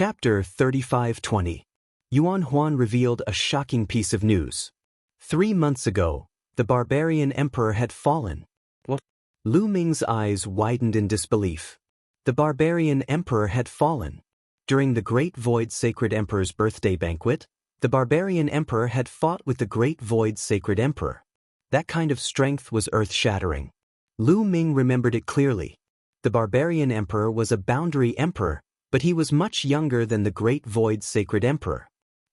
Chapter 35-20. Yuan Huan revealed a shocking piece of news. 3 months ago, the barbarian emperor had fallen. What? Lu Ming's eyes widened in disbelief. The barbarian emperor had fallen. During the Great Void Sacred Emperor's birthday banquet, the barbarian emperor had fought with the Great Void Sacred Emperor. That kind of strength was earth-shattering. Lu Ming remembered it clearly. The barbarian emperor was a boundary emperor, but he was much younger than the Great Void Sacred Emperor.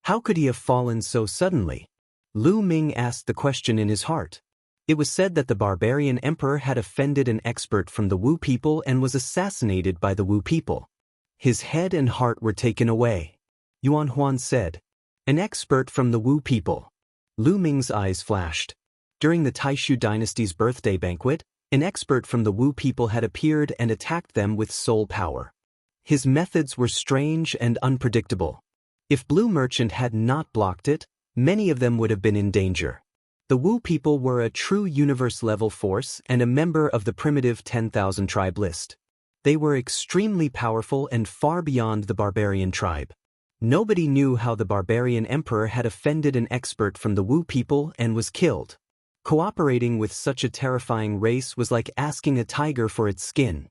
How could he have fallen so suddenly? Lu Ming asked the question in his heart. It was said that the barbarian emperor had offended an expert from the Wu people and was assassinated by the Wu people. His head and heart were taken away. Yuan Huan said. An expert from the Wu people. Lu Ming's eyes flashed. During the Taishu dynasty's birthday banquet, an expert from the Wu people had appeared and attacked them with soul power. His methods were strange and unpredictable. If Blue Merchant had not blocked it, many of them would have been in danger. The Wu people were a true universe-level force and a member of the primitive 10,000 tribe list. They were extremely powerful and far beyond the barbarian tribe. Nobody knew how the barbarian emperor had offended an expert from the Wu people and was killed. Cooperating with such a terrifying race was like asking a tiger for its skin.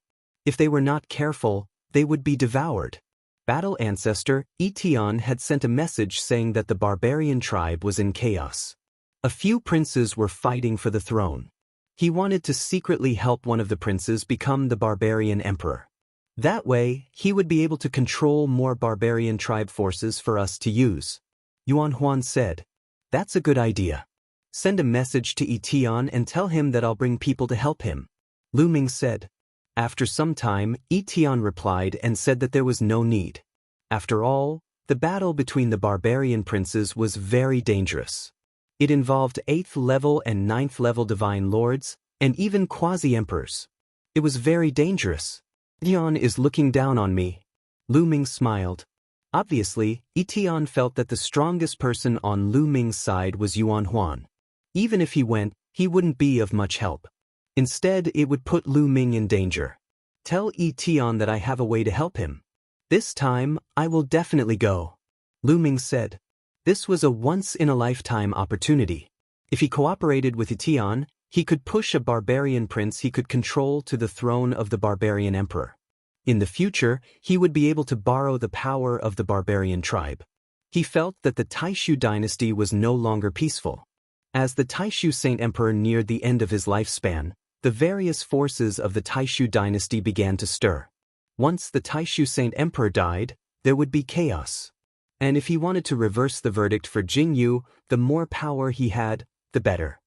If they were not careful, they would be devoured. Battle Ancestor, Etian had sent a message saying that the barbarian tribe was in chaos. A few princes were fighting for the throne. He wanted to secretly help one of the princes become the barbarian emperor. That way, he would be able to control more barbarian tribe forces for us to use. Yuan Huan said, "That's a good idea. Send a message to Etian and tell him that I'll bring people to help him." Lu Ming said. After some time, Etian replied and said that there was no need. After all, the battle between the barbarian princes was very dangerous. It involved 8th level and 9th level divine lords, and even quasi-emperors. It was very dangerous. Etian is looking down on me. Lu Ming smiled. Obviously, Etian felt that the strongest person on Lu Ming's side was Yuan Huan. Even if he went, he wouldn't be of much help. Instead, it would put Lu Ming in danger. Tell Etian that I have a way to help him. This time, I will definitely go. Lu Ming said. This was a once-in-a-lifetime opportunity. If he cooperated with Etian, he could push a barbarian prince he could control to the throne of the barbarian emperor. In the future, he would be able to borrow the power of the barbarian tribe. He felt that the Taishu dynasty was no longer peaceful. As the Taishu Saint Emperor neared the end of his lifespan, the various forces of the Taishu dynasty began to stir. Once the Taishu Saint Emperor died, there would be chaos. And if he wanted to reverse the verdict for Jianghu, the more power he had, the better.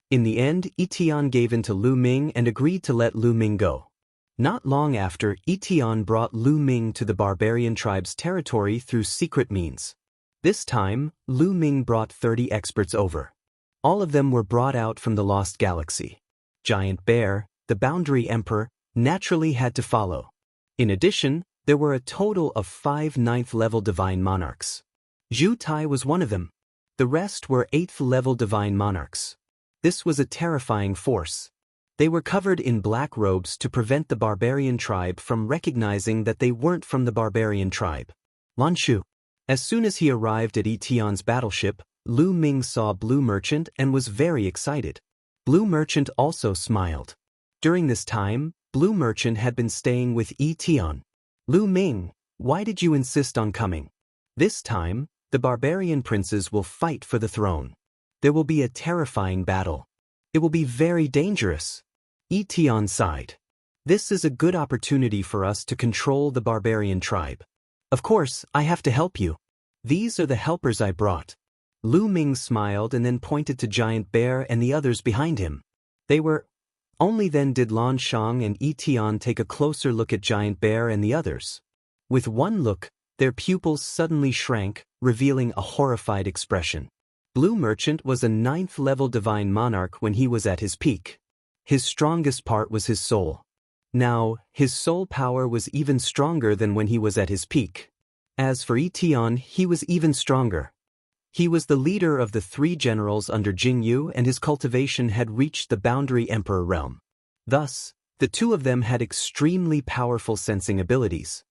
In the end, Etian gave in to Lu Ming and agreed to let Lu Ming go. Not long after, Etian brought Lu Ming to the barbarian tribe's territory through secret means. This time, Lu Ming brought 30 experts over. All of them were brought out from the Lost Galaxy. Giant Bear, the Boundary Emperor, naturally had to follow. In addition, there were a total of 5 9th-level Divine Monarchs. Zhu Tai was one of them. The rest were 8th-level Divine Monarchs. This was a terrifying force. They were covered in black robes to prevent the barbarian tribe from recognizing that they weren't from the barbarian tribe. Lan Shu. As soon as he arrived at Etian's battleship, Lu Ming saw Blue Merchant and was very excited. Blue Merchant also smiled. During this time, Blue Merchant had been staying with Etian. Lu Ming, why did you insist on coming? This time, the barbarian princes will fight for the throne. There will be a terrifying battle. It will be very dangerous. Etian sighed. This is a good opportunity for us to control the barbarian tribe. Of course, I have to help you. These are the helpers I brought. Lu Ming smiled and then pointed to Giant Bear and the others behind him. They were... Only then did Lan Shang and Etian take a closer look at Giant Bear and the others. With one look, their pupils suddenly shrank, revealing a horrified expression. Blue Merchant was a 9th-level Divine Monarch when he was at his peak. His strongest part was his soul. Now, his soul power was even stronger than when he was at his peak. As for Etian, he was even stronger. He was the leader of the 3 generals under Jianghu, and his cultivation had reached the Boundary Emperor realm. Thus, the two of them had extremely powerful sensing abilities.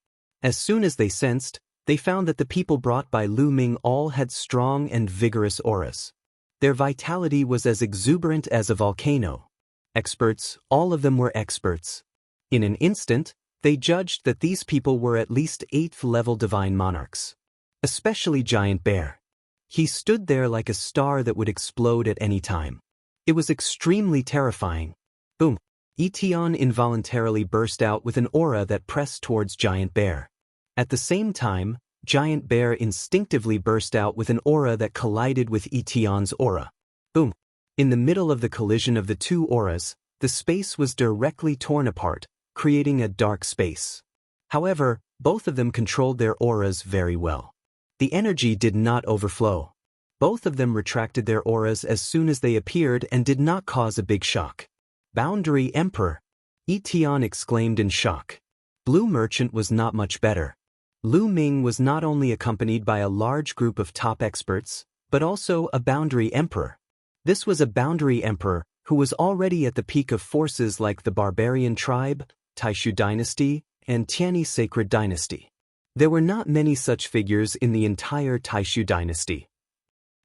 As soon as they sensed, They found that the people brought by Lu Ming all had strong and vigorous auras. Their vitality was as exuberant as a volcano. Experts, all of them were experts. In an instant, they judged that these people were at least 8th-level divine monarchs. Especially Giant Bear. He stood there like a star that would explode at any time. It was extremely terrifying. Boom! Etion involuntarily burst out with an aura that pressed towards Giant Bear. At the same time, Giant Bear instinctively burst out with an aura that collided with Etion's aura. Boom! In the middle of the collision of the two auras, the space was directly torn apart, creating a dark space. However, both of them controlled their auras very well. The energy did not overflow. Both of them retracted their auras as soon as they appeared and did not cause a big shock. Boundary Emperor! Etion exclaimed in shock. Blue Merchant was not much better. Lu Ming was not only accompanied by a large group of top experts, but also a Boundary Emperor. This was a Boundary Emperor who was already at the peak of forces like the Barbarian Tribe, Taishu Dynasty, and Tianyi Sacred Dynasty. There were not many such figures in the entire Taishu Dynasty.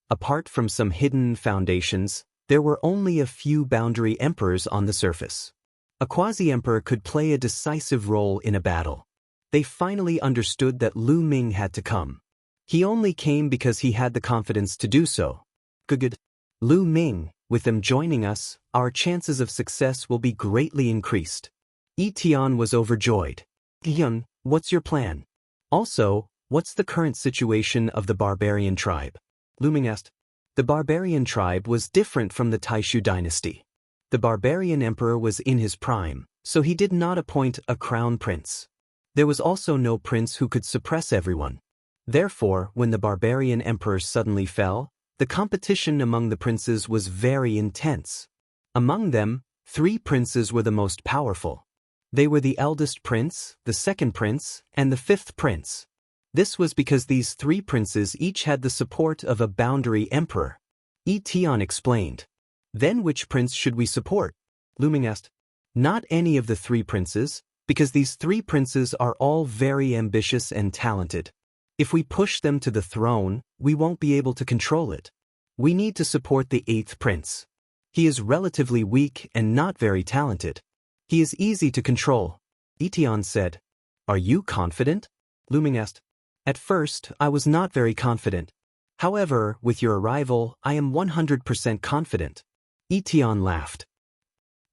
Apart from some hidden foundations, there were only a few Boundary Emperors on the surface. A Quasi-Emperor could play a decisive role in a battle. They finally understood that Lu Ming had to come. He only came because he had the confidence to do so. Good. Lu Ming, with them joining us, our chances of success will be greatly increased. Etion was overjoyed. Hyun, what's your plan? Also, what's the current situation of the Barbarian Tribe? Lu Ming asked. The Barbarian Tribe was different from the Taishu Dynasty. The Barbarian Emperor was in his prime, so he did not appoint a crown prince. There was also no prince who could suppress everyone. Therefore, when the Barbarian Emperor suddenly fell, the competition among the princes was very intense. Among them, 3 princes were the most powerful. They were the eldest prince, the second prince, and the 5th prince. This was because these 3 princes each had the support of a Boundary Emperor. Etion explained. Then which prince should we support? Lu Ming asked. Not any of the 3 princes, because these 3 princes are all very ambitious and talented. If we push them to the throne, we won't be able to control it. We need to support the 8th prince. He is relatively weak and not very talented. He is easy to control. Etion said. Are you confident? Lu Ming asked. At first, I was not very confident. However, with your arrival, I am 100% confident. Etion laughed.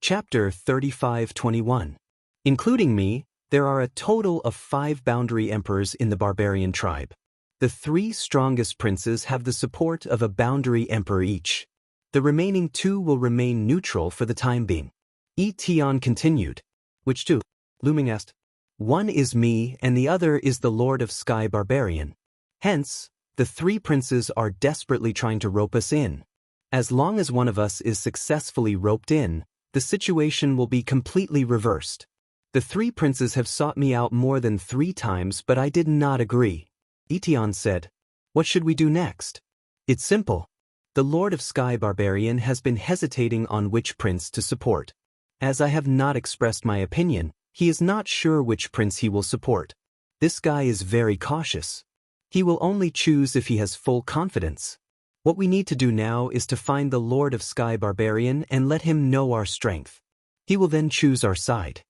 Chapter 35:21. Including me, there are a total of 5 Boundary Emperors in the Barbarian Tribe. The 3 strongest princes have the support of a Boundary Emperor each. The remaining 2 will remain neutral for the time being. Etion continued. Which 2? Lu Ming asked. One is me and the other is the Lord of Sky Barbarian. Hence, the 3 princes are desperately trying to rope us in. As long as one of us is successfully roped in, the situation will be completely reversed. The 3 princes have sought me out more than 3 times, but I did not agree. Etion said. What should we do next? It's simple. The Lord of Sky Barbarian has been hesitating on which prince to support. As I have not expressed my opinion, he is not sure which prince he will support. This guy is very cautious. He will only choose if he has full confidence. What we need to do now is to find the Lord of Sky Barbarian and let him know our strength. He will then choose our side.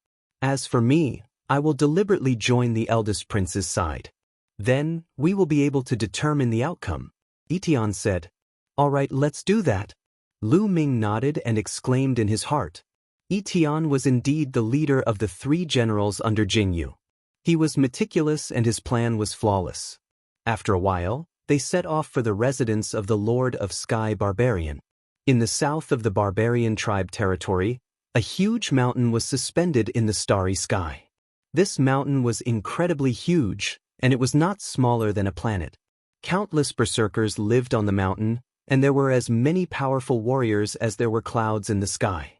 As for me, I will deliberately join the eldest prince's side. Then, we will be able to determine the outcome. Etion said. All right, let's do that. Lu Ming nodded and exclaimed in his heart. Etion was indeed the leader of the 3 generals under Jianghu. He was meticulous and his plan was flawless. After a while, they set off for the residence of the Lord of Sky Barbarian. In the south of the Barbarian Tribe territory, a huge mountain was suspended in the starry sky. This mountain was incredibly huge, and it was not smaller than a planet. Countless berserkers lived on the mountain, and there were as many powerful warriors as there were clouds in the sky.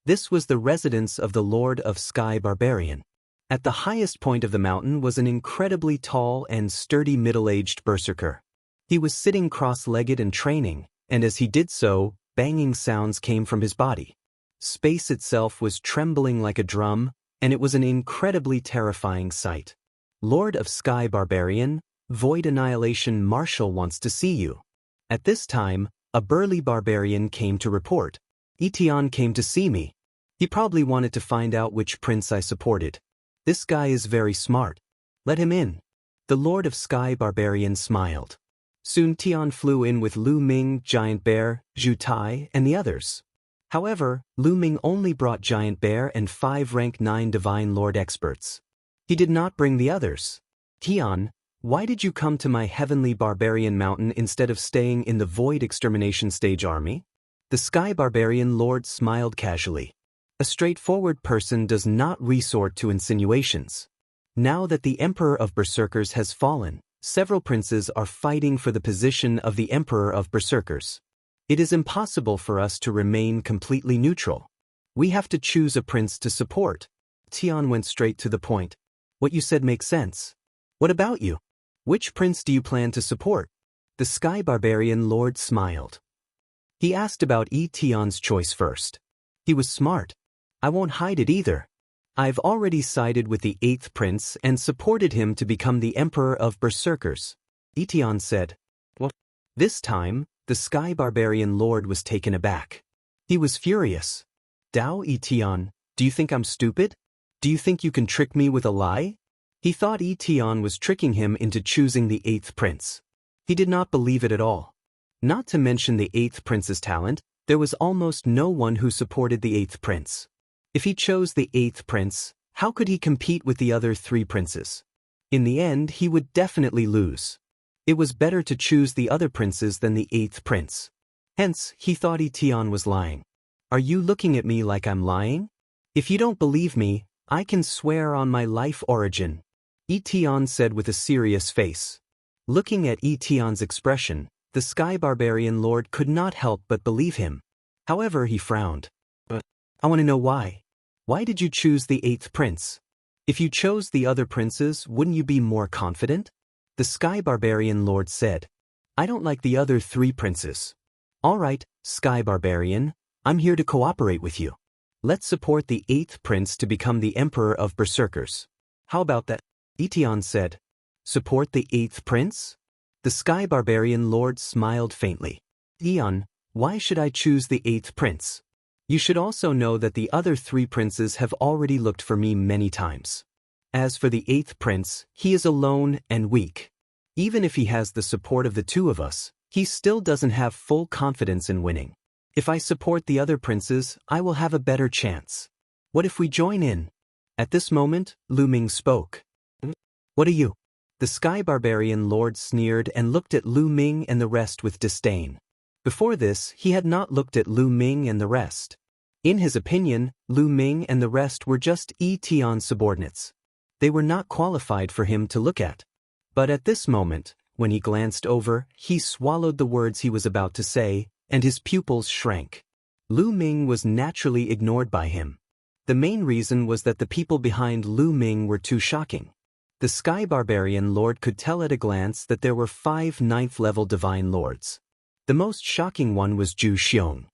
This was the residence of the Lord of Sky Barbarian. At the highest point of the mountain was an incredibly tall and sturdy middle-aged berserker. He was sitting cross-legged and training, and as he did so, banging sounds came from his body. Space itself was trembling like a drum, and it was an incredibly terrifying sight. Lord of Sky Barbarian, Void Annihilation Marshal wants to see you. At this time, a burly barbarian came to report. Etion came to see me. He probably wanted to find out which prince I supported. This guy is very smart. Let him in. The Lord of Sky Barbarian smiled. Soon Tian flew in with Lu Ming, Giant Bear, Zhu Tai, and the others. However, Lu Ming only brought Giant Bear and 5 rank 9 Divine Lord experts. He did not bring the others. Tian, why did you come to my Heavenly Barbarian Mountain instead of staying in the Void Extermination Stage Army? The Sky Barbarian Lord smiled casually. A straightforward person does not resort to insinuations. Now that the Emperor of Berserkers has fallen, several princes are fighting for the position of the Emperor of Berserkers. It is impossible for us to remain completely neutral. We have to choose a prince to support. Tian went straight to the point. What you said makes sense. What about you? Which prince do you plan to support? The Sky Barbarian Lord smiled. He asked about Tian's choice first. He was smart. I won't hide it either. I've already sided with the 8th prince and supported him to become the Emperor of Berserkers. Tian said. What? This time, the Sky Barbarian Lord was taken aback. He was furious. Dao Tian, do you think I'm stupid? Do you think you can trick me with a lie? He thought Tian was tricking him into choosing the 8th prince. He did not believe it at all. Not to mention the 8th prince's talent, there was almost no one who supported the 8th prince. If he chose the 8th prince, how could he compete with the other 3 princes? In the end, he would definitely lose. It was better to choose the other princes than the 8th prince. Hence, he thought Tian was lying. Are you looking at me like I'm lying? If you don't believe me, I can swear on my life origin. Tian said with a serious face. Looking at Tian's expression, the Sky Barbarian Lord could not help but believe him. However, he frowned. But I want to know why. Why did you choose the 8th prince? If you chose the other princes, wouldn't you be more confident? The Sky Barbarian Lord said. I don't like the other 3 princes. All right, Sky Barbarian, I'm here to cooperate with you. Let's support the 8th prince to become the Emperor of Berserkers. How about that? Tian said. Support the 8th prince? The Sky Barbarian Lord smiled faintly. Tian, why should I choose the 8th prince? You should also know that the other 3 princes have already looked for me many times. As for the 8th prince, he is alone and weak. Even if he has the support of the 2 of us, he still doesn't have full confidence in winning. If I support the other princes, I will have a better chance. What if we join in? At this moment, Lu Ming spoke. What are you? The Sky Barbarian Lord sneered and looked at Lu Ming and the rest with disdain. Before this, he had not looked at Lu Ming and the rest. In his opinion, Lu Ming and the rest were just Tian's subordinates. They were not qualified for him to look at. But at this moment, when he glanced over, he swallowed the words he was about to say, and his pupils shrank. Lu Ming was naturally ignored by him. The main reason was that the people behind Lu Ming were too shocking. The Sky Barbarian Lord could tell at a glance that there were 5 9th-level Divine Lords. The most shocking one was Zhu Xiong.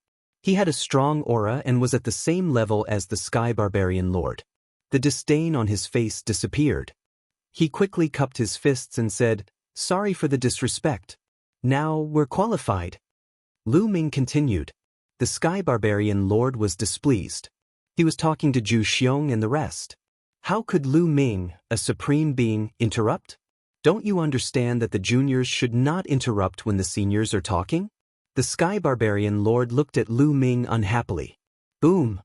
He had a strong aura and was at the same level as the Sky Barbarian Lord. The disdain on his face disappeared. He quickly cupped his fists and said, Sorry for the disrespect. Now we're qualified. Lu Ming continued. The Sky Barbarian Lord was displeased. He was talking to Zhu Xiong and the rest. How could Lu Ming, a supreme being, interrupt? Don't you understand that the juniors should not interrupt when the seniors are talking? The Sky Barbarian Lord looked at Lu Ming unhappily. Boom!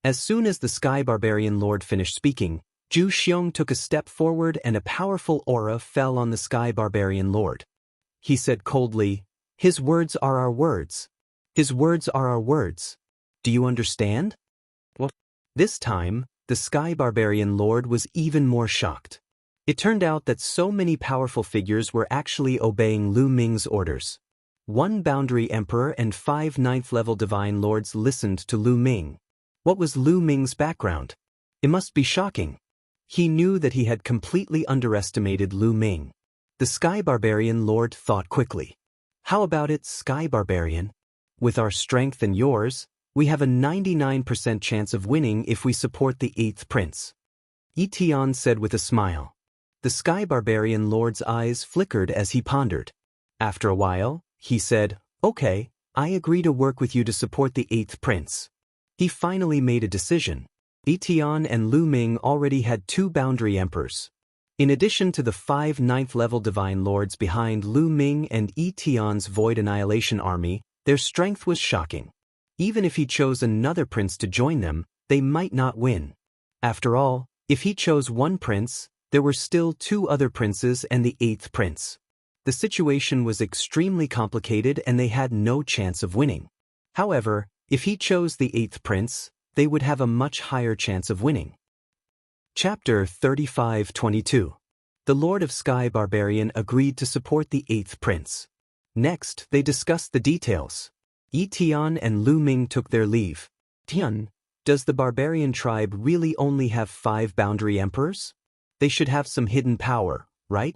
As soon as the Sky Barbarian Lord finished speaking, Zhu Xiong took a step forward and a powerful aura fell on the Sky Barbarian Lord. He said coldly, His words are our words. His words are our words. Do you understand? What? This time, the Sky Barbarian Lord was even more shocked. It turned out that so many powerful figures were actually obeying Lu Ming's orders. 1 Boundary Emperor and 5 9th-level Divine Lords listened to Lu Ming. What was Lu Ming's background? It must be shocking. He knew that he had completely underestimated Lu Ming. The Sky Barbarian Lord thought quickly. How about it, Sky Barbarian? With our strength and yours, we have a 99% chance of winning if we support the 8th prince. Tian said with a smile. The Sky Barbarian Lord's eyes flickered as he pondered. After a while, he said, "Okay, I agree to work with you to support the 8th prince." He finally made a decision. Tian and Lu Ming already had 2 boundary emperors. In addition to the 5 9th-level divine lords behind Lu Ming and Tian's Void Annihilation army, their strength was shocking. Even if he chose another prince to join them, they might not win. After all, if he chose one prince, there were still 2 other princes and the 8th prince. The situation was extremely complicated and they had no chance of winning. However, if he chose the 8th prince, they would have a much higher chance of winning. Chapter 35-22. The Lord of Sky Barbarian agreed to support the 8th prince. Next, they discussed the details. Tian and Lu Ming took their leave. Tian, does the barbarian tribe really only have 5 boundary emperors? They should have some hidden power, right?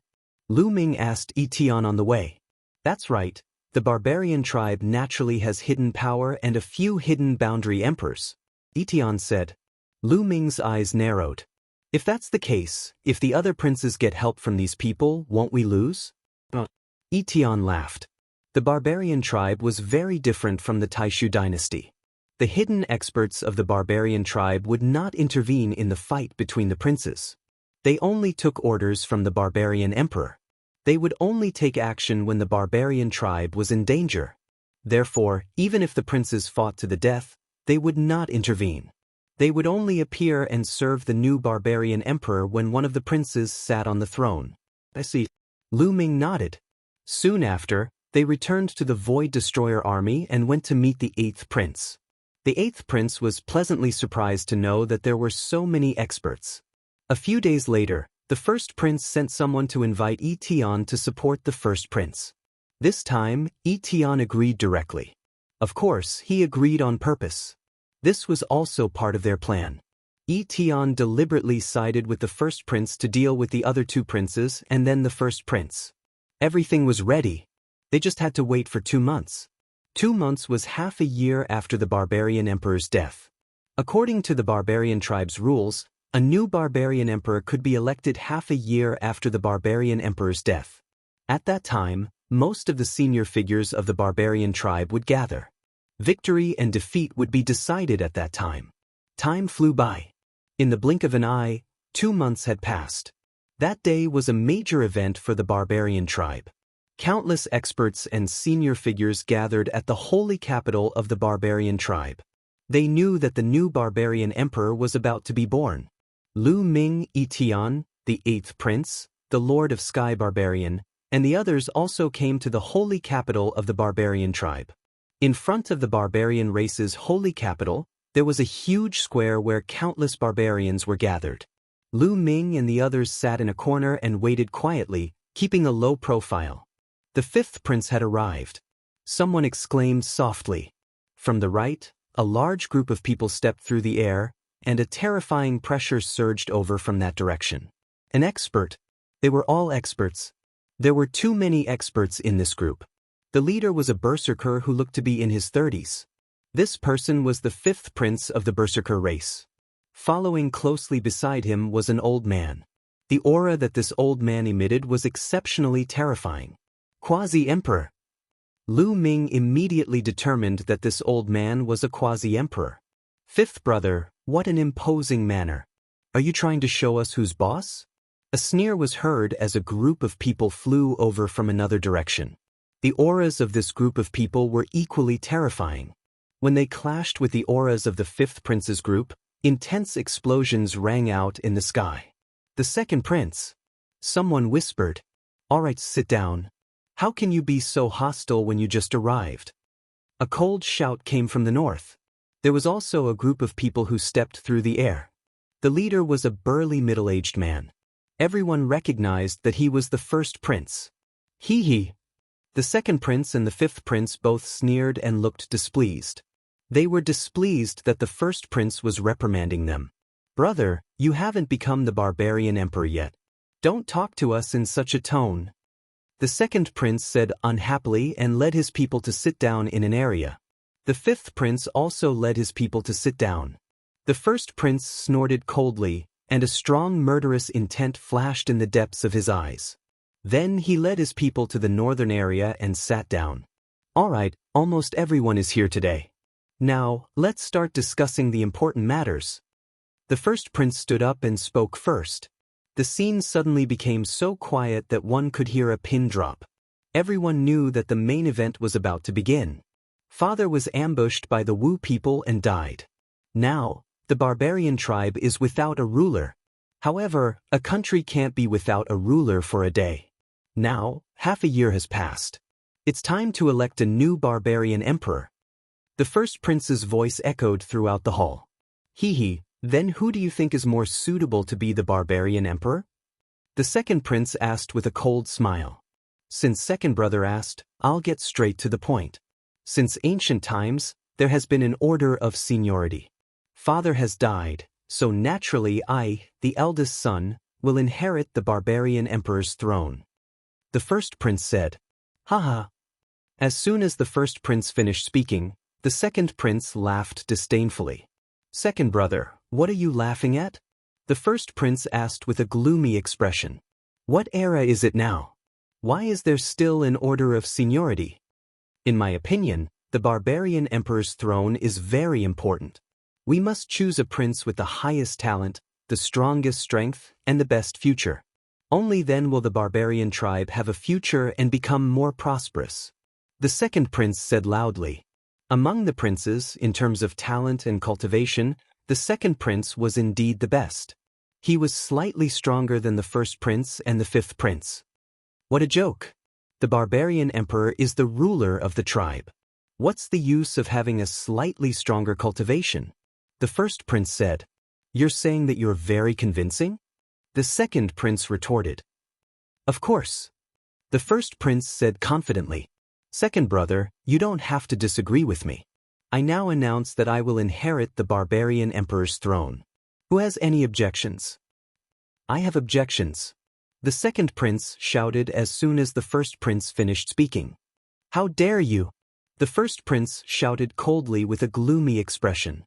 Lu Ming asked Tian on the way. That's right, the barbarian tribe naturally has hidden power and a few hidden boundary emperors. Tian said. Lu Ming's eyes narrowed. If that's the case, if the other princes get help from these people, won't we lose? Tian laughed. The barbarian tribe was very different from the Taishu dynasty. The hidden experts of the barbarian tribe would not intervene in the fight between the princes. They only took orders from the barbarian emperor. They would only take action when the barbarian tribe was in danger. Therefore, even if the princes fought to the death, they would not intervene. They would only appear and serve the new barbarian emperor when one of the princes sat on the throne. I see. Lu Ming nodded. Soon after, they returned to the Void Destroyer army and went to meet the 8th prince. The 8th prince was pleasantly surprised to know that there were so many experts. A few days later, the 1st prince sent someone to invite Tian to support the 1st prince. This time, Tian agreed directly. Of course, he agreed on purpose. This was also part of their plan. Tian deliberately sided with the 1st prince to deal with the other 2 princes and then the 1st prince. Everything was ready. They just had to wait for 2 months. 2 months was half a year after the barbarian emperor's death. According to the barbarian tribe's rules, a new barbarian emperor could be elected half a year after the barbarian emperor's death. At that time, most of the senior figures of the barbarian tribe would gather. Victory and defeat would be decided at that time. Time flew by. In the blink of an eye, 2 months had passed. That day was a major event for the barbarian tribe. Countless experts and senior figures gathered at the holy capital of the barbarian tribe. They knew that the new barbarian emperor was about to be born. Lu Ming, Tian, the 8th prince, the Lord of Sky Barbarian, and the others also came to the holy capital of the barbarian tribe. In front of the barbarian race's holy capital, there was a huge square where countless barbarians were gathered. Lu Ming and the others sat in a corner and waited quietly, keeping a low profile. The 5th prince had arrived. Someone exclaimed softly. From the right, a large group of people stepped through the air, and a terrifying pressure surged over from that direction. An expert. They were all experts. There were too many experts in this group. The leader was a berserker who looked to be in his 30s. This person was the 5th prince of the berserker race. Following closely beside him was an old man. The aura that this old man emitted was exceptionally terrifying. Quasi-emperor. Lu Ming immediately determined that this old man was a quasi-emperor. 5th brother, what an imposing manner. Are you trying to show us who's boss? A sneer was heard as a group of people flew over from another direction. The auras of this group of people were equally terrifying. When they clashed with the auras of the 5th prince's group, intense explosions rang out in the sky. The 2nd prince. Someone whispered. All right, sit down. How can you be so hostile when you just arrived? A cold shout came from the north. There was also a group of people who stepped through the air. The leader was a burly middle-aged man. Everyone recognized that he was the 1st prince. He. The 2nd prince and the 5th prince both sneered and looked displeased. They were displeased that the 1st prince was reprimanding them. Brother, you haven't become the barbarian emperor yet. Don't talk to us in such a tone. The 2nd prince said unhappily and led his people to sit down in an area. The 5th prince also led his people to sit down. The 1st prince snorted coldly, and a strong murderous intent flashed in the depths of his eyes. Then he led his people to the northern area and sat down. All right, almost everyone is here today. Now, let's start discussing the important matters. The first prince stood up and spoke first. The scene suddenly became so quiet that one could hear a pin drop. Everyone knew that the main event was about to begin. Father was ambushed by the Wu people and died. Now, the barbarian tribe is without a ruler. However, a country can't be without a ruler for a day. Now, half a year has passed. It's time to elect a new barbarian emperor. The first prince's voice echoed throughout the hall. Then who do you think is more suitable to be the barbarian emperor? The second prince asked with a cold smile. Since second brother asked, I'll get straight to the point. Since ancient times, there has been an order of seniority. Father has died, so naturally I, the eldest son, will inherit the barbarian emperor's throne. The first prince said, Haha. As soon as the first prince finished speaking, the second prince laughed disdainfully. Second brother, what are you laughing at? The first prince asked with a gloomy expression. What era is it now? Why is there still an order of seniority? In my opinion, the barbarian emperor's throne is very important. We must choose a prince with the highest talent, the strongest strength, and the best future. Only then will the barbarian tribe have a future and become more prosperous. The second prince said loudly. Among the princes, in terms of talent and cultivation, the second prince was indeed the best. He was slightly stronger than the first prince and the fifth prince. What a joke! The barbarian emperor is the ruler of the tribe. What's the use of having a slightly stronger cultivation? The first prince said. You're saying that you're very convincing? The second prince retorted. Of course. The first prince said confidently. Second brother, you don't have to disagree with me. I now announce that I will inherit the barbarian emperor's throne. Who has any objections? I have objections. The second prince shouted as soon as the first prince finished speaking. How dare you? The first prince shouted coldly with a gloomy expression.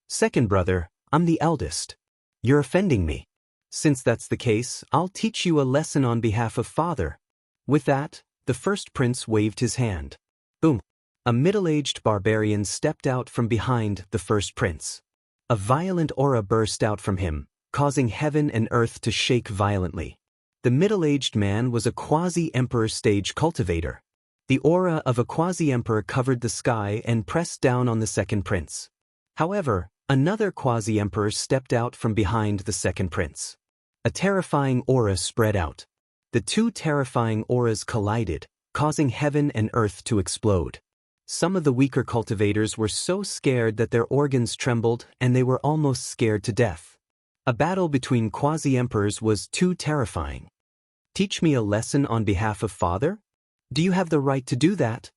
Second brother, I'm the eldest. You're offending me. Since that's the case, I'll teach you a lesson on behalf of father. With that, the first prince waved his hand. Boom! A middle-aged barbarian stepped out from behind the first prince. A violent aura burst out from him, causing heaven and earth to shake violently. The middle-aged man was a quasi-emperor stage cultivator. The aura of a quasi-emperor covered the sky and pressed down on the second prince. However, another quasi-emperor stepped out from behind the second prince. A terrifying aura spread out. The two terrifying auras collided, causing heaven and earth to explode. Some of the weaker cultivators were so scared that their organs trembled and they were almost scared to death. A battle between quasi-emperors was too terrifying. Teach me a lesson on behalf of father? Do you have the right to do that?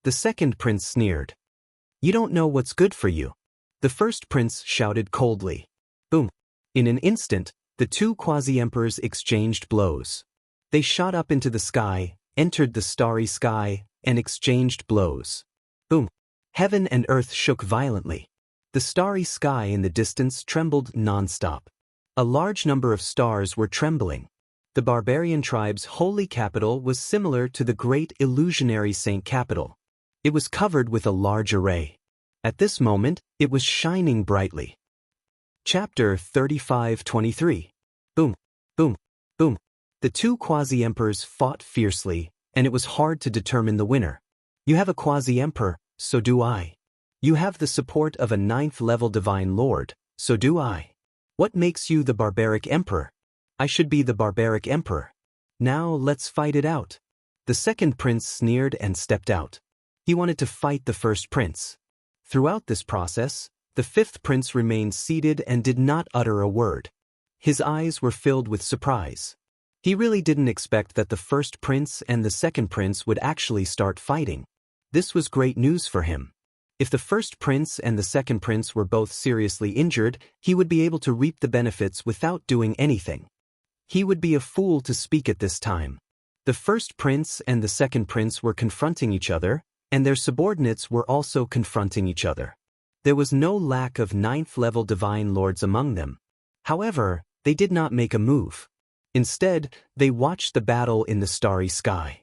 The second prince sneered. You don't know what's good for you. The first prince shouted coldly. Boom! In an instant, the two quasi-emperors exchanged blows. They shot up into the sky, entered the starry sky, and exchanged blows. Boom! Heaven and earth shook violently. The starry sky in the distance trembled non-stop. A large number of stars were trembling. The barbarian tribe's holy capital was similar to the great illusionary saint capital. It was covered with a large array. At this moment, it was shining brightly. Chapter 35-23. Boom, boom, boom. The two quasi-emperors fought fiercely, and it was hard to determine the winner. You have a quasi-emperor, so do I. You have the support of a 9th-level divine lord, so do I. What makes you the barbaric emperor? I should be the barbaric emperor. Now let's fight it out. The second prince sneered and stepped out. He wanted to fight the first prince. Throughout this process, the fifth prince remained seated and did not utter a word. His eyes were filled with surprise. He really didn't expect that the first prince and the second prince would actually start fighting. This was great news for him. If the first prince and the second prince were both seriously injured, he would be able to reap the benefits without doing anything. He would be a fool to speak at this time. The first prince and the second prince were confronting each other, and their subordinates were also confronting each other. There was no lack of 9th-level divine lords among them. However, They did not make a move. Instead, they watched the battle in the starry sky.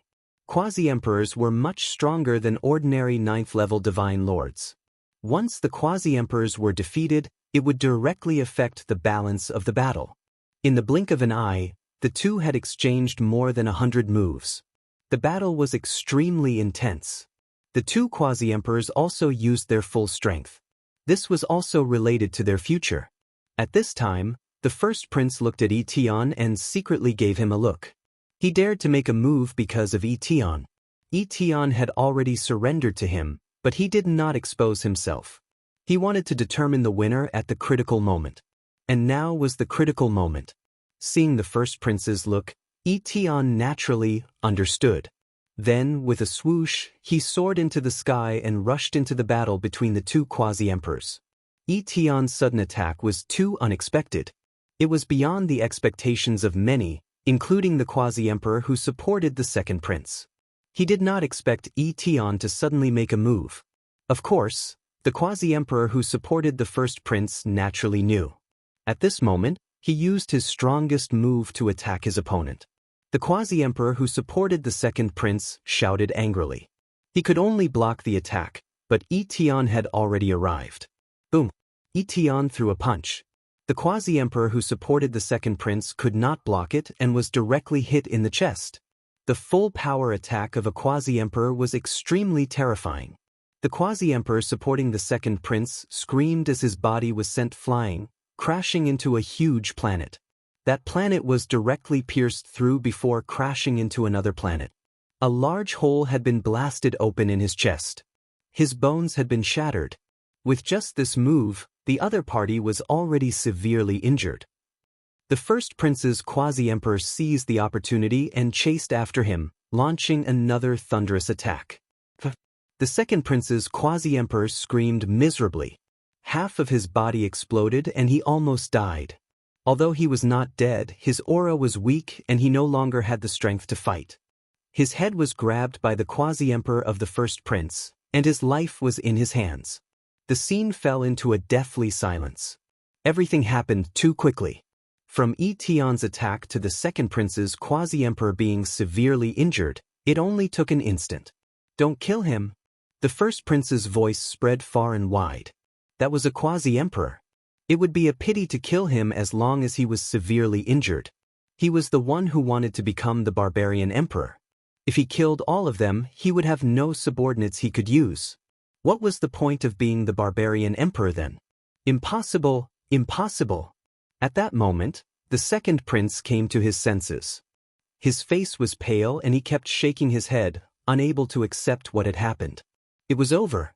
Quasi-emperors were much stronger than ordinary ninth-level divine lords. Once the quasi-emperors were defeated, it would directly affect the balance of the battle. In the blink of an eye, the two had exchanged more than 100 moves. The battle was extremely intense. The two quasi-emperors also used their full strength. This was also related to their future. At this time, the first prince looked at Etion and secretly gave him a look. He dared to make a move because of Etion. Etion had already surrendered to him, but he did not expose himself. He wanted to determine the winner at the critical moment. And now was the critical moment. Seeing the first prince's look, Etion naturally understood. Then, with a swoosh, he soared into the sky and rushed into the battle between the two quasi-emperors. Etion's sudden attack was too unexpected. It was beyond the expectations of many, including the quasi-emperor who supported the second prince. He did not expect Etion to suddenly make a move. Of course, the quasi-emperor who supported the first prince naturally knew. At this moment, he used his strongest move to attack his opponent. The quasi-emperor who supported the second prince shouted angrily. He could only block the attack, but Etion had already arrived. Boom! Etion threw a punch. The quasi-emperor who supported the second prince could not block it and was directly hit in the chest. The full power attack of a quasi-emperor was extremely terrifying. The quasi-emperor supporting the second prince screamed as his body was sent flying, crashing into a huge planet. That planet was directly pierced through before crashing into another planet. A large hole had been blasted open in his chest. His bones had been shattered. With just this move, the other party was already severely injured. The first prince's quasi-emperor seized the opportunity and chased after him, launching another thunderous attack. The second prince's quasi-emperor screamed miserably. Half of his body exploded and he almost died. Although he was not dead, his aura was weak and he no longer had the strength to fight. His head was grabbed by the quasi-emperor of the first prince, and his life was in his hands. The scene fell into a deathly silence. Everything happened too quickly. From Etion's attack to the second prince's quasi-emperor being severely injured, it only took an instant. "Don't kill him." The first prince's voice spread far and wide. That was a quasi-emperor. It would be a pity to kill him as long as he was severely injured. He was the one who wanted to become the barbarian emperor. If he killed all of them, he would have no subordinates he could use. What was the point of being the barbarian emperor then? Impossible, impossible. At that moment, the second prince came to his senses. His face was pale and he kept shaking his head, unable to accept what had happened. It was over.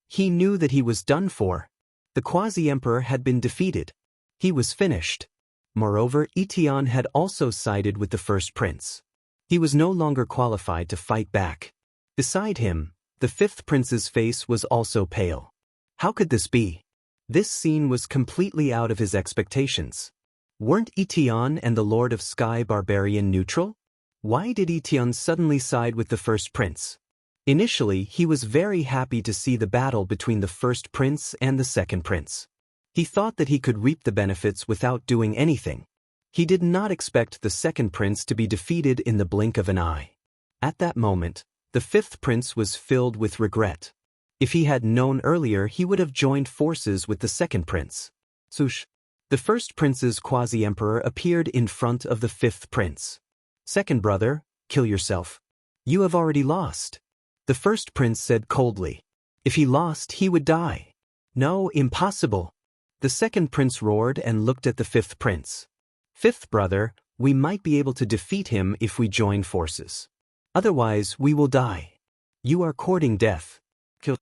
He knew that he was done for. The quasi-emperor had been defeated. He was finished. Moreover, Etion had also sided with the first prince. He was no longer qualified to fight back. Beside him, the fifth prince's face was also pale. How could this be? This scene was completely out of his expectations. Weren't Etion and the Lord of Sky Barbarian neutral? Why did Etion suddenly side with the first prince? Initially, he was very happy to see the battle between the first prince and the second prince. He thought that he could reap the benefits without doing anything. He did not expect the second prince to be defeated in the blink of an eye. At that moment, the fifth prince was filled with regret. If he had known earlier, he would have joined forces with the second prince. Swoosh! The first prince's quasi-emperor appeared in front of the fifth prince. "Second brother, kill yourself. You have already lost." The first prince said coldly. If he lost, he would die. "No, impossible." The second prince roared and looked at the fifth prince. "Fifth brother, we might be able to defeat him if we join forces. Otherwise, we will die. You are courting death. Kill."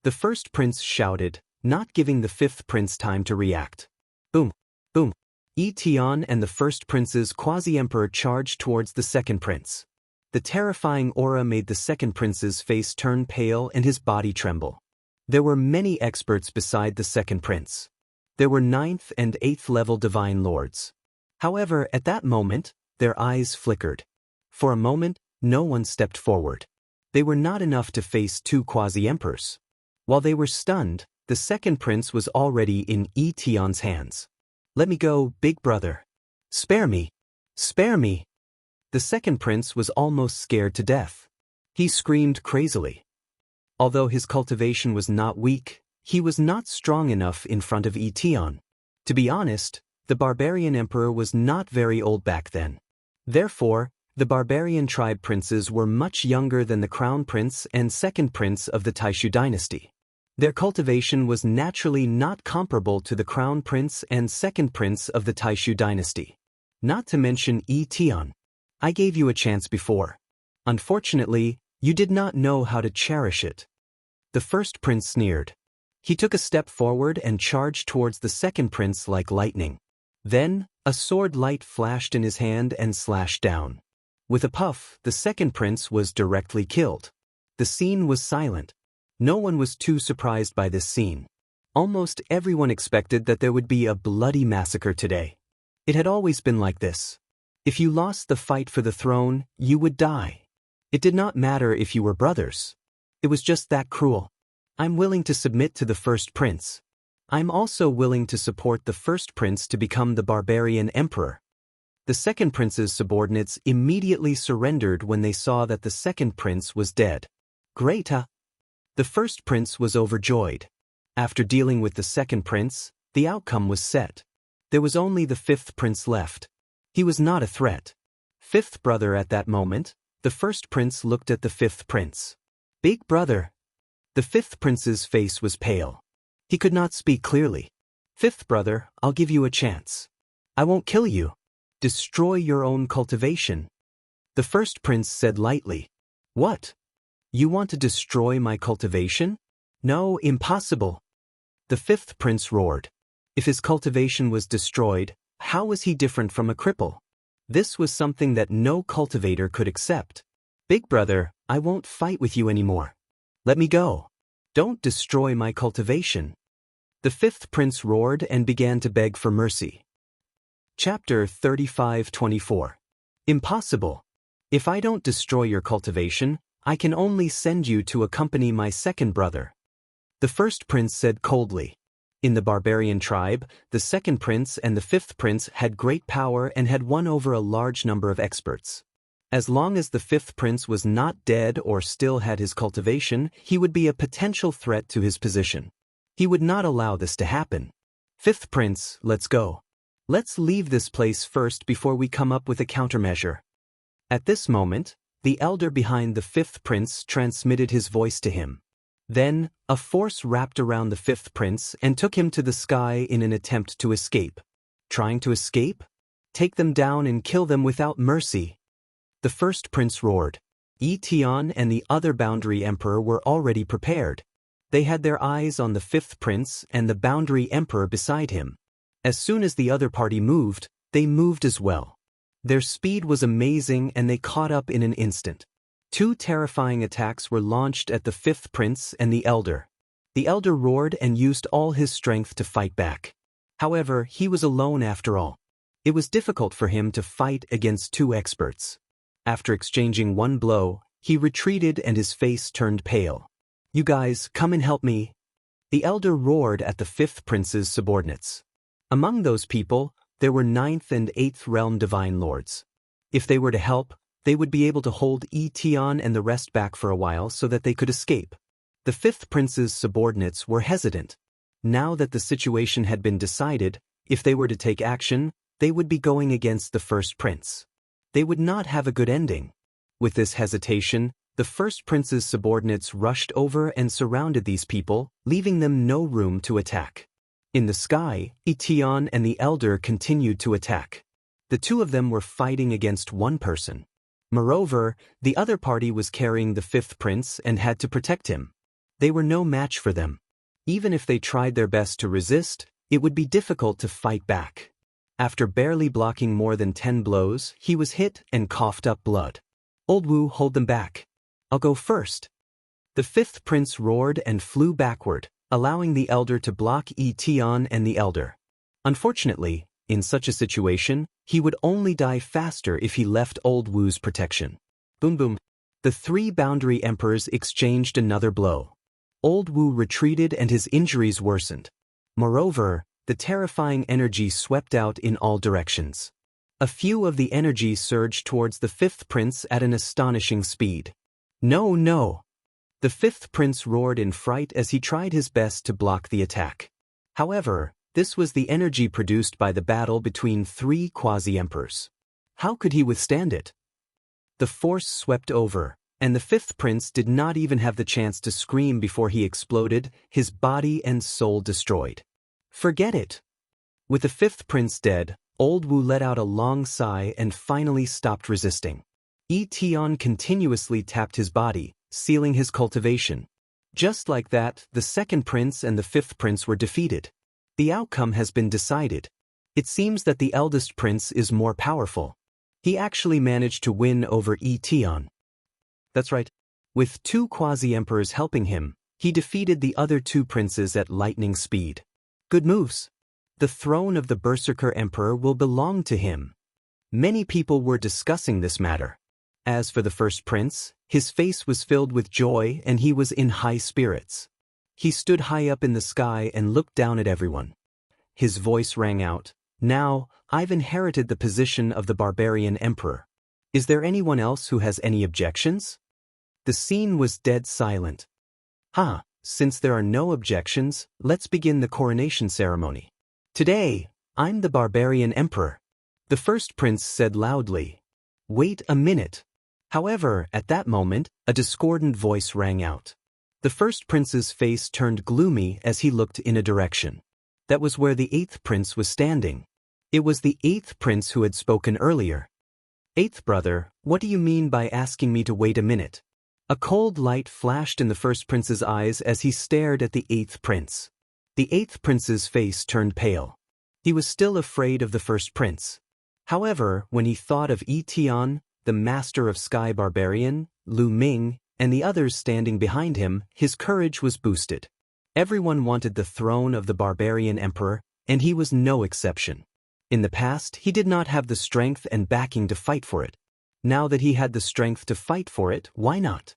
The first prince shouted, not giving the fifth prince time to react. Boom, boom. Etion and the first prince's quasi-emperor charged towards the second prince. The terrifying aura made the second prince's face turn pale and his body tremble. There were many experts beside the second prince. There were 9th and 8th level divine lords. However, at that moment, their eyes flickered. For a moment, no one stepped forward. They were not enough to face two quasi-emperors. While they were stunned, the second prince was already in Etion's hands. "Let me go, big brother." Spare me! Spare me! The second prince was almost scared to death. He screamed crazily. Although his cultivation was not weak, he was not strong enough in front of Etion. To be honest, the barbarian emperor was not very old back then. Therefore, the barbarian tribe princes were much younger than the crown prince and second prince of the Taishu dynasty. Their cultivation was naturally not comparable to the crown prince and second prince of the Taishu dynasty. Not to mention Etion. I gave you a chance before. Unfortunately, you did not know how to cherish it. The first prince sneered. He took a step forward and charged towards the second prince like lightning. Then, a sword light flashed in his hand and slashed down. With a puff, the second prince was directly killed. The scene was silent. No one was too surprised by this scene. Almost everyone expected that there would be a bloody massacre today. It had always been like this. If you lost the fight for the throne, you would die. It did not matter if you were brothers. It was just that cruel. I'm willing to submit to the first prince. I'm also willing to support the first prince to become the barbarian emperor. The second prince's subordinates immediately surrendered when they saw that the second prince was dead. Great, huh? The first prince was overjoyed. After dealing with the second prince, the outcome was set. There was only the fifth prince left. He was not a threat. Fifth brother at that moment, the first prince looked at the fifth prince. Big brother. The fifth prince's face was pale. He could not speak clearly. Fifth brother, I'll give you a chance. I won't kill you. Destroy your own cultivation. The first prince said lightly. What? You want to destroy my cultivation? No, impossible. The fifth prince roared. If his cultivation was destroyed, how was he different from a cripple? This was something that no cultivator could accept. Big brother, I won't fight with you anymore. Let me go. Don't destroy my cultivation. The fifth prince roared and began to beg for mercy. Chapter 35:24. Impossible. If I don't destroy your cultivation, I can only send you to accompany my second brother. The first prince said coldly. In the barbarian tribe, the second prince and the fifth prince had great power and had won over a large number of experts. As long as the fifth prince was not dead or still had his cultivation, he would be a potential threat to his position. He would not allow this to happen. Fifth prince, let's go. Let's leave this place first before we come up with a countermeasure. At this moment, the elder behind the fifth prince transmitted his voice to him. Then, a force wrapped around the fifth prince and took him to the sky in an attempt to escape. Trying to escape? Take them down and kill them without mercy. The first prince roared. Etion and the other boundary emperor were already prepared. They had their eyes on the fifth prince and the boundary emperor beside him. As soon as the other party moved, they moved as well. Their speed was amazing and they caught up in an instant. Two terrifying attacks were launched at the fifth prince and the elder. The elder roared and used all his strength to fight back. However, he was alone after all. It was difficult for him to fight against two experts. After exchanging one blow, he retreated and his face turned pale. You guys, come and help me. The elder roared at the fifth prince's subordinates. Among those people, there were 9th and 8th realm divine lords. If they were to help, they would be able to hold Etion and the rest back for a while so that they could escape. The fifth prince's subordinates were hesitant. Now that the situation had been decided, if they were to take action, they would be going against the first prince. They would not have a good ending. With this hesitation, the first prince's subordinates rushed over and surrounded these people, leaving them no room to attack. In the sky, Etion and the elder continued to attack. The two of them were fighting against one person. Moreover, the other party was carrying the fifth prince and had to protect him. They were no match for them. Even if they tried their best to resist, it would be difficult to fight back. After barely blocking more than 10 blows, he was hit and coughed up blood. Old Wu, hold them back. I'll go first. The fifth prince roared and flew backward, allowing the elder to block Etion and the elder. Unfortunately, in such a situation, he would only die faster if he left Old Wu's protection. Boom boom. The three boundary emperors exchanged another blow. Old Wu retreated and his injuries worsened. Moreover, the terrifying energy swept out in all directions. A few of the energy surged towards the fifth prince at an astonishing speed. No, no! The fifth prince roared in fright as he tried his best to block the attack. However, this was the energy produced by the battle between three quasi-emperors. How could he withstand it? The force swept over, and the fifth prince did not even have the chance to scream before he exploded, his body and soul destroyed. Forget it! With the fifth prince dead, Old Wu let out a long sigh and finally stopped resisting. Tian continuously tapped his body, sealing his cultivation. Just like that, the second prince and the fifth prince were defeated. The outcome has been decided. It seems that the eldest prince is more powerful. He actually managed to win over Tian. That's right. With two quasi-emperors helping him, he defeated the other two princes at lightning speed. Good moves. The throne of the Berserker Emperor will belong to him. Many people were discussing this matter. As for the first prince, his face was filled with joy and he was in high spirits. He stood high up in the sky and looked down at everyone. His voice rang out, "Now, I've inherited the position of the barbarian emperor. Is there anyone else who has any objections?" The scene was dead silent. Since there are no objections, let's begin the coronation ceremony. Today, I'm the barbarian emperor. The first prince said loudly. Wait a minute. However, at that moment, a discordant voice rang out. The first prince's face turned gloomy as he looked in a direction. That was where the eighth prince was standing. It was the eighth prince who had spoken earlier. Eighth brother, what do you mean by asking me to wait a minute? A cold light flashed in the first prince's eyes as he stared at the eighth prince. The eighth prince's face turned pale. He was still afraid of the first prince. However, when he thought of Tian, the master of Sky Barbarian, Lu Ming, and the others standing behind him, his courage was boosted. Everyone wanted the throne of the barbarian emperor, and he was no exception. In the past, he did not have the strength and backing to fight for it. Now that he had the strength to fight for it, why not?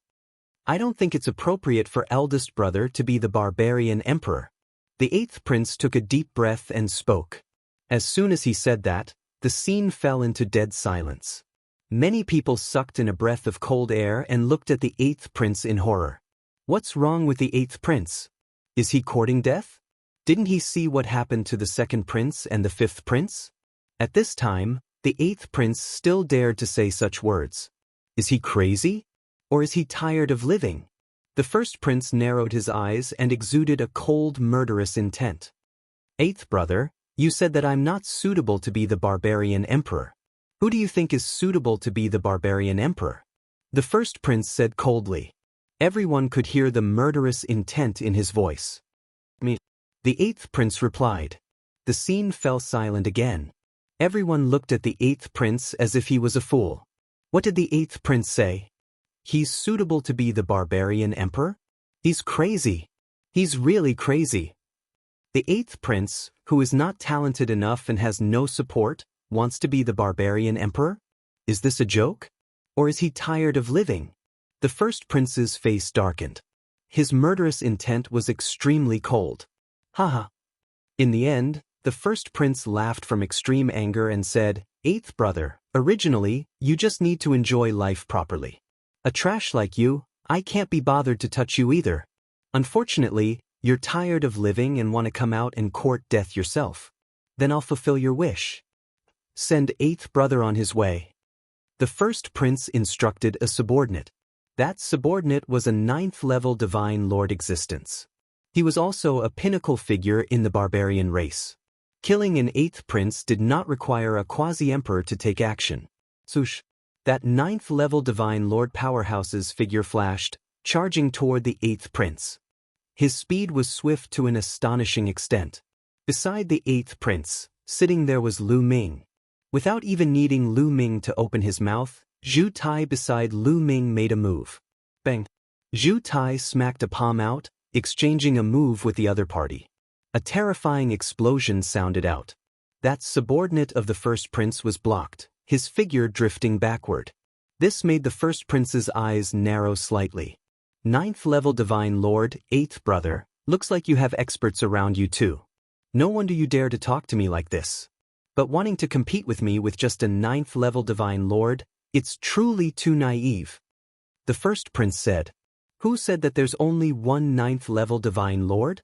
I don't think it's appropriate for eldest brother to be the barbarian emperor. The eighth prince took a deep breath and spoke. As soon as he said that, the scene fell into dead silence. Many people sucked in a breath of cold air and looked at the eighth prince in horror. What's wrong with the eighth prince? Is he courting death? Didn't he see what happened to the second prince and the fifth prince? At this time, the eighth prince still dared to say such words. Is he crazy? Or is he tired of living? The first prince narrowed his eyes and exuded a cold, murderous intent. Eighth brother, you said that I'm not suitable to be the barbarian emperor. Who do you think is suitable to be the barbarian emperor? The first prince said coldly. Everyone could hear the murderous intent in his voice. Me. The eighth prince replied. The scene fell silent again. Everyone looked at the eighth prince as if he was a fool. What did the eighth prince say? He's suitable to be the barbarian emperor? He's crazy. He's really crazy. The eighth prince, who is not talented enough and has no support, wants to be the barbarian emperor? Is this a joke? Or is he tired of living? The first prince's face darkened. His murderous intent was extremely cold. Haha. In the end, the first prince laughed from extreme anger and said, Eighth brother, originally, you just need to enjoy life properly. A trash like you, I can't be bothered to touch you either. Unfortunately, you're tired of living and want to come out and court death yourself. Then I'll fulfill your wish. Send eighth brother on his way. The first prince instructed a subordinate. That subordinate was a ninth-level divine lord existence. He was also a pinnacle figure in the barbarian race. Killing an eighth prince did not require a quasi-emperor to take action. Swoosh. That ninth-level divine lord powerhouse's figure flashed, charging toward the eighth prince. His speed was swift to an astonishing extent. Beside the eighth prince, sitting there was Lu Ming. Without even needing Lu Ming to open his mouth, Zhu Tai beside Lu Ming made a move. Bang! Zhu Tai smacked a palm out, exchanging a move with the other party. A terrifying explosion sounded out. That subordinate of the first prince was blocked, his figure drifting backward. This made the first prince's eyes narrow slightly. Ninth-level divine lord, eighth brother, looks like you have experts around you too. No wonder you dare to talk to me like this. But wanting to compete with me with just a 9th level divine lord, it's truly too naive. The first prince said. Who said that there's only one 9th level divine lord?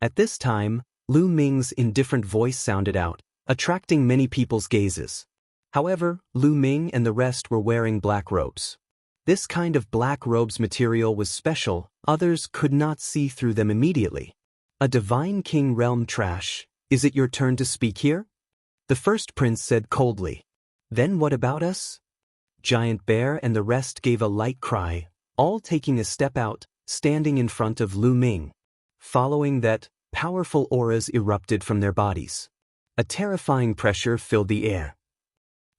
At this time, Lu Ming's indifferent voice sounded out, attracting many people's gazes. However, Lu Ming and the rest were wearing black robes. This kind of black robes material was special, others could not see through them immediately. A divine king realm trash, is it your turn to speak here? The first prince said coldly. Then what about us? Giant Bear and the rest gave a light cry, all taking a step out, standing in front of Lu Ming. Following that, powerful auras erupted from their bodies. A terrifying pressure filled the air.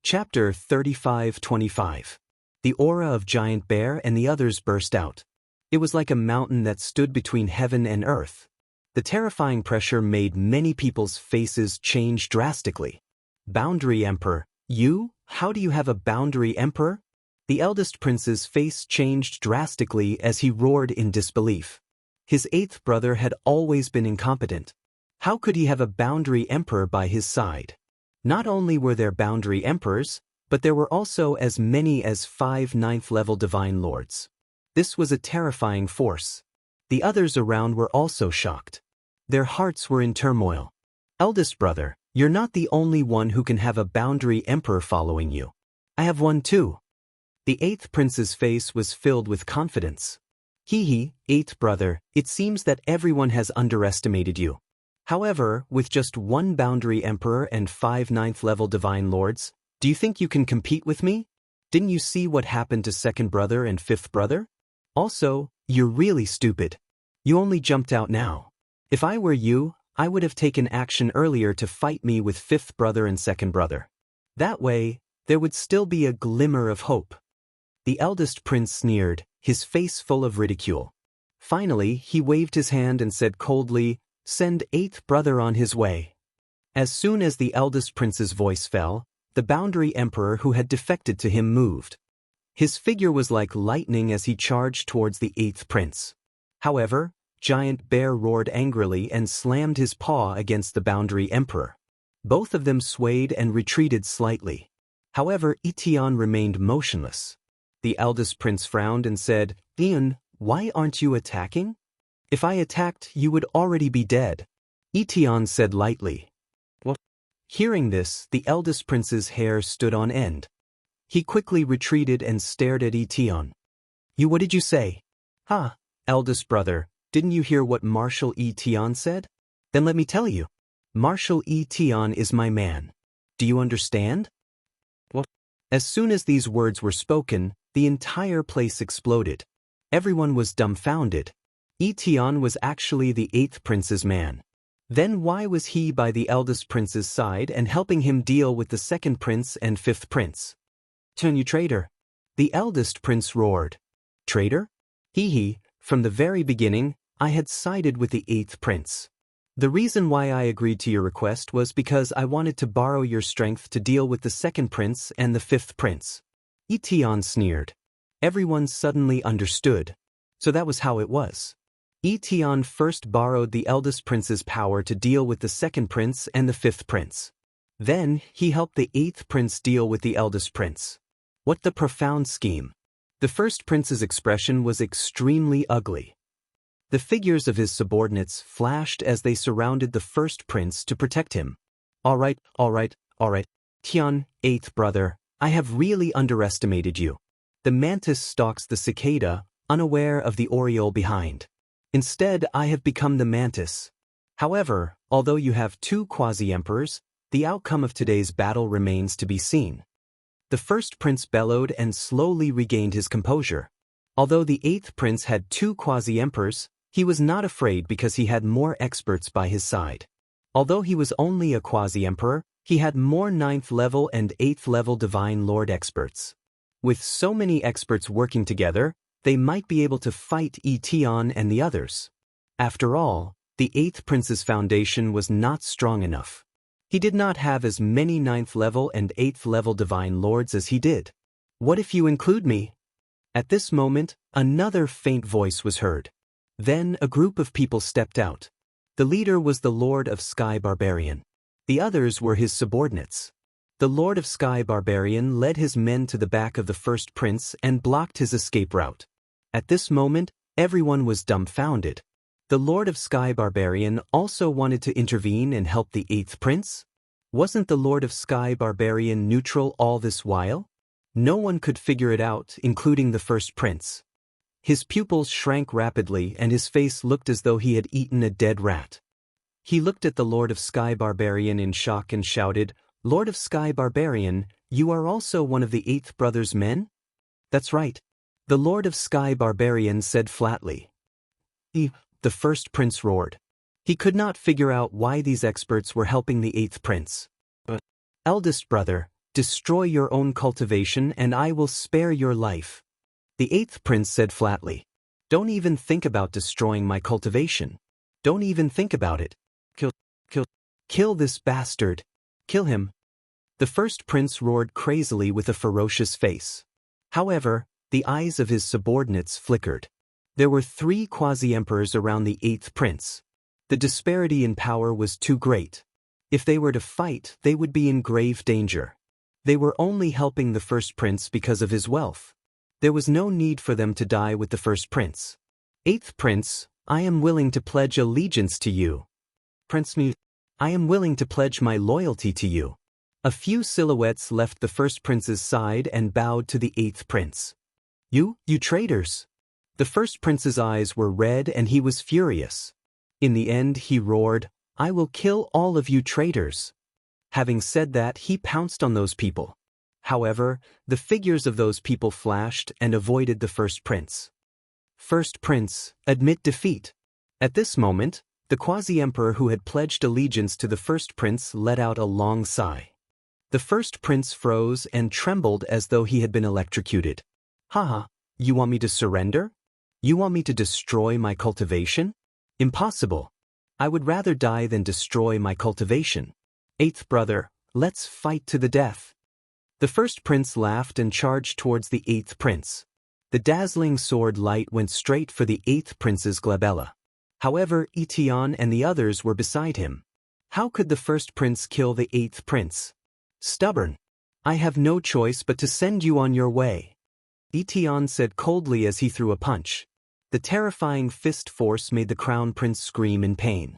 Chapter 35-25. The aura of Giant Bear and the others burst out. It was like a mountain that stood between heaven and earth. The terrifying pressure made many people's faces change drastically. Boundary Emperor, you? How do you have a Boundary Emperor? The eldest prince's face changed drastically as he roared in disbelief. His 8th brother had always been incompetent. How could he have a Boundary Emperor by his side? Not only were there Boundary Emperors, but there were also as many as 5 9th level divine lords. This was a terrifying force. The others around were also shocked. Their hearts were in turmoil. Eldest brother, you're not the only one who can have a Boundary Emperor following you. I have one too. The 8th prince's face was filled with confidence. Hee, 8th brother, it seems that everyone has underestimated you. However, with just one Boundary Emperor and 5 9th level divine lords, do you think you can compete with me? Didn't you see what happened to 2nd brother and 5th brother? Also, you're really stupid. You only jumped out now. If I were you, I would have taken action earlier to fight me with 5th brother and 2nd brother. That way, there would still be a glimmer of hope. The eldest prince sneered, his face full of ridicule. Finally, he waved his hand and said coldly, "Send 8th brother on his way." As soon as the eldest prince's voice fell, the Boundary Emperor who had defected to him moved. His figure was like lightning as he charged towards the 8th prince. However, Giant Bear roared angrily and slammed his paw against the Boundary Emperor. Both of them swayed and retreated slightly. However, Itian remained motionless. The eldest prince frowned and said, "Ian, why aren't you attacking? If I attacked, you would already be dead." Itian said lightly. What? Hearing this, the eldest prince's hair stood on end. He quickly retreated and stared at Itian. What did you say? Ha, eldest brother, didn't you hear what Marshal Itian said? Then let me tell you. Marshal Itian is my man. Do you understand? What? As soon as these words were spoken, the entire place exploded. Everyone was dumbfounded. Itian was actually the 8th prince's man. Then why was he by the eldest prince's side and helping him deal with the 2nd prince and 5th prince? "Turn you traitor!" The eldest prince roared. Traitor? Hee, from the very beginning, I had sided with the 8th prince. The reason why I agreed to your request was because I wanted to borrow your strength to deal with the 2nd prince and the 5th prince. Itian sneered. Everyone suddenly understood. So that was how it was. Itian first borrowed the eldest prince's power to deal with the 2nd prince and the 5th prince. Then, he helped the 8th prince deal with the eldest prince. What the profound scheme. The 1st prince's expression was extremely ugly. The figures of his subordinates flashed as they surrounded the 1st prince to protect him. All right. Tian, 8th brother, I have really underestimated you. The mantis stalks the cicada, unaware of the oriole behind. Instead, I have become the mantis. However, although you have 2 quasi-emperors, the outcome of today's battle remains to be seen. The 1st prince bellowed and slowly regained his composure. Although the 8th prince had 2 quasi-emperors, he was not afraid because he had more experts by his side. Although he was only a quasi-emperor, he had more 9th level and 8th level divine lord experts. With so many experts working together, they might be able to fight Itian and the others. After all, the 8th prince's foundation was not strong enough. He did not have as many 9th level and 8th level divine lords as he did. What if you include me? At this moment, another faint voice was heard. Then a group of people stepped out. The leader was the Lord of Sky Barbarian. The others were his subordinates. The Lord of Sky Barbarian led his men to the back of the first prince and blocked his escape route. At this moment, everyone was dumbfounded. The Lord of Sky Barbarian also wanted to intervene and help the eighth prince? Wasn't the Lord of Sky Barbarian neutral all this while? No one could figure it out, including the first prince. His pupils shrank rapidly and his face looked as though he had eaten a dead rat. He looked at the Lord of Sky Barbarian in shock and shouted, "Lord of Sky Barbarian, you are also one of the eighth brother's men?" "That's right," the Lord of Sky Barbarian said flatly. The first prince roared. He could not figure out why these experts were helping the eighth prince. "Eldest brother, destroy your own cultivation and I will spare your life," the eighth prince said flatly. "Don't even think about destroying my cultivation. Don't even think about it. Kill this bastard. Kill him." The first prince roared crazily with a ferocious face. However, the eyes of his subordinates flickered. There were 3 quasi-emperors around the eighth prince. The disparity in power was too great. If they were to fight, they would be in grave danger. They were only helping the first prince because of his wealth. There was no need for them to die with the first prince. "Eighth prince, I am willing to pledge allegiance to you." "Prince Mu, I am willing to pledge my loyalty to you." A few silhouettes left the first prince's side and bowed to the eighth prince. You traitors!" The first prince's eyes were red and he was furious. In the end he roared, "I will kill all of you traitors." Having said that, he pounced on those people. However, the figures of those people flashed and avoided the first prince. "First prince, admit defeat." At this moment, the quasi-emperor who had pledged allegiance to the first prince let out a long sigh. The first prince froze and trembled as though he had been electrocuted. "Haha, you want me to surrender? You want me to destroy my cultivation? Impossible. I would rather die than destroy my cultivation. Eighth brother, let's fight to the death." The first prince laughed and charged towards the eighth prince. The dazzling sword light went straight for the eighth prince's glabella. However, Etienne and the others were beside him. How could the first prince kill the eighth prince? "Stubborn. I have no choice but to send you on your way," Etienne said coldly as he threw a punch. The terrifying fist force made the crown prince scream in pain.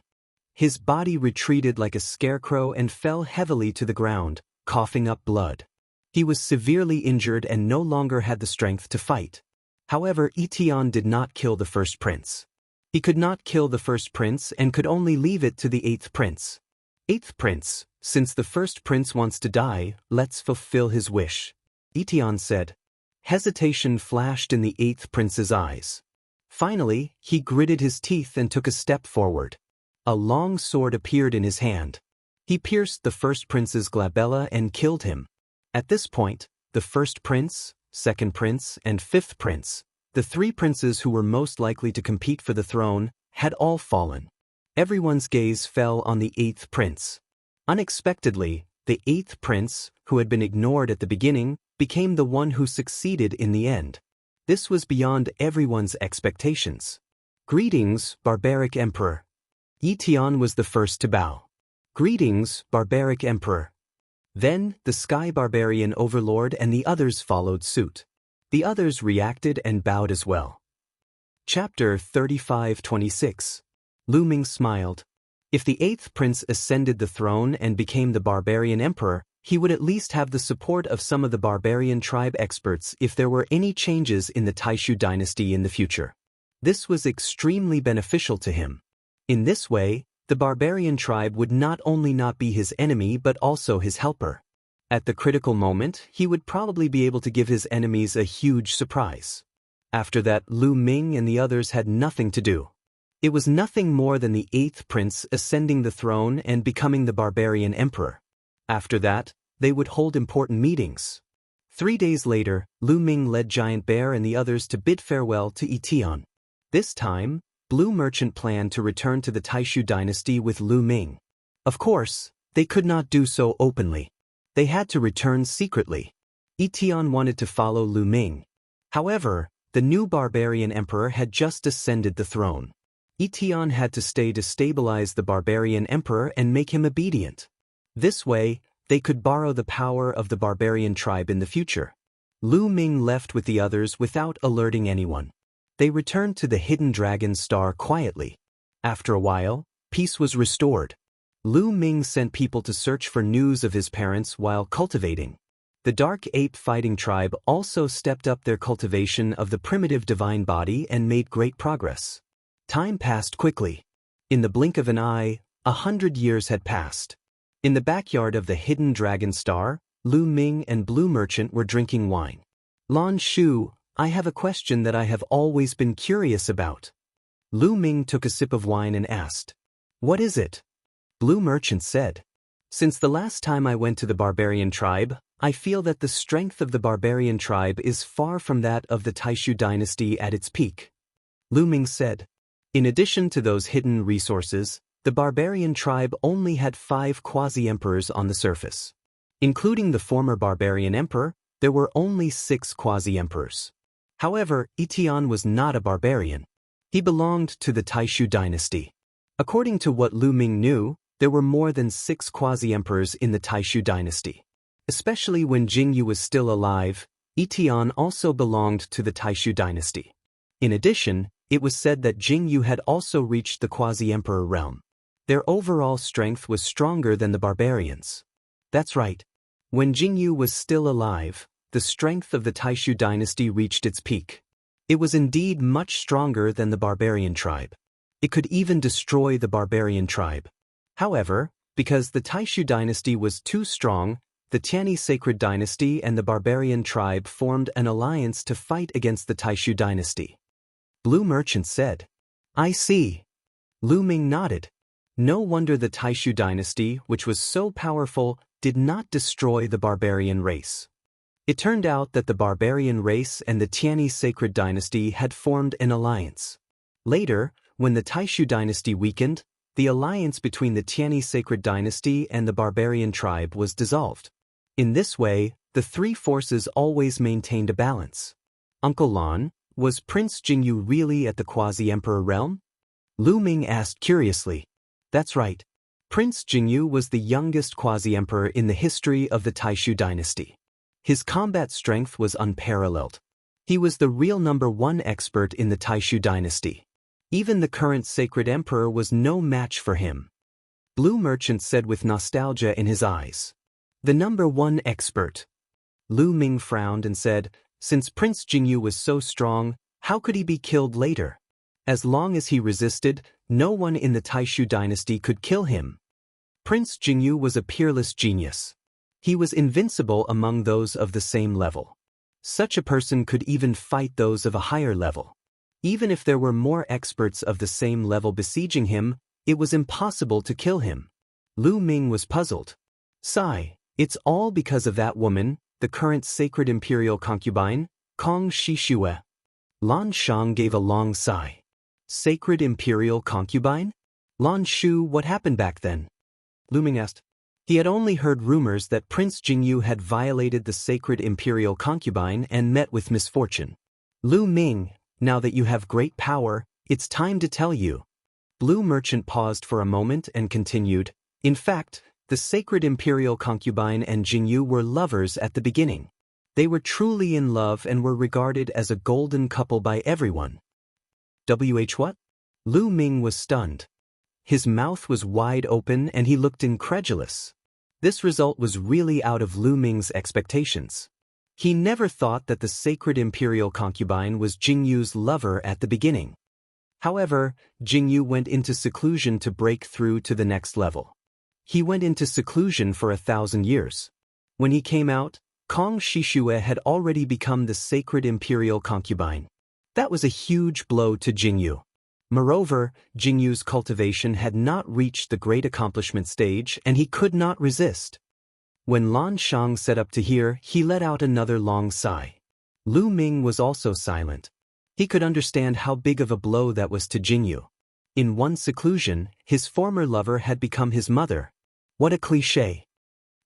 His body retreated like a scarecrow and fell heavily to the ground, coughing up blood. He was severely injured and no longer had the strength to fight. However, Etienne did not kill the first prince. He could not kill the first prince and could only leave it to the eighth prince. "Eighth prince, since the first prince wants to die, let's fulfill his wish," Etienne said. Hesitation flashed in the eighth prince's eyes. Finally, he gritted his teeth and took a step forward. A long sword appeared in his hand. He pierced the first prince's glabella and killed him. At this point, the first prince, second prince, and fifth prince, the 3 princes who were most likely to compete for the throne, had all fallen. Everyone's gaze fell on the eighth prince. Unexpectedly, the eighth prince, who had been ignored at the beginning, became the one who succeeded in the end. This was beyond everyone's expectations. "Greetings, barbaric emperor." Etienne was the first to bow. "Greetings, barbaric emperor." Then, the Sky Barbarian Overlord and the others followed suit. The others reacted and bowed as well. Chapter 35-26. Lu Ming smiled. If the eighth prince ascended the throne and became the barbarian emperor, he would at least have the support of some of the barbarian tribe experts if there were any changes in the Taishu dynasty in the future. This was extremely beneficial to him. In this way, the barbarian tribe would not only not be his enemy but also his helper. At the critical moment, he would probably be able to give his enemies a huge surprise. After that, Lu Ming and the others had nothing to do. It was nothing more than the eighth prince ascending the throne and becoming the barbarian emperor. After that, they would hold important meetings. 3 days later, Lu Ming led Giant Bear and the others to bid farewell to Etienne. This time, Blue Merchant planned to return to the Taishu dynasty with Lu Ming. Of course, they could not do so openly. They had to return secretly. Etienne wanted to follow Lu Ming. However, the new barbarian emperor had just ascended the throne. Etienne had to stay to stabilize the barbarian emperor and make him obedient. This way, they could borrow the power of the barbarian tribe in the future. Lu Ming left with the others without alerting anyone. They returned to the hidden dragon star quietly. After a while, peace was restored. Lu Ming sent people to search for news of his parents while cultivating. The Dark Ape Fighting Tribe also stepped up their cultivation of the primitive divine body and made great progress. Time passed quickly. In the blink of an eye, 100 years had passed. In the backyard of the hidden dragon star, Lu Ming and Blue Merchant were drinking wine. Lan Shu, I have a question that I have always been curious about. Lu Ming took a sip of wine and asked, "What is it?" Blue Merchant said, "Since the last time I went to the barbarian tribe, I feel that the strength of the barbarian tribe is far from that of the Taishu dynasty at its peak." Lu Ming said, "In addition to those hidden resources, the barbarian tribe only had 5 quasi-emperors on the surface. Including the former barbarian emperor, there were only 6 quasi-emperors. However, Itian was not a barbarian. He belonged to the Taishu dynasty. According to what Lu Ming knew, there were more than 6 quasi-emperors in the Taishu dynasty. Especially when Jianghu was still alive, Itian also belonged to the Taishu dynasty. In addition, it was said that Jianghu had also reached the quasi-emperor realm. Their overall strength was stronger than the barbarians. That's right. When Jianghu was still alive, the strength of the Taishu dynasty reached its peak. It was indeed much stronger than the barbarian tribe. It could even destroy the barbarian tribe. However, because the Taishu dynasty was too strong, the Tianyi sacred dynasty and the barbarian tribe formed an alliance to fight against the Taishu dynasty. Blue Merchant said, "I see." Lu Ming nodded. No wonder the Taishu dynasty, which was so powerful, did not destroy the barbarian race. It turned out that the barbarian race and the Tianyi sacred dynasty had formed an alliance. Later, when the Taishu dynasty weakened, the alliance between the Tianyi sacred dynasty and the barbarian tribe was dissolved. In this way, the 3 forces always maintained a balance. Uncle Lan, was Prince Jianghu really at the quasi-emperor realm? Lu Ming asked curiously. That's right. Prince Jianghu was the youngest quasi-emperor in the history of the Taishu dynasty. His combat strength was unparalleled. He was the real #1 expert in the Taishu dynasty. Even the current sacred emperor was no match for him. Blue Merchant said with nostalgia in his eyes. The #1 expert. Lu Ming frowned and said, since Prince Jianghu was so strong, how could he be killed later? As long as he resisted, no one in the Taishu dynasty could kill him. Prince Jianghu was a peerless genius. He was invincible among those of the same level. Such a person could even fight those of a higher level. Even if there were more experts of the same level besieging him, it was impossible to kill him. Lu Ming was puzzled. Sigh, it's all because of that woman, the current sacred imperial concubine, Kong Shishue. Lan Shang gave a long sigh. Sacred imperial concubine? Lan Shu, what happened back then? Lu Ming asked. He had only heard rumors that Prince Jianghu had violated the sacred imperial concubine and met with misfortune. Lu Ming, now that you have great power, it's time to tell you. Blue Merchant paused for a moment and continued, in fact, the sacred imperial concubine and Jianghu were lovers at the beginning. They were truly in love and were regarded as a golden couple by everyone. What? Lu Ming was stunned. His mouth was wide open and he looked incredulous. This result was really out of Lu Ming's expectations. He never thought that the sacred imperial concubine was Jianghu's lover at the beginning. However, Jianghu went into seclusion to break through to the next level. He went into seclusion for 1,000 years. When he came out, Kong Shishue had already become the sacred imperial concubine. That was a huge blow to Jianghu. Moreover, Jianghu's cultivation had not reached the great accomplishment stage and he could not resist. When Lan Shang sat up to hear, he let out another long sigh. Lu Ming was also silent. He could understand how big of a blow that was to Jianghu. In one seclusion, his former lover had become his mother. What a cliché.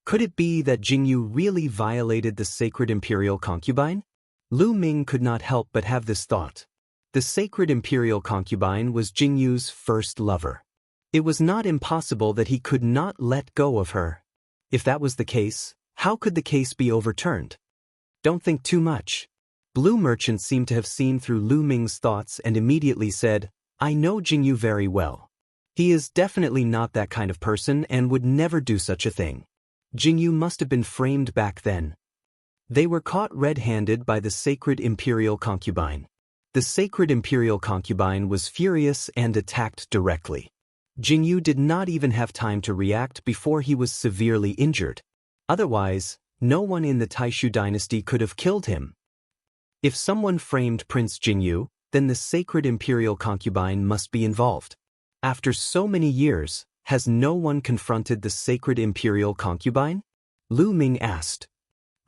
Could it be that Jianghu really violated the sacred imperial concubine? Lu Ming could not help but have this thought. The sacred imperial concubine was Jianghu's first lover. It was not impossible that he could not let go of her. If that was the case, how could the case be overturned? Don't think too much. Blue Merchant seemed to have seen through Lu Ming's thoughts and immediately said, I know Jianghu very well. He is definitely not that kind of person and would never do such a thing. Jianghu must have been framed back then. They were caught red-handed by the sacred imperial concubine. The sacred imperial concubine was furious and attacked directly. Jianghu did not even have time to react before he was severely injured. Otherwise, no one in the Taishu dynasty could have killed him. If someone framed Prince Jianghu, then the sacred imperial concubine must be involved. After so many years, has no one confronted the sacred imperial concubine? Lu Ming asked.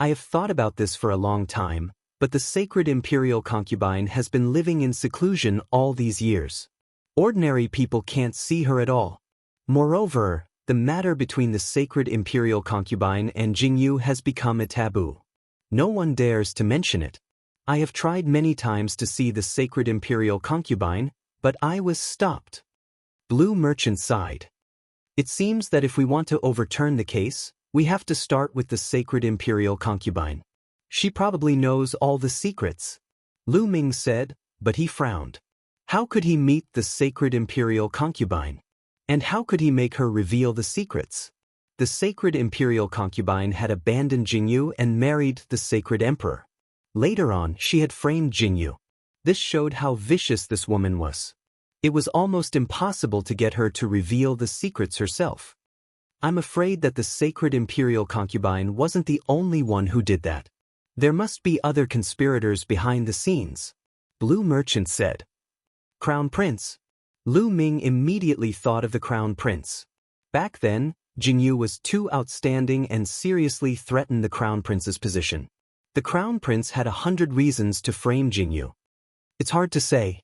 I have thought about this for a long time, but the sacred imperial concubine has been living in seclusion all these years. Ordinary people can't see her at all. Moreover, the matter between the sacred imperial concubine and Jianghu has become a taboo. No one dares to mention it. I have tried many times to see the sacred imperial concubine, but I was stopped. Blue Merchant sighed. It seems that if we want to overturn the case, we have to start with the sacred imperial concubine. She probably knows all the secrets. Lu Ming said, but he frowned. How could he meet the sacred imperial concubine? And how could he make her reveal the secrets? The sacred imperial concubine had abandoned Jianghu and married the sacred emperor. Later on, she had framed Jianghu. This showed how vicious this woman was. It was almost impossible to get her to reveal the secrets herself. I'm afraid that the sacred imperial concubine wasn't the only one who did that. There must be other conspirators behind the scenes. Blue Merchant said. Crown Prince. Lu Ming immediately thought of the Crown Prince. Back then, Jianghu was too outstanding and seriously threatened the Crown Prince's position. The Crown Prince had 100 reasons to frame Jianghu. It's hard to say.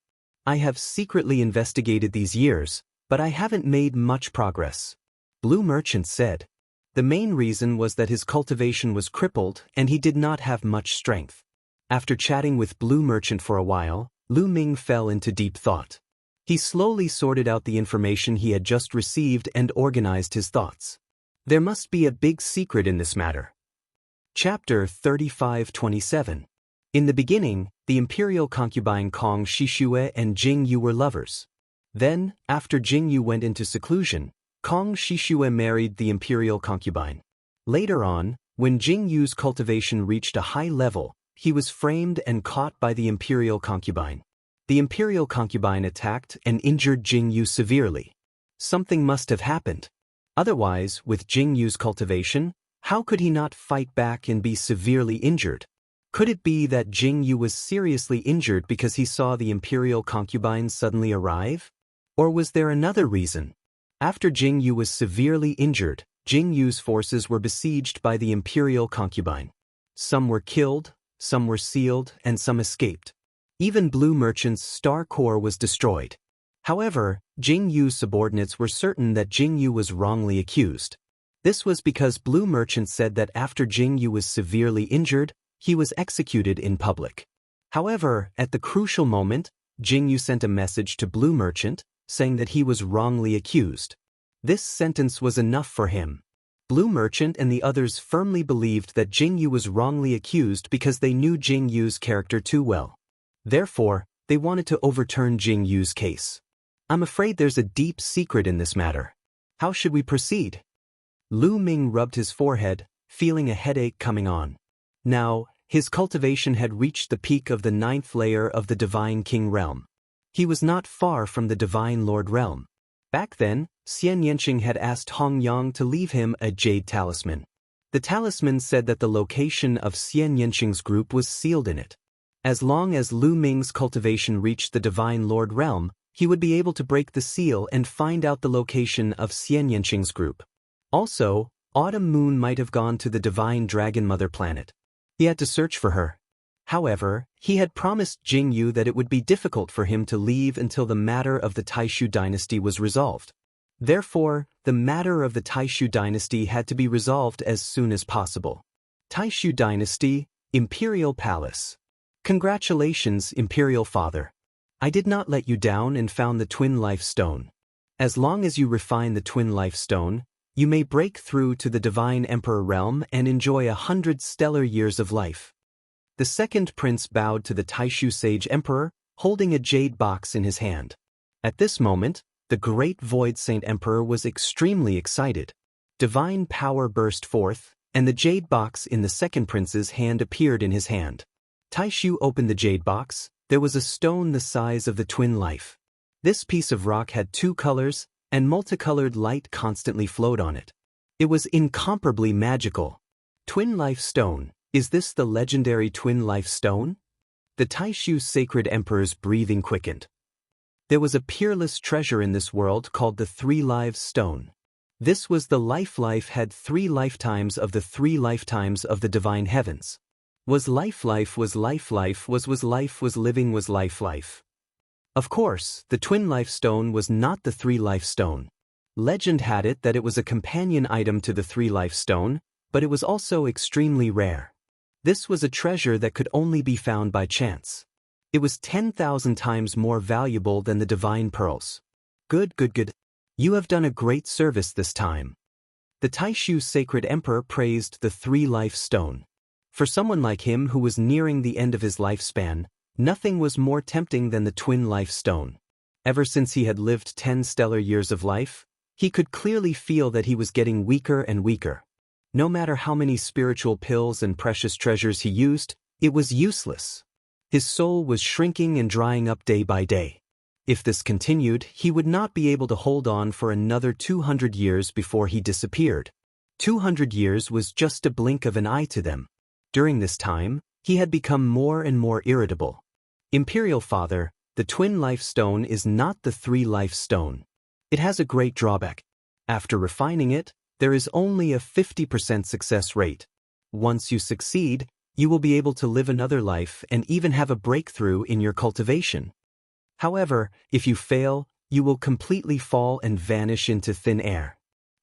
I have secretly investigated these years, but I haven't made much progress. Blue Merchant said. The main reason was that his cultivation was crippled and he did not have much strength. After chatting with Blue Merchant for a while, Lu Ming fell into deep thought. He slowly sorted out the information he had just received and organized his thoughts. There must be a big secret in this matter. Chapter 35-27. In the beginning, the imperial concubine Kong Shishue and Jianghu were lovers. Then, after Jianghu went into seclusion, Kong Shishue married the imperial concubine. Later on, when Jianghu's cultivation reached a high level, he was framed and caught by the imperial concubine. The imperial concubine attacked and injured Jianghu severely. Something must have happened. Otherwise, with Jianghu's cultivation, how could he not fight back and be severely injured? Could it be that Jianghu was seriously injured because he saw the imperial concubine suddenly arrive? Or was there another reason? After Jianghu was severely injured, Jianghu's forces were besieged by the imperial concubine. Some were killed, some were sealed, and some escaped. Even Blue Merchant's star core was destroyed. However, Jianghu's subordinates were certain that Jianghu was wrongly accused. This was because Blue Merchant said that after Jianghu was severely injured, he was executed in public. However, at the crucial moment, Jianghu sent a message to Blue Merchant, saying that he was wrongly accused. This sentence was enough for him. Blue Merchant and the others firmly believed that Jianghu was wrongly accused because they knew Jianghu's character too well. Therefore, they wanted to overturn Jianghu's case. I'm afraid there's a deep secret in this matter. How should we proceed? Lu Ming rubbed his forehead, feeling a headache coming on. Now, his cultivation had reached the peak of the 9th layer of the Divine King realm. He was not far from the Divine Lord realm. Back then, Xian Yanqing had asked Hong Yang to leave him a jade talisman. The talisman said that the location of Xian Yanqing's group was sealed in it. As long as Lu Ming's cultivation reached the Divine Lord realm, he would be able to break the seal and find out the location of Xian Yanqing's group. Also, Autumn Moon might have gone to the Divine Dragon Mother planet. He had to search for her. However, he had promised Jianghu that it would be difficult for him to leave until the matter of the Taishu dynasty was resolved. Therefore, the matter of the Taishu dynasty had to be resolved as soon as possible. Taishu dynasty, Imperial Palace. Congratulations, Imperial Father. I did not let you down and found the Twin Life Stone. As long as you refine the Twin Life Stone, You may break through to the Divine Emperor realm and enjoy 100 stellar years of life. The second prince bowed to the Taishu Sage Emperor, holding a jade box in his hand. At this moment, the great Void Saint Emperor was extremely excited. Divine power burst forth, and the jade box in the second prince's hand appeared in his hand. Taishu opened the jade box. There was a stone the size of the twin life. This piece of rock had 2 colors, and multicolored light constantly flowed on it. It was incomparably magical. Twin Life Stone. Is this the legendary Twin Life Stone? The Taishu Sacred Emperor's breathing quickened. There was a peerless treasure in this world called the 3 Lives Stone. This was the life had 3 lifetimes of the 3 lifetimes of the divine heavens. Was life was life was life was living was life. Of course, the Twin Life Stone was not the 3 Life Stone. Legend had it that it was a companion item to the 3 Life Stone, but it was also extremely rare. This was a treasure that could only be found by chance. It was 10,000 times more valuable than the divine pearls. Good. You have done a great service this time. The Taishu Sacred Emperor praised the 3 Life Stone. For someone like him who was nearing the end of his lifespan, nothing was more tempting than the Twin Life Stone. Ever since he had lived 10 stellar years of life, he could clearly feel that he was getting weaker and weaker. No matter how many spiritual pills and precious treasures he used, it was useless. His soul was shrinking and drying up day by day. If this continued, he would not be able to hold on for another 200 years before he disappeared. 200 years was just a blink of an eye to them. During this time, he had become more and more irritable. Imperial Father, the Twin Life Stone is not the 3 Life Stone. It has a great drawback. After refining it, there is only a 50% success rate. Once you succeed, you will be able to live another life and even have a breakthrough in your cultivation. However, if you fail, you will completely fall and vanish into thin air.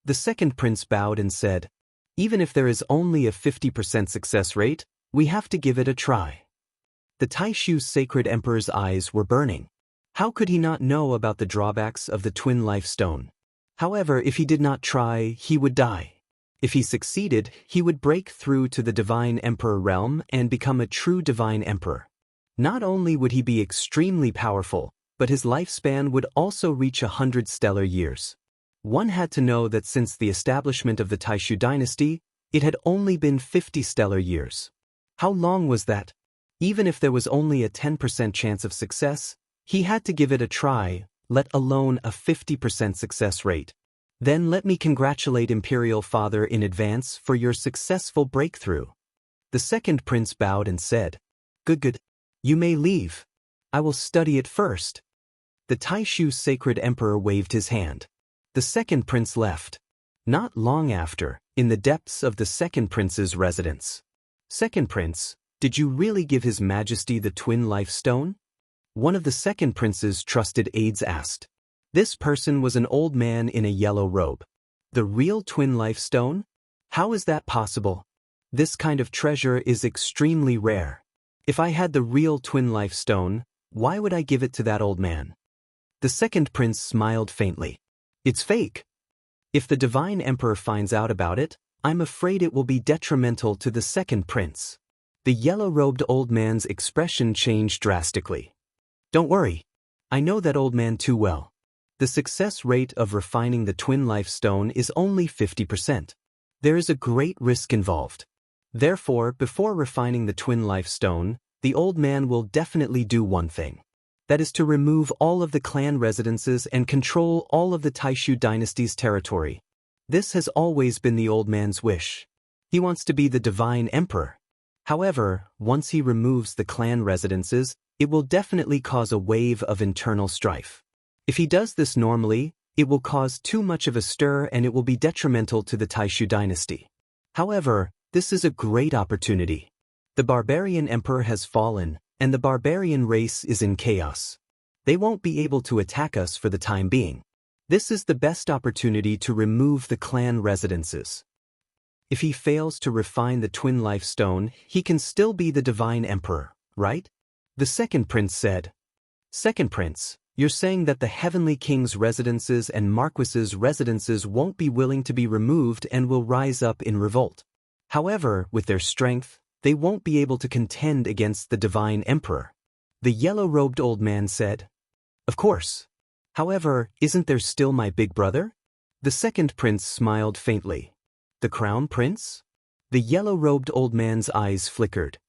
The second prince bowed and said, even if there is only a 50% success rate, we have to give it a try. The Taishu Sacred Emperor's eyes were burning. How could he not know about the drawbacks of the Twin Life Stone? However, if he did not try, he would die. If he succeeded, he would break through to the Divine Emperor realm and become a true Divine Emperor. Not only would he be extremely powerful, but his lifespan would also reach 100 stellar years. One had to know that since the establishment of the Taishu dynasty, it had only been 50 stellar years. How long was that? Even if there was only a 10% chance of success, he had to give it a try, let alone a 50% success rate. Then let me congratulate Imperial Father in advance for your successful breakthrough. The second prince bowed and said, Good. You may leave. I will study it first. The Taishu Sacred Emperor waved his hand. The second prince left. Not long after, in the depths of the second prince's residence. Second prince, did you really give His Majesty the Twin Life Stone? One of the second prince's trusted aides asked. This person was an old man in a yellow robe. The real Twin Life Stone? How is that possible? This kind of treasure is extremely rare. If I had the real Twin Life Stone, why would I give it to that old man? The second prince smiled faintly. It's fake. If the Divine Emperor finds out about it, I'm afraid it will be detrimental to the second prince. The yellow-robed old man's expression changed drastically. Don't worry. I know that old man too well. The success rate of refining the Twin Life Stone is only 50%. There is a great risk involved. Therefore, before refining the Twin Life Stone, the old man will definitely do one thing. That is to remove all of the clan residences and control all of the Taishu dynasty's territory. This has always been the old man's wish. He wants to be the Divine Emperor. However, once he removes the clan residences, it will definitely cause a wave of internal strife. If he does this normally, it will cause too much of a stir and it will be detrimental to the Taishu dynasty. However, this is a great opportunity. The barbarian emperor has fallen, and the barbarian race is in chaos. They won't be able to attack us for the time being. This is the best opportunity to remove the clan residences. If he fails to refine the Twin Life Stone, he can still be the Divine Emperor, right? The second prince said. Second prince, You're saying that the heavenly king's residences and marquises' residences won't be willing to be removed and will rise up in revolt. However, with their strength, they won't be able to contend against the divine emperor. The yellow-robed old man said. Of course. However, isn't there still my big brother? The second prince smiled faintly. The crown prince? The yellow-robed old man's eyes flickered.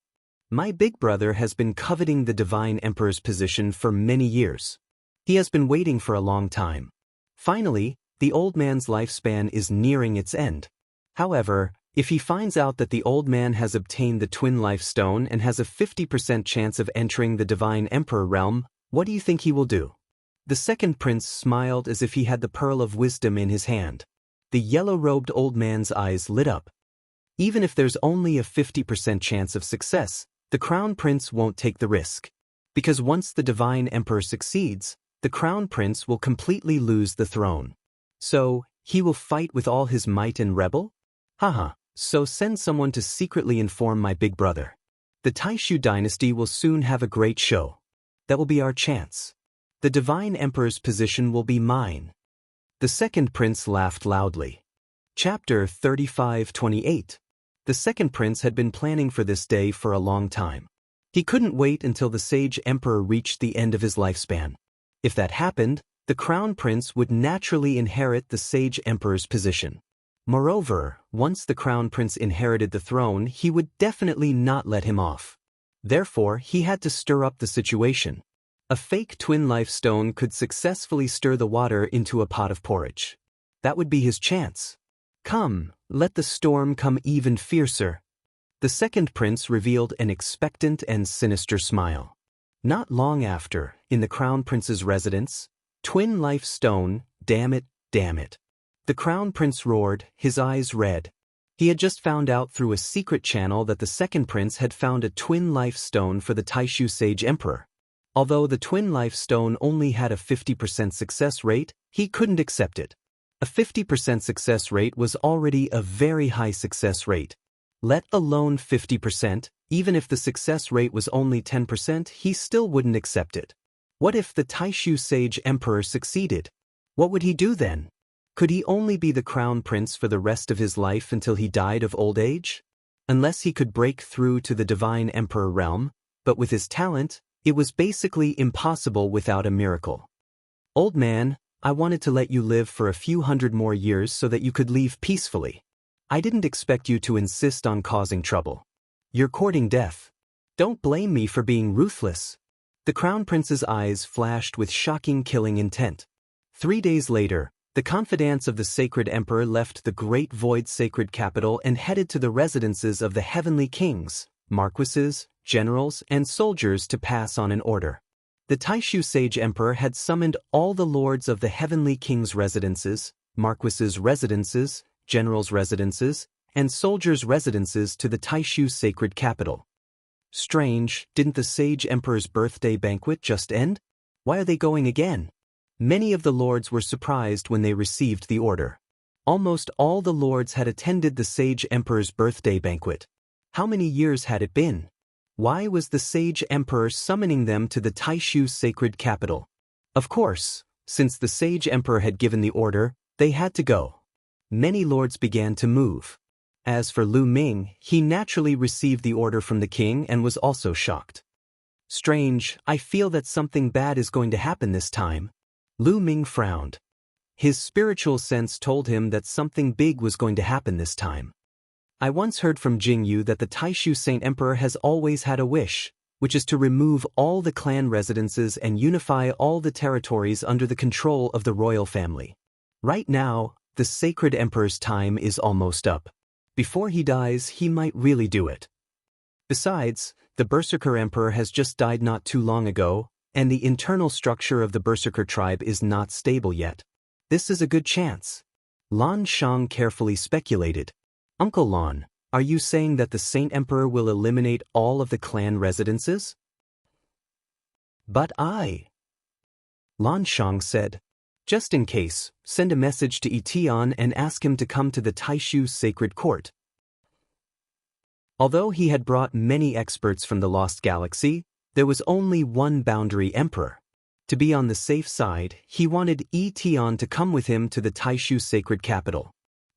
My big brother has been coveting the divine emperor's position for many years. He has been waiting for a long time. Finally, the old man's lifespan is nearing its end. However, if he finds out that the old man has obtained the twin life stone and has a 50% chance of entering the divine emperor realm, what do you think he will do? The second prince smiled as if he had the pearl of wisdom in his hand. The yellow-robed old man's eyes lit up. Even if there's only a 50% chance of success, the crown prince won't take the risk. Because once the divine emperor succeeds, the crown prince will completely lose the throne. So, he will fight with all his might and rebel? Haha, so send someone to secretly inform my big brother. The Taishu dynasty will soon have a great show. That will be our chance. The divine emperor's position will be mine. The second prince laughed loudly. Chapter 35:28. The second prince had been planning for this day for a long time. He couldn't wait until the sage emperor reached the end of his lifespan. If that happened, the crown prince would naturally inherit the sage emperor's position. Moreover, once the crown prince inherited the throne, he would definitely not let him off. Therefore, he had to stir up the situation. A fake twin life stone could successfully stir the water into a pot of porridge. That would be his chance. Come, let the storm come even fiercer. The second prince revealed an expectant and sinister smile. Not long after, in the crown prince's residence, twin life stone, damn it, damn it. The crown prince roared, his eyes red. He had just found out through a secret channel that the second prince had found a twin life stone for the Taishu sage emperor. Although the twin life stone only had a 50% success rate, he couldn't accept it. A 50% success rate was already a very high success rate. Let alone 50%, even if the success rate was only 10%, he still wouldn't accept it. What if the Taishu sage emperor succeeded? What would he do then? Could he only be the crown prince for the rest of his life until he died of old age? Unless he could break through to the divine emperor realm, but with his talent, it was basically impossible without a miracle. Old man, I wanted to let you live for a few hundred more years so that you could leave peacefully. I didn't expect you to insist on causing trouble. You're courting death. Don't blame me for being ruthless. The crown prince's eyes flashed with shocking killing intent. 3 days later, the confidants of the sacred emperor left the great void sacred capital and headed to the residences of the heavenly kings, marquises, generals, and soldiers to pass on an order. The Taishu sage emperor had summoned all the lords of the heavenly king's residences, marquises' residences, generals' residences, and soldiers' residences to the Taishu sacred capital. Strange, didn't the sage emperor's birthday banquet just end? Why are they going again? Many of the lords were surprised when they received the order. Almost all the lords had attended the sage emperor's birthday banquet. How many years had it been? Why was the sage emperor summoning them to the Taishu sacred capital? Of course, since the sage emperor had given the order, they had to go. Many lords began to move. As for Lu Ming, he naturally received the order from the king and was also shocked. Strange, I feel that something bad is going to happen this time. Lu Ming frowned. His spiritual sense told him that something big was going to happen this time. I once heard from Jianghu that the Taishu Saint Emperor has always had a wish, which is to remove all the clan residences and unify all the territories under the control of the royal family. Right now, the sacred emperor's time is almost up. Before he dies, he might really do it. Besides, the Berserker Emperor has just died not too long ago, and the internal structure of the Berserker tribe is not stable yet. This is a good chance. Lan Shang carefully speculated. Uncle Lan, are you saying that the Saint Emperor will eliminate all of the clan residences? But Lan Shang said. Just in case, send a message to Etian and ask him to come to the Taishu sacred court. Although he had brought many experts from the Lost Galaxy, there was only one boundary emperor. To be on the safe side, he wanted Yi Tian to come with him to the Taishu sacred capital.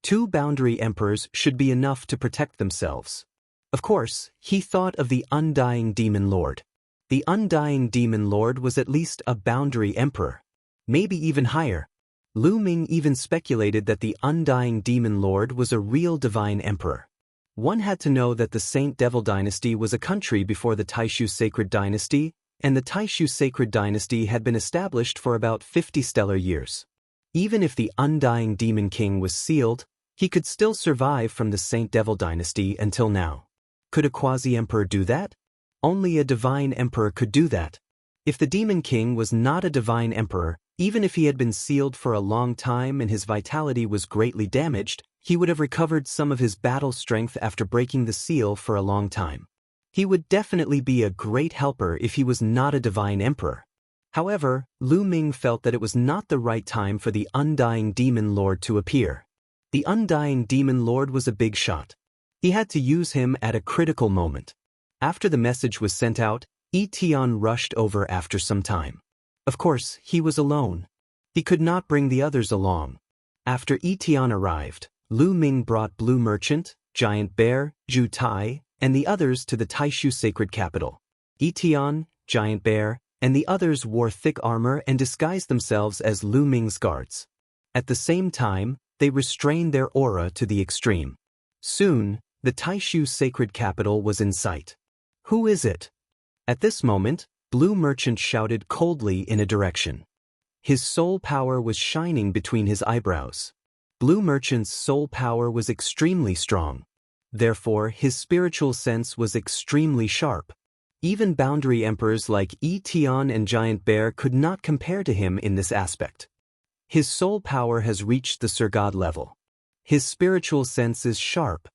2 boundary emperors should be enough to protect themselves. Of course, he thought of the Undying Demon Lord. The Undying Demon Lord was at least a boundary emperor. Maybe even higher. Lu Ming even speculated that the Undying Demon Lord was a real divine emperor. One had to know that the Saint Devil Dynasty was a country before the Taishu Sacred Dynasty, and the Taishu Sacred Dynasty had been established for about 50 stellar years. Even if the Undying Demon King was sealed, he could still survive from the Saint Devil Dynasty until now. Could a quasi-emperor do that? Only a divine emperor could do that. If the Demon King was not a divine emperor, even if he had been sealed for a long time and his vitality was greatly damaged, he would have recovered some of his battle strength after breaking the seal for a long time. He would definitely be a great helper if he was not a divine emperor. However, Lu Ming felt that it was not the right time for the Undying Demon Lord to appear. The Undying Demon Lord was a big shot. He had to use him at a critical moment. After the message was sent out, Yi Tian rushed over after some time. Of course, he was alone. He could not bring the others along. After Yi Tian arrived, Lu Ming brought Blue Merchant, Giant Bear, Zhu Tai, and the others to the Taishu sacred capital. Yi Tian, Giant Bear, and the others wore thick armor and disguised themselves as Lu Ming's guards. At the same time, they restrained their aura to the extreme. Soon, the Taishu sacred capital was in sight. Who is it? At this moment, Blue Merchant shouted coldly in a direction. His soul power was shining between his eyebrows. Blue Merchant's soul power was extremely strong. Therefore, his spiritual sense was extremely sharp. Even boundary emperors like Yi Tian and Giant Bear could not compare to him in this aspect. His soul power has reached the Sir God level. His spiritual sense is sharp.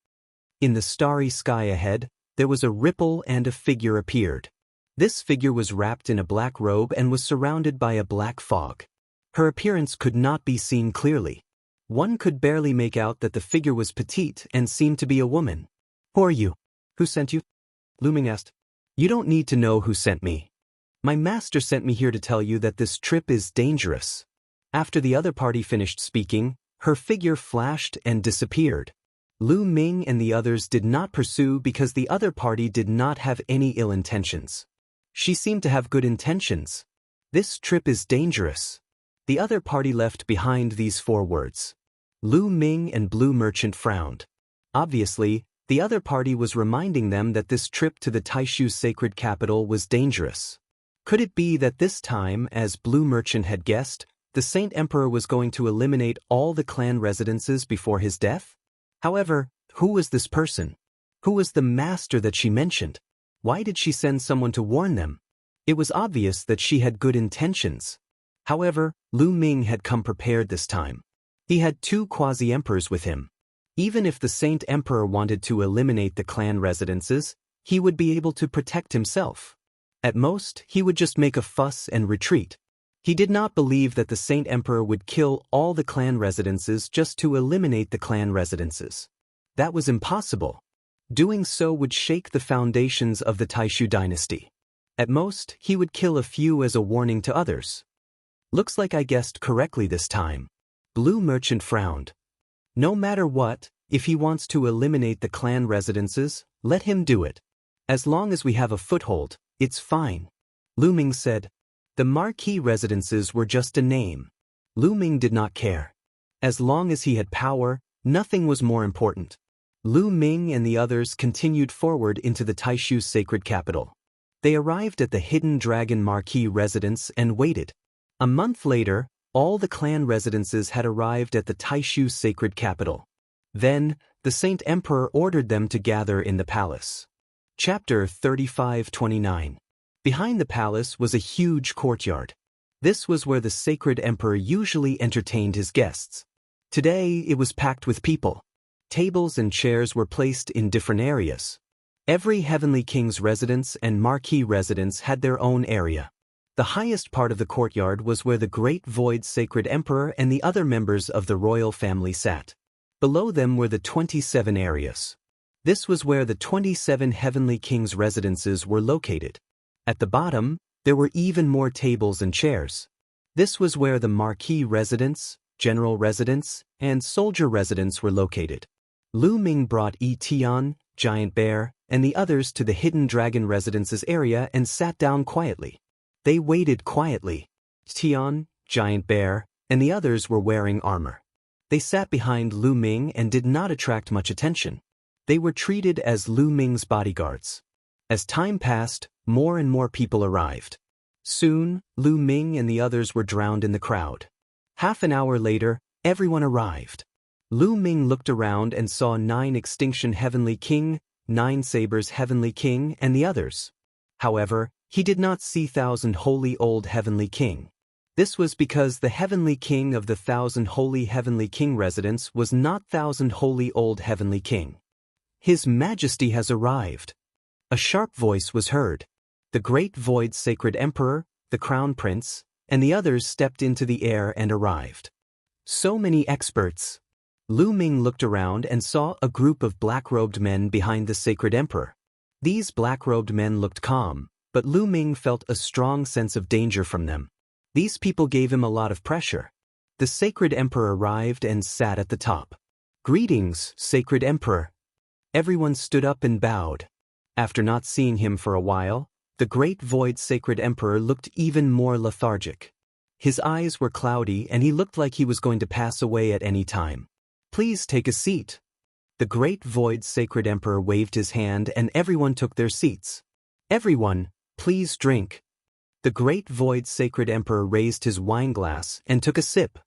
In the starry sky ahead, there was a ripple and a figure appeared. This figure was wrapped in a black robe and was surrounded by a black fog. Her appearance could not be seen clearly. One could barely make out that the figure was petite and seemed to be a woman. Who are you? Who sent you? Lu Ming asked. You don't need to know who sent me. My master sent me here to tell you that this trip is dangerous. After the other party finished speaking, her figure flashed and disappeared. Lu Ming and the others did not pursue because the other party did not have any ill intentions. She seemed to have good intentions. This trip is dangerous. The other party left behind these 4 words. Lu Ming and Blue Merchant frowned. Obviously, the other party was reminding them that this trip to the Taishu sacred capital was dangerous. Could it be that this time, as Blue Merchant had guessed, the Saint Emperor was going to eliminate all the clan residences before his death? However, who was this person? Who was the master that she mentioned? Why did she send someone to warn them? It was obvious that she had good intentions. However, Lu Ming had come prepared this time. He had 2 quasi-emperors with him. Even if the Saint Emperor wanted to eliminate the clan residences, he would be able to protect himself. At most, he would just make a fuss and retreat. He did not believe that the Saint Emperor would kill all the clan residences just to eliminate the clan residences. That was impossible. Doing so would shake the foundations of the Taishu dynasty. At most, he would kill a few as a warning to others. Looks like I guessed correctly this time. Blue Merchant frowned. No matter what, if he wants to eliminate the clan residences, let him do it. As long as we have a foothold, it's fine. Lu Ming said. The marquee residences were just a name. Lu Ming did not care. As long as he had power, nothing was more important. Lu Ming and the others continued forward into the Taishu sacred capital. They arrived at the Hidden Dragon Marquee residence and waited. A month later, all the clan residences had arrived at the Taishu sacred capital. Then, the Saint Emperor ordered them to gather in the palace. Chapter 35-29. Behind the palace was a huge courtyard. This was where the sacred emperor usually entertained his guests. Today, it was packed with people. Tables and chairs were placed in different areas. Every heavenly king's residence and marquee residence had their own area. The highest part of the courtyard was where the Great Void Sacred Emperor and the other members of the royal family sat. Below them were the 27 areas. This was where the 27 heavenly kings' residences were located. At the bottom, There were even more tables and chairs. This was where the marquis residence, general residence, and soldier residence were located. Lu Ming brought Yi Tian, Giant Bear, and the others to the hidden dragon residences area and sat down quietly. They waited quietly. Tian, Giant Bear, and the others were wearing armor. They sat behind Lu Ming and did not attract much attention. They were treated as Lu Ming's bodyguards. As time passed, more and more people arrived. Soon, Lu Ming and the others were drowned in the crowd. Half an hour later, everyone arrived. Lu Ming looked around and saw 9 Extinction Heavenly King, 9 Sabers Heavenly King, and the others. However, he did not see 1,000 Holy Old Heavenly King. This was because the Heavenly King of the 1,000 Holy Heavenly King residence was not 1,000 Holy Old Heavenly King. His Majesty has arrived. A sharp voice was heard. The Great Void Sacred Emperor, the Crown Prince, and the others stepped into the air and arrived. So many experts. Lu Ming looked around and saw a group of black-robed men behind the Sacred Emperor. These black-robed men looked calm, but Lu Ming felt a strong sense of danger from them. These people gave him a lot of pressure. The Sacred Emperor arrived and sat at the top. "Greetings, Sacred Emperor." Everyone stood up and bowed. After not seeing him for a while, the Great Void Sacred Emperor looked even more lethargic. His eyes were cloudy and he looked like he was going to pass away at any time. "Please take a seat." The Great Void Sacred Emperor waved his hand and everyone took their seats. "Everyone, please drink." The Great Void Sacred Emperor raised his wine glass and took a sip.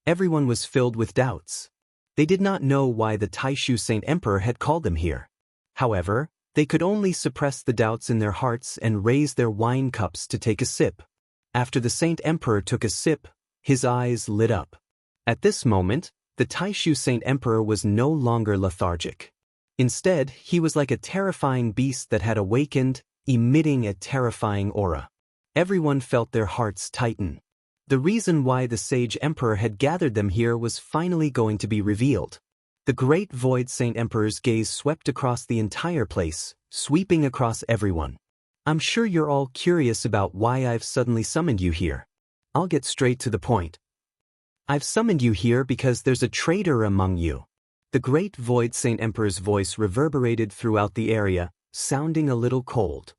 Everyone was filled with doubts. They did not know why the Taishu Saint Emperor had called them here. However, they could only suppress the doubts in their hearts and raise their wine cups to take a sip. After the Saint Emperor took a sip, his eyes lit up. At this moment, the Taishu Saint Emperor was no longer lethargic. Instead, he was like a terrifying beast that had awakened, emitting a terrifying aura. Everyone felt their hearts tighten. The reason why the Sage Emperor had gathered them here was finally going to be revealed. The Great Void Saint Emperor's gaze swept across the entire place, sweeping across everyone. "I'm sure you're all curious about why I've suddenly summoned you here. I'll get straight to the point. I've summoned you here because there's a traitor among you." The Great Void Saint Emperor's voice reverberated throughout the area, sounding a little cold.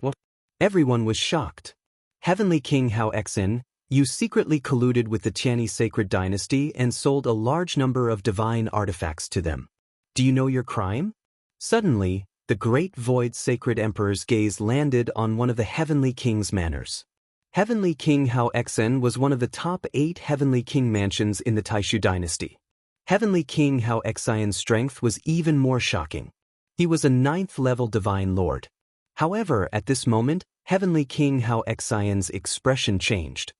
What? Everyone was shocked. "Heavenly King Hao Xen, you secretly colluded with the Tianyi Sacred Dynasty and sold a large number of divine artifacts to them. Do you know your crime?" Suddenly, the Great Void Sacred Emperor's gaze landed on one of the Heavenly King's manors. Heavenly King Hao Xen was one of the top 8 Heavenly King mansions in the Taishu Dynasty. Heavenly King Hao Xen's strength was even more shocking. He was a 9th-level Divine Lord. However, at this moment, Heavenly King Hao Xen's expression changed.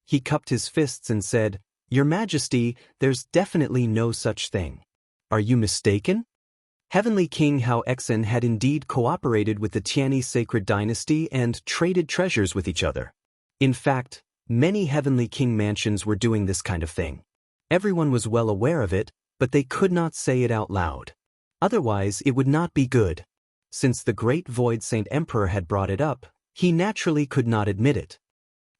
He cupped his fists and said, "Your Majesty, there's definitely no such thing. Are you mistaken?" Heavenly King Hao Xen had indeed cooperated with the Tianyi Sacred Dynasty and traded treasures with each other. In fact, many Heavenly King mansions were doing this kind of thing. Everyone was well aware of it, but they could not say it out loud. Otherwise, it would not be good. Since the Great Void Saint Emperor had brought it up, he naturally could not admit it.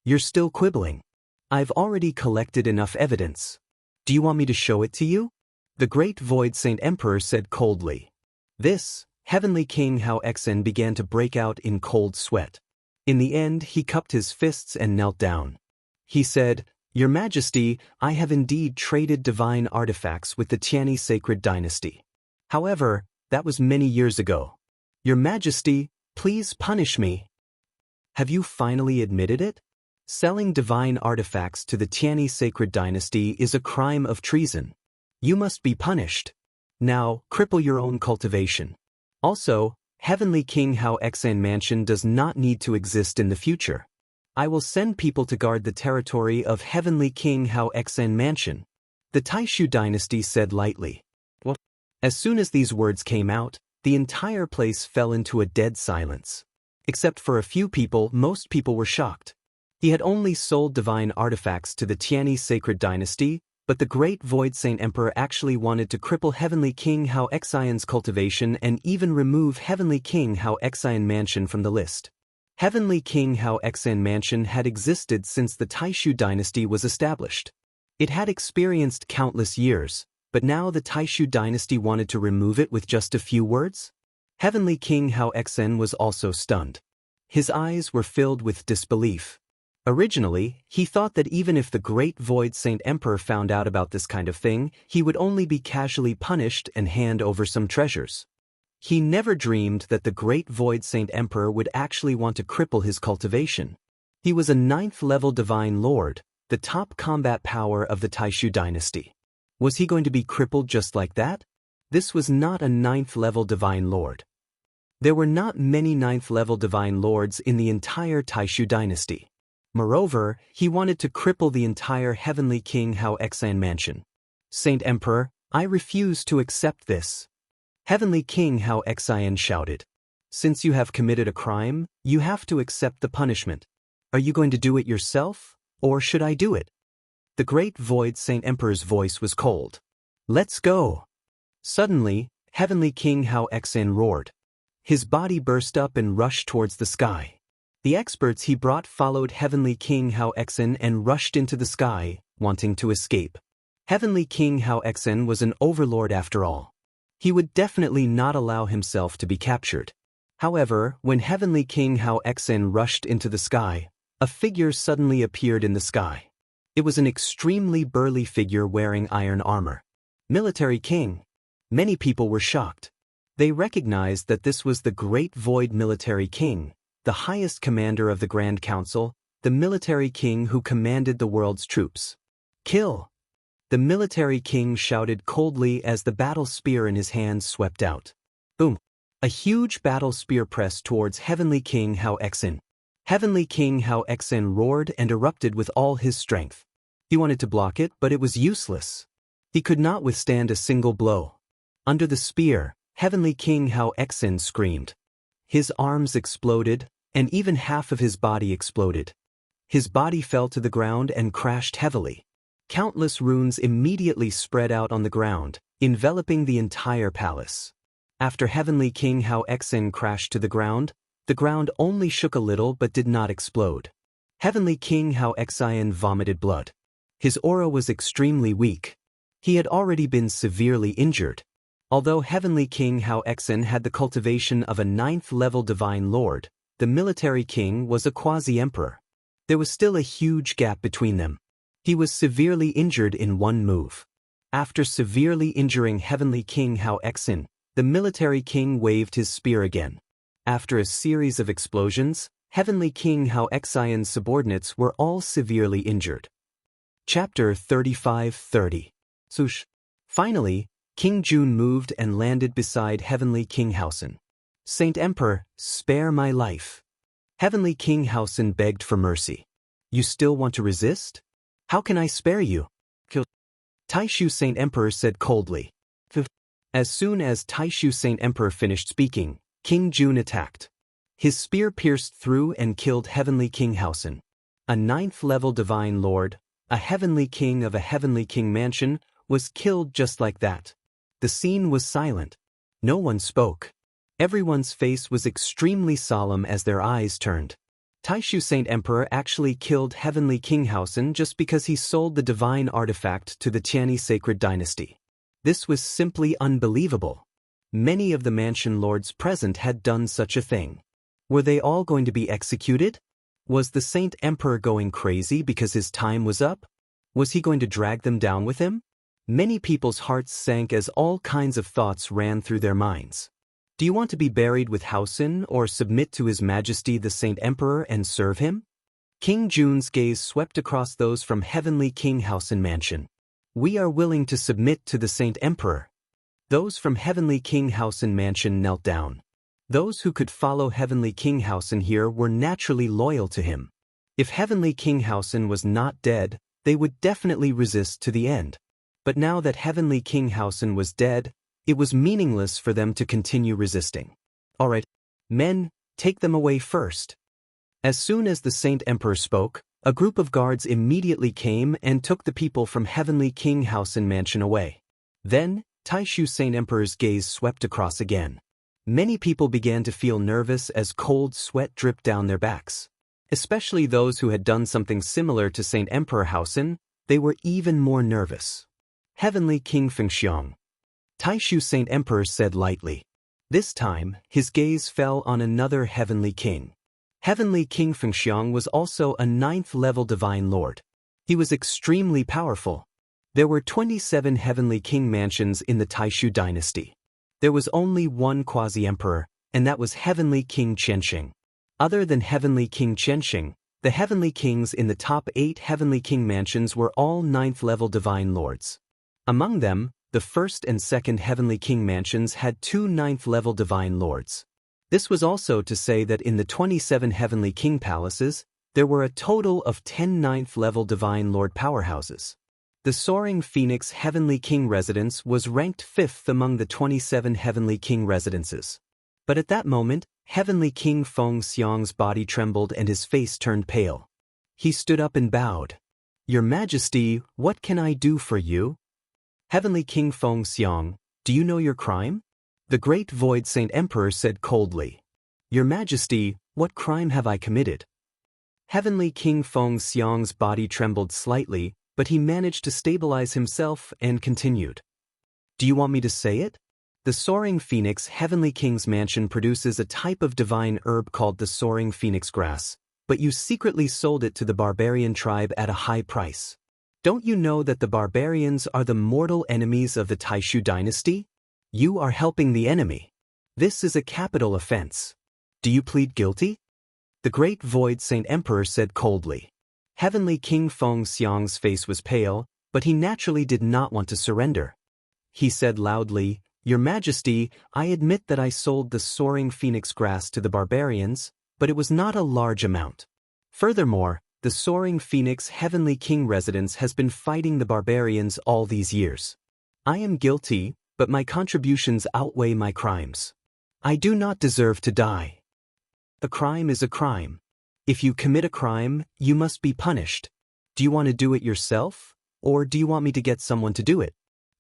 "You're still quibbling. I've already collected enough evidence. Do you want me to show it to you?" The Great Void Saint Emperor said coldly. This, Heavenly King Hao Xen began to break out in cold sweat. In the end, he cupped his fists and knelt down. He said, "Your Majesty, I have indeed traded divine artifacts with the Tianyi Sacred Dynasty. However, that was many years ago. Your Majesty, please punish me." "Have you finally admitted it? Selling divine artifacts to the Tianyi Sacred Dynasty is a crime of treason. You must be punished. Now, cripple your own cultivation. Also, Heavenly King Hao Xen Mansion does not need to exist in the future. I will send people to guard the territory of Heavenly King Hao Xen Mansion." The Taishu Dynasty said lightly. "What?" As soon as these words came out, the entire place fell into a dead silence. Except for a few people, most people were shocked. He had only sold divine artifacts to the Tianyi Sacred Dynasty, but the Great Void Saint Emperor actually wanted to cripple Heavenly King Hao Xen's cultivation and even remove Heavenly King Hao Xen Mansion from the list. Heavenly King Hao Xan Mansion had existed since the Taishu dynasty was established. It had experienced countless years, but now the Taishu dynasty wanted to remove it with just a few words? Heavenly King Hao Xan was also stunned. His eyes were filled with disbelief. Originally, he thought that even if the Great Void Saint Emperor found out about this kind of thing, he would only be casually punished and hand over some treasures. He never dreamed that the Great Void Saint Emperor would actually want to cripple his cultivation. He was a 9th-level Divine Lord, the top combat power of the Taishu dynasty. Was he going to be crippled just like that? This was not a 9th-level Divine Lord. There were not many 9th-level Divine Lords in the entire Taishu dynasty. Moreover, he wanted to cripple the entire Heavenly King Hao Xan Mansion. Saint Emperor, I refuse to accept this. Heavenly King Hao Xan shouted. Since you have committed a crime, you have to accept the punishment. Are you going to do it yourself, or should I do it? The Great Void Saint Emperor's voice was cold. Let's go. Suddenly, Heavenly King Hao Xan roared. His body burst up and rushed towards the sky. The experts he brought followed Heavenly King Hao Xan and rushed into the sky, wanting to escape. Heavenly King Hao Xan was an overlord after all. He would definitely not allow himself to be captured. However, when Heavenly King Hao Xan rushed into the sky, a figure suddenly appeared in the sky. It was an extremely burly figure wearing iron armor. Military King. Many people were shocked. They recognized that this was the Great Void Military King, the highest commander of the Grand Council, the military king who commanded the world's troops. Kill! The military king shouted coldly as the battle spear in his hands swept out. Boom! A huge battle spear pressed towards Heavenly King Hao Xan. Heavenly King Hao Xan roared and erupted with all his strength. He wanted to block it, but it was useless. He could not withstand a single blow. Under the spear, Heavenly King Hao Xan screamed. His arms exploded, and even half of his body exploded. His body fell to the ground and crashed heavily. Countless runes immediately spread out on the ground, enveloping the entire palace. After Heavenly King Hao Xan crashed to the ground only shook a little but did not explode. Heavenly King Hao Xan vomited blood. His aura was extremely weak. He had already been severely injured. Although Heavenly King Hao Xan had the cultivation of a 9th-level Divine Lord, the military king was a quasi-emperor. There was still a huge gap between them. He was severely injured in one move. After severely injuring Heavenly King Hao Xan, the military king waved his spear again. After a series of explosions, Heavenly King Hao Xan's subordinates were all severely injured. Chapter 35-30. Swoosh. Finally, King Jun moved and landed beside Heavenly King Haosen. Saint Emperor, spare my life. Heavenly King Haosen begged for mercy. You still want to resist? How can I spare you? Taishu Saint Emperor said coldly. As soon as Taishu Saint Emperor finished speaking, King Jun attacked. His spear pierced through and killed Heavenly King Haosen. A 9th-level Divine Lord, a Heavenly King of a Heavenly King mansion, was killed just like that. The scene was silent. No one spoke. Everyone's face was extremely solemn as their eyes turned. Taishu Saint Emperor actually killed Heavenly King Haosen just because he sold the divine artifact to the Tianyi sacred dynasty. This was simply unbelievable. Many of the mansion lords present had done such a thing. Were they all going to be executed? Was the Saint Emperor going crazy because his time was up? Was he going to drag them down with him? Many people's hearts sank as all kinds of thoughts ran through their minds. Do you want to be buried with Haosen or submit to His Majesty the Saint Emperor and serve him? King Jun's gaze swept across those from Heavenly King Haosen Mansion. We are willing to submit to the Saint Emperor. Those from Heavenly King Haosen Mansion knelt down. Those who could follow Heavenly King Haosen here were naturally loyal to him. If Heavenly King Haosen was not dead, they would definitely resist to the end. But now that Heavenly King Haosen was dead, it was meaningless for them to continue resisting. All right, men, take them away first. As soon as the Saint Emperor spoke, a group of guards immediately came and took the people from Heavenly King Haosen Mansion away. Then, Taishu Saint Emperor's gaze swept across again. Many people began to feel nervous as cold sweat dripped down their backs. Especially those who had done something similar to Saint Emperor Haosen, they were even more nervous. Heavenly King Fengxiong. Taishu Saint Emperor said lightly. This time, his gaze fell on another Heavenly King. Heavenly King Fengxiong was also a 9th-level Divine Lord. He was extremely powerful. There were 27 Heavenly King mansions in the Taishu dynasty. There was only one quasi-emperor, and that was Heavenly King Qiansheng. Other than Heavenly King Qiansheng, the Heavenly Kings in the top 8 Heavenly King mansions were all 9th-level Divine Lords. Among them, the 1st and 2nd Heavenly King mansions had 2 9th-level Divine Lords. This was also to say that in the 27 Heavenly King palaces, there were a total of 10 9th-level Divine Lord powerhouses. The Soaring Phoenix Heavenly King residence was ranked 5th among the 27 Heavenly King residences. But at that moment, Heavenly King Feng Xiong's body trembled and his face turned pale. He stood up and bowed. "Your Majesty, what can I do for you?" "Heavenly King Feng Xiong, do you know your crime?" The Great Void Saint Emperor said coldly. "Your Majesty, what crime have I committed?" Heavenly King Feng Xiong's body trembled slightly, but he managed to stabilize himself and continued. "Do you want me to say it?" The Soaring Phoenix Heavenly King's mansion produces a type of divine herb called the Soaring Phoenix grass, but you secretly sold it to the barbarian tribe at a high price. Don't you know that the barbarians are the mortal enemies of the Taishu dynasty? You are helping the enemy. This is a capital offense. Do you plead guilty? The Great Void Saint Emperor said coldly. Heavenly King Feng Xiong's face was pale, but he naturally did not want to surrender. He said loudly, "Your Majesty, I admit that I sold the Soaring Phoenix grass to the barbarians, but it was not a large amount. Furthermore, the Soaring Phoenix Heavenly King residence has been fighting the barbarians all these years. I am guilty, but my contributions outweigh my crimes. I do not deserve to die. A crime is a crime. If you commit a crime, you must be punished. Do you want to do it yourself, or do you want me to get someone to do it?"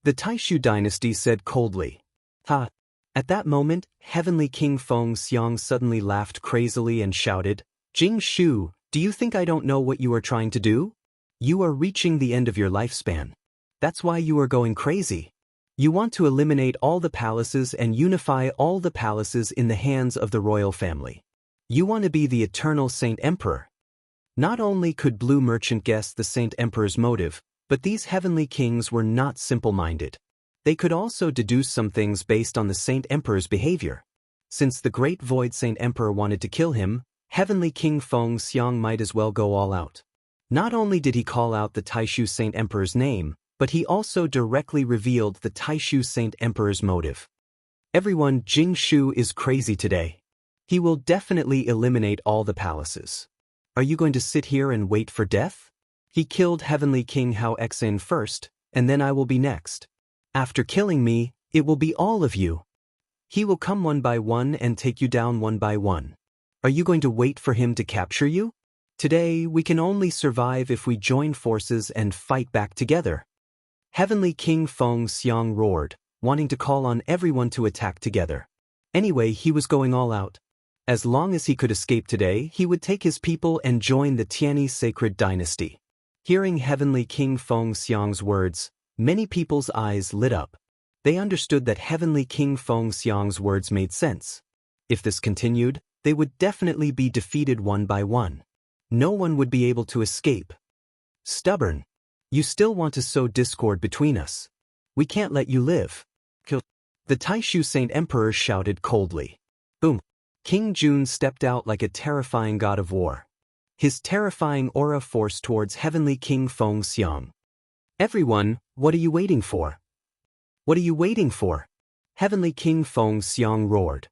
The Taishu dynasty said coldly. "Ha!" At that moment, Heavenly King Feng Xiong suddenly laughed crazily and shouted, "Jing Shu, do you think I don't know what you are trying to do? You are reaching the end of your lifespan. That's why you are going crazy. You want to eliminate all the palaces and unify all the palaces in the hands of the royal family. You want to be the eternal Saint Emperor." Not only could Blue Merchant guess the Saint Emperor's motive, but these Heavenly Kings were not simple-minded. They could also deduce some things based on the Saint Emperor's behavior. Since the Great Void Saint Emperor wanted to kill him, Heavenly King Feng Xiong might as well go all out. Not only did he call out the Taishu Saint Emperor's name, but he also directly revealed the Taishu Saint Emperor's motive. "Everyone, Jing Shu is crazy today. He will definitely eliminate all the palaces. Are you going to sit here and wait for death? He killed Heavenly King Hao Exin first, and then I will be next. After killing me, it will be all of you. He will come one by one and take you down one by one. Are you going to wait for him to capture you? Today, we can only survive if we join forces and fight back together." Heavenly King Feng Xiong roared, wanting to call on everyone to attack together. Anyway, he was going all out. As long as he could escape today, he would take his people and join the Tianyi sacred dynasty. Hearing Heavenly King Feng Xiong's words, many people's eyes lit up. They understood that Heavenly King Feng Xiong's words made sense. If this continued, they would definitely be defeated one by one. No one would be able to escape. "Stubborn. You still want to sow discord between us. We can't let you live. Kill." The Taishu Saint Emperor shouted coldly. Boom. King Jun stepped out like a terrifying god of war. His terrifying aura forced towards Heavenly King Feng Xiong. "Everyone, what are you waiting for? What are you waiting for?" Heavenly King Feng Xiong roared.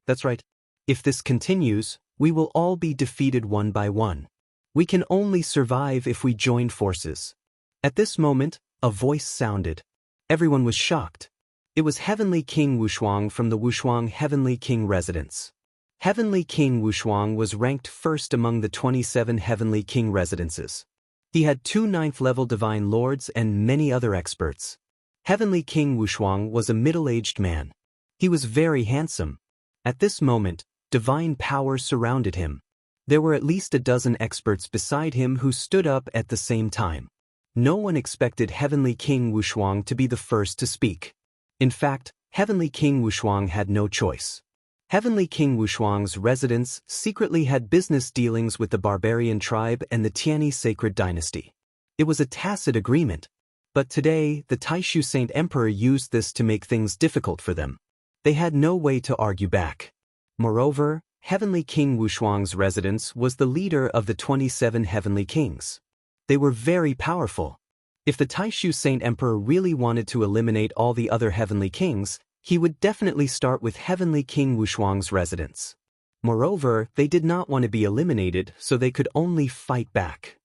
"That's right. If this continues, we will all be defeated one by one. We can only survive if we join forces." At this moment, a voice sounded. Everyone was shocked. It was Heavenly King Wushuang from the Wushuang Heavenly King residence. Heavenly King Wushuang was ranked first among the 27 Heavenly King residences. He had 2 9th-level Divine Lords and many other experts. Heavenly King Wushuang was a middle-aged man. He was very handsome, At this moment, divine power surrounded him. There were at least a dozen experts beside him who stood up at the same time. No one expected Heavenly King Wuxia to be the first to speak. In fact, Heavenly King Wuxia had no choice. Heavenly King Wuxia's residents secretly had business dealings with the barbarian tribe and the Tianyi sacred dynasty. It was a tacit agreement. But today, the Taishu Saint Emperor used this to make things difficult for them. They had no way to argue back. Moreover, Heavenly King Wuxia's residence was the leader of the 27 Heavenly Kings. They were very powerful. If the Taishu Saint Emperor really wanted to eliminate all the other Heavenly Kings, he would definitely start with Heavenly King Wuxia's residence. Moreover, they did not want to be eliminated, so they could only fight back.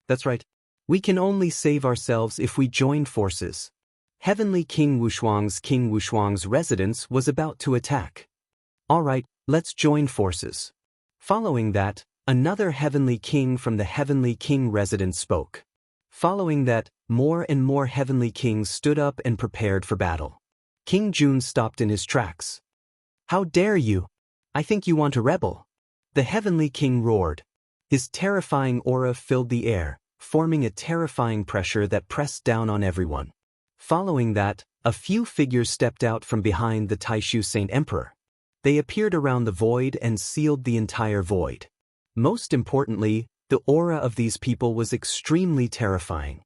That's right. We can only save ourselves if we join forces. Heavenly King Wuxia's residence was about to attack. All right, let's join forces. Following that, another Heavenly King from the Heavenly King residence spoke. Following that, more and more Heavenly Kings stood up and prepared for battle. King Jun stopped in his tracks. How dare you? I think you want to rebel. The Heavenly King roared. His terrifying aura filled the air, forming a terrifying pressure that pressed down on everyone. Following that, a few figures stepped out from behind the Taishu Saint Emperor. They appeared around the void and sealed the entire void. Most importantly, the aura of these people was extremely terrifying.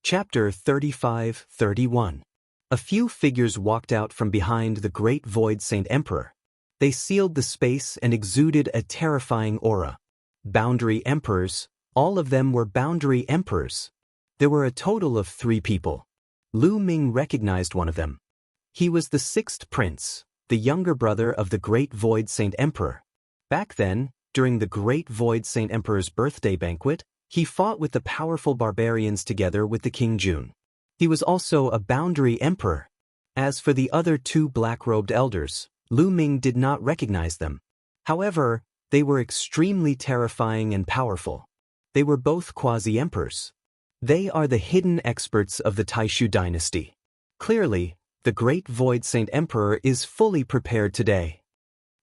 Chapter 35-31. A few figures walked out from behind the Great Void Saint Emperor. They sealed the space and exuded a terrifying aura. Boundary Emperors, all of them were Boundary Emperors. There were a total of 3 people. Lu Ming recognized one of them. He was the 6th prince, the younger brother of the Great Void Saint Emperor. Back then, during the Great Void Saint Emperor's birthday banquet, he fought with the powerful barbarians together with the King Jun. He was also a Boundary Emperor. As for the other 2 black-robed elders, Lu Ming did not recognize them. However, they were extremely terrifying and powerful. They were both quasi-emperors. They are the hidden experts of the Taishu dynasty. Clearly, the Great Void Saint Emperor is fully prepared today.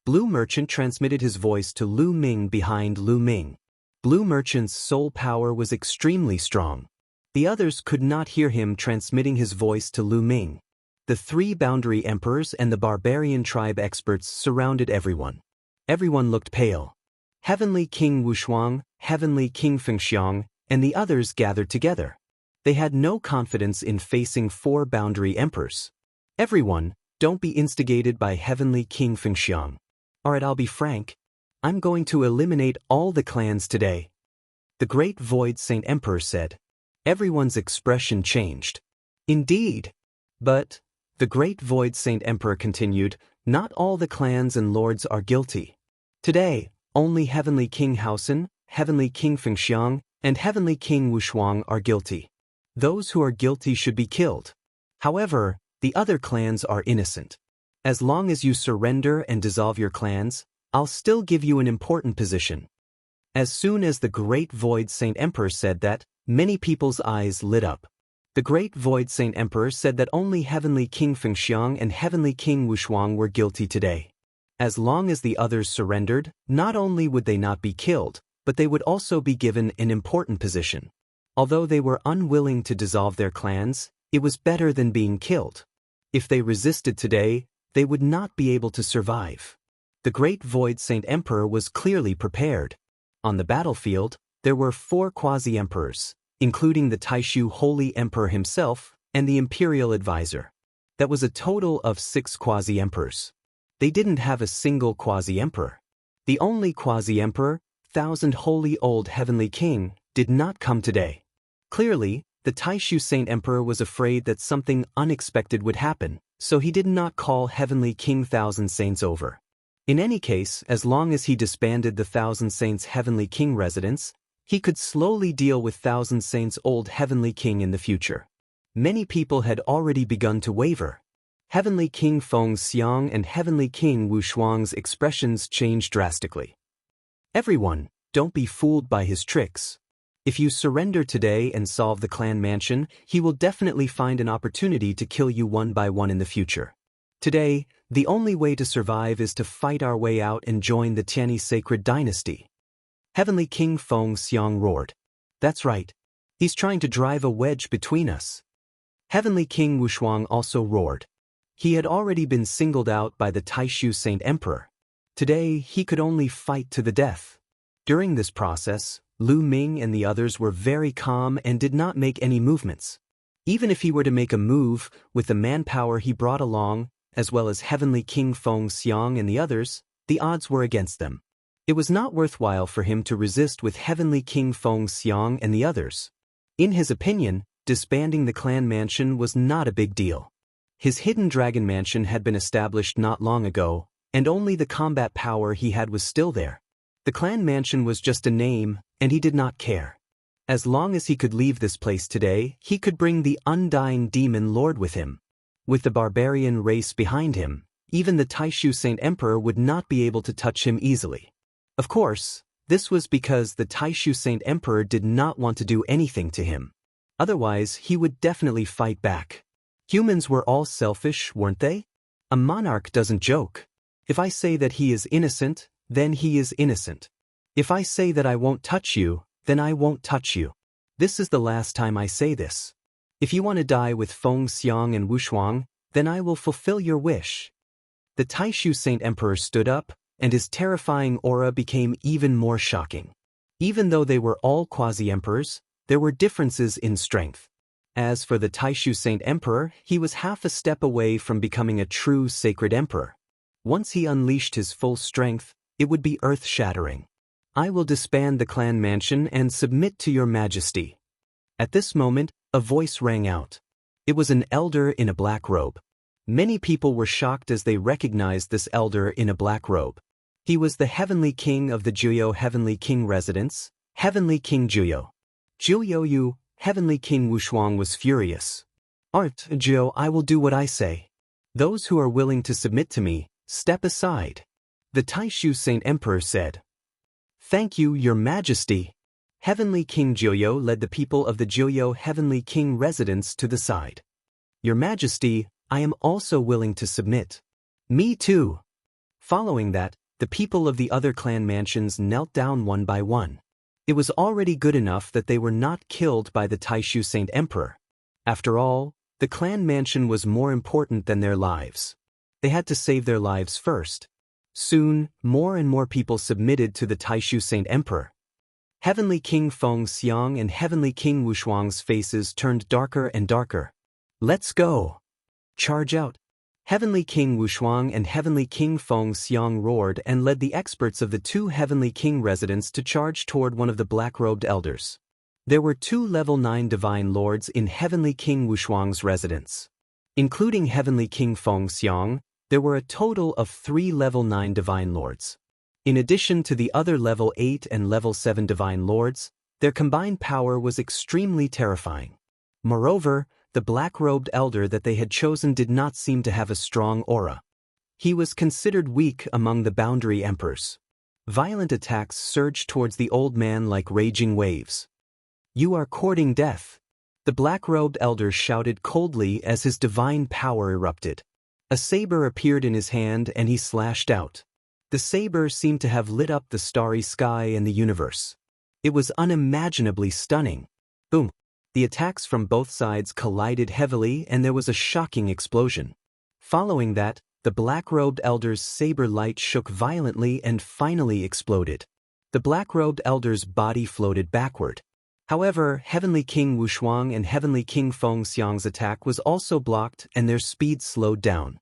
Blue Merchant transmitted his voice to Lu Ming behind Lu Ming. Blue Merchant's soul power was extremely strong. The others could not hear him transmitting his voice to Lu Ming. The 3 Boundary Emperors and the barbarian tribe experts surrounded everyone. Everyone looked pale. Heavenly King Wuxia, Heavenly King Fengxiang, and the others gathered together. They had no confidence in facing 4 Boundary Emperors. Everyone, don't be instigated by Heavenly King Fengxiang. Alright, I'll be frank. I'm going to eliminate all the clans today. The Great Void Saint Emperor said. Everyone's expression changed. Indeed. But, the Great Void Saint Emperor continued, not all the clans and lords are guilty. Today, only Heavenly King Haosen, Heavenly King Fengxiang, and Heavenly King Wuxia are guilty. Those who are guilty should be killed. However, the other clans are innocent. As long as you surrender and dissolve your clans, I'll still give you an important position. As soon as the Great Void Saint Emperor said that, many people's eyes lit up. The Great Void Saint Emperor said that only Heavenly King Fengxiang and Heavenly King Wuxia were guilty today. As long as the others surrendered, not only would they not be killed, but they would also be given an important position. Although they were unwilling to dissolve their clans, it was better than being killed. If they resisted today, they would not be able to survive. The Great Void Saint Emperor was clearly prepared. On the battlefield, there were 4 quasi-emperors, including the Taishu Holy Emperor himself and the Imperial Advisor. That was a total of 6 quasi-emperors. They didn't have a single quasi-emperor. The only quasi-emperor, 1000 Holy Old Heavenly King, did not come today. Clearly, the Taishu Saint Emperor was afraid that something unexpected would happen, so he did not call Heavenly King 1000 Saints over. In any case, as long as he disbanded the 1000 Saints Heavenly King residence, he could slowly deal with 1000 Saints Old Heavenly King in the future. Many people had already begun to waver. Heavenly King Feng Xiang and Heavenly King Wuxia's expressions changed drastically. Everyone, don't be fooled by his tricks. If you surrender today and solve the clan mansion, he will definitely find an opportunity to kill you one by one in the future. Today, the only way to survive is to fight our way out and join the Tianyi sacred dynasty. Heavenly King Feng Xiang roared. That's right. He's trying to drive a wedge between us. Heavenly King Wushuang also roared. He had already been singled out by the Taishu Saint Emperor. Today, he could only fight to the death. During this process, Lu Ming and the others were very calm and did not make any movements. Even if he were to make a move, with the manpower he brought along, as well as Heavenly King Feng Xiang and the others, the odds were against them. It was not worthwhile for him to resist with Heavenly King Feng Xiang and the others. In his opinion, disbanding the clan mansion was not a big deal. His hidden dragon mansion had been established not long ago, and only the combat power he had was still there. The clan mansion was just a name, and he did not care. As long as he could leave this place today, he could bring the undying demon lord with him. With the barbarian race behind him, even the Taishu Saint Emperor would not be able to touch him easily. Of course, this was because the Taishu Saint Emperor did not want to do anything to him. Otherwise, he would definitely fight back. Humans were all selfish, weren't they? A monarch doesn't joke. If I say that he is innocent, then he is innocent. If I say that I won't touch you, then I won't touch you. This is the last time I say this. If you want to die with Feng Xiang and Wushuang, then I will fulfill your wish. The Taishu Saint Emperor stood up, and his terrifying aura became even more shocking. Even though they were all quasi-emperors, there were differences in strength. As for the Taishu Saint Emperor, he was half a step away from becoming a true sacred emperor. Once he unleashed his full strength, it would be earth-shattering. I will disband the clan mansion and submit to your majesty. At this moment, a voice rang out. It was an elder in a black robe. Many people were shocked as they recognized this elder in a black robe. He was the Heavenly King of the Jiuyou Heavenly King residence, Heavenly King Jiuyou. Jiuyou, Heavenly King Wushuang was furious. Art, Jiu, I will do what I say. Those who are willing to submit to me, step aside. The Taishu Saint Emperor said. Thank you, your majesty. Heavenly King Jiuyou led the people of the Jiuyou Heavenly King residence to the side. Your majesty, I am also willing to submit. Me too. Following that, the people of the other clan mansions knelt down one by one. It was already good enough that they were not killed by the Taishu Saint Emperor. After all, the clan mansion was more important than their lives. They had to save their lives first. Soon, more and more people submitted to the Taishu Saint Emperor. Heavenly King Feng Xiang and Heavenly King Wushuang's faces turned darker and darker. Let's go. Charge out. Heavenly King Wushuang and Heavenly King Feng Xiang roared and led the experts of the two Heavenly King residents to charge toward one of the black-robed elders. There were 2 level 9 divine lords in Heavenly King Wushuang's residence. Including Heavenly King Feng Xiang, there were a total of 3 level 9 divine lords. In addition to the other level 8 and level 7 divine lords, their combined power was extremely terrifying. Moreover, the black-robed elder that they had chosen did not seem to have a strong aura. He was considered weak among the boundary emperors. Violent attacks surged towards the old man like raging waves. You are courting death. The black-robed elder shouted coldly as his divine power erupted. A saber appeared in his hand and he slashed out. The saber seemed to have lit up the starry sky and the universe. It was unimaginably stunning. Boom! The attacks from both sides collided heavily and there was a shocking explosion. Following that, the black-robed elder's saber light shook violently and finally exploded. The black-robed elder's body floated backward. However, Heavenly King Wushuang and Heavenly King Feng Xiang's attack was also blocked and their speed slowed down.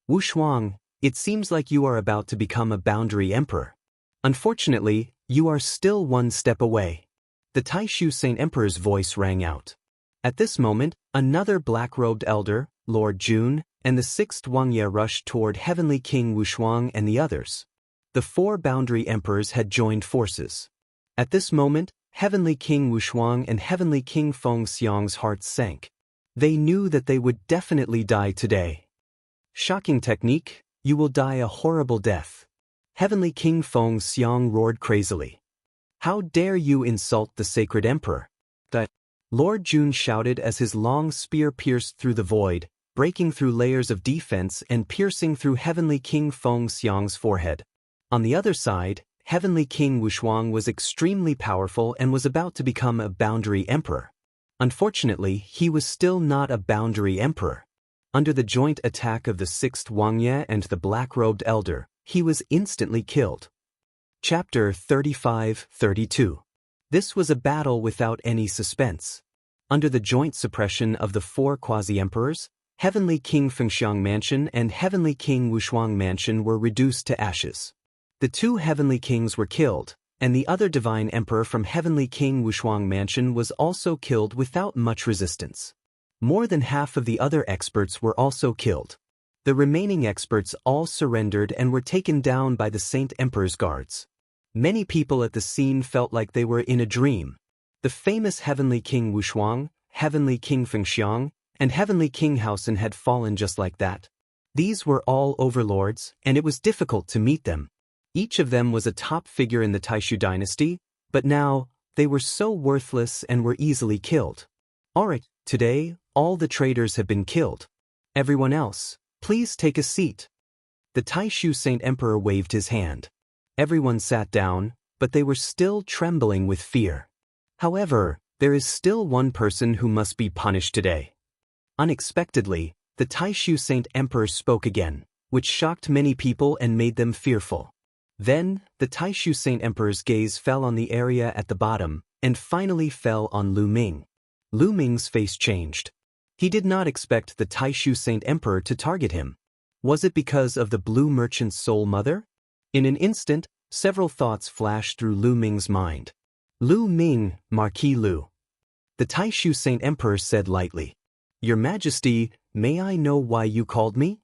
Wushuang, it seems like you are about to become a boundary emperor. Unfortunately, you are still one step away. The Taishu Saint Emperor's voice rang out. At this moment, another black-robed elder, Lord Jun, and the 6th Wangye rushed toward Heavenly King Wushuang and the others. The 4 boundary emperors had joined forces. At this moment, Heavenly King Wushuang and Heavenly King Feng Xiang's hearts sank. They knew that they would definitely die today. Shocking technique, you will die a horrible death. Heavenly King Feng Xiang roared crazily. How dare you insult the sacred emperor? That Lord Jun shouted as his long spear pierced through the void, breaking through layers of defense and piercing through Heavenly King Feng Xiang's forehead. On the other side, Heavenly King Wuxia was extremely powerful and was about to become a boundary emperor. Unfortunately, he was still not a boundary emperor. Under the joint attack of the 6th Wuxia and the black-robed elder, he was instantly killed. Chapter 35-32. This was a battle without any suspense. Under the joint suppression of the 4 quasi-emperors, Heavenly King Fengxiang Mansion and Heavenly King Wuxia Mansion were reduced to ashes. The 2 Heavenly Kings were killed, and the other Divine Emperor from Heavenly King Wuxia Mansion was also killed without much resistance. More than half of the other experts were also killed. The remaining experts all surrendered and were taken down by the Saint Emperor's guards. Many people at the scene felt like they were in a dream. The famous Heavenly King Wuxia, Heavenly King Fengxiang, and Heavenly King Haosen had fallen just like that. These were all overlords, and it was difficult to meet them. Each of them was a top figure in the Taishu dynasty, but now, they were so worthless and were easily killed. Alright, today, all the traitors have been killed. Everyone else, please take a seat. The Taishu Saint Emperor waved his hand. Everyone sat down, but they were still trembling with fear. However, there is still one person who must be punished today. Unexpectedly, the Taishu Saint Emperor spoke again, which shocked many people and made them fearful. Then, the Taishu Saint Emperor's gaze fell on the area at the bottom, and finally fell on Lu Ming. Lu Ming's face changed. He did not expect the Taishu Saint Emperor to target him. Was it because of the Blue Merchant's soul mother? In an instant, several thoughts flashed through Lu Ming's mind. Lu Ming, Marquis Lu. The Taishu Saint Emperor said lightly. Your Majesty, may I know why you called me?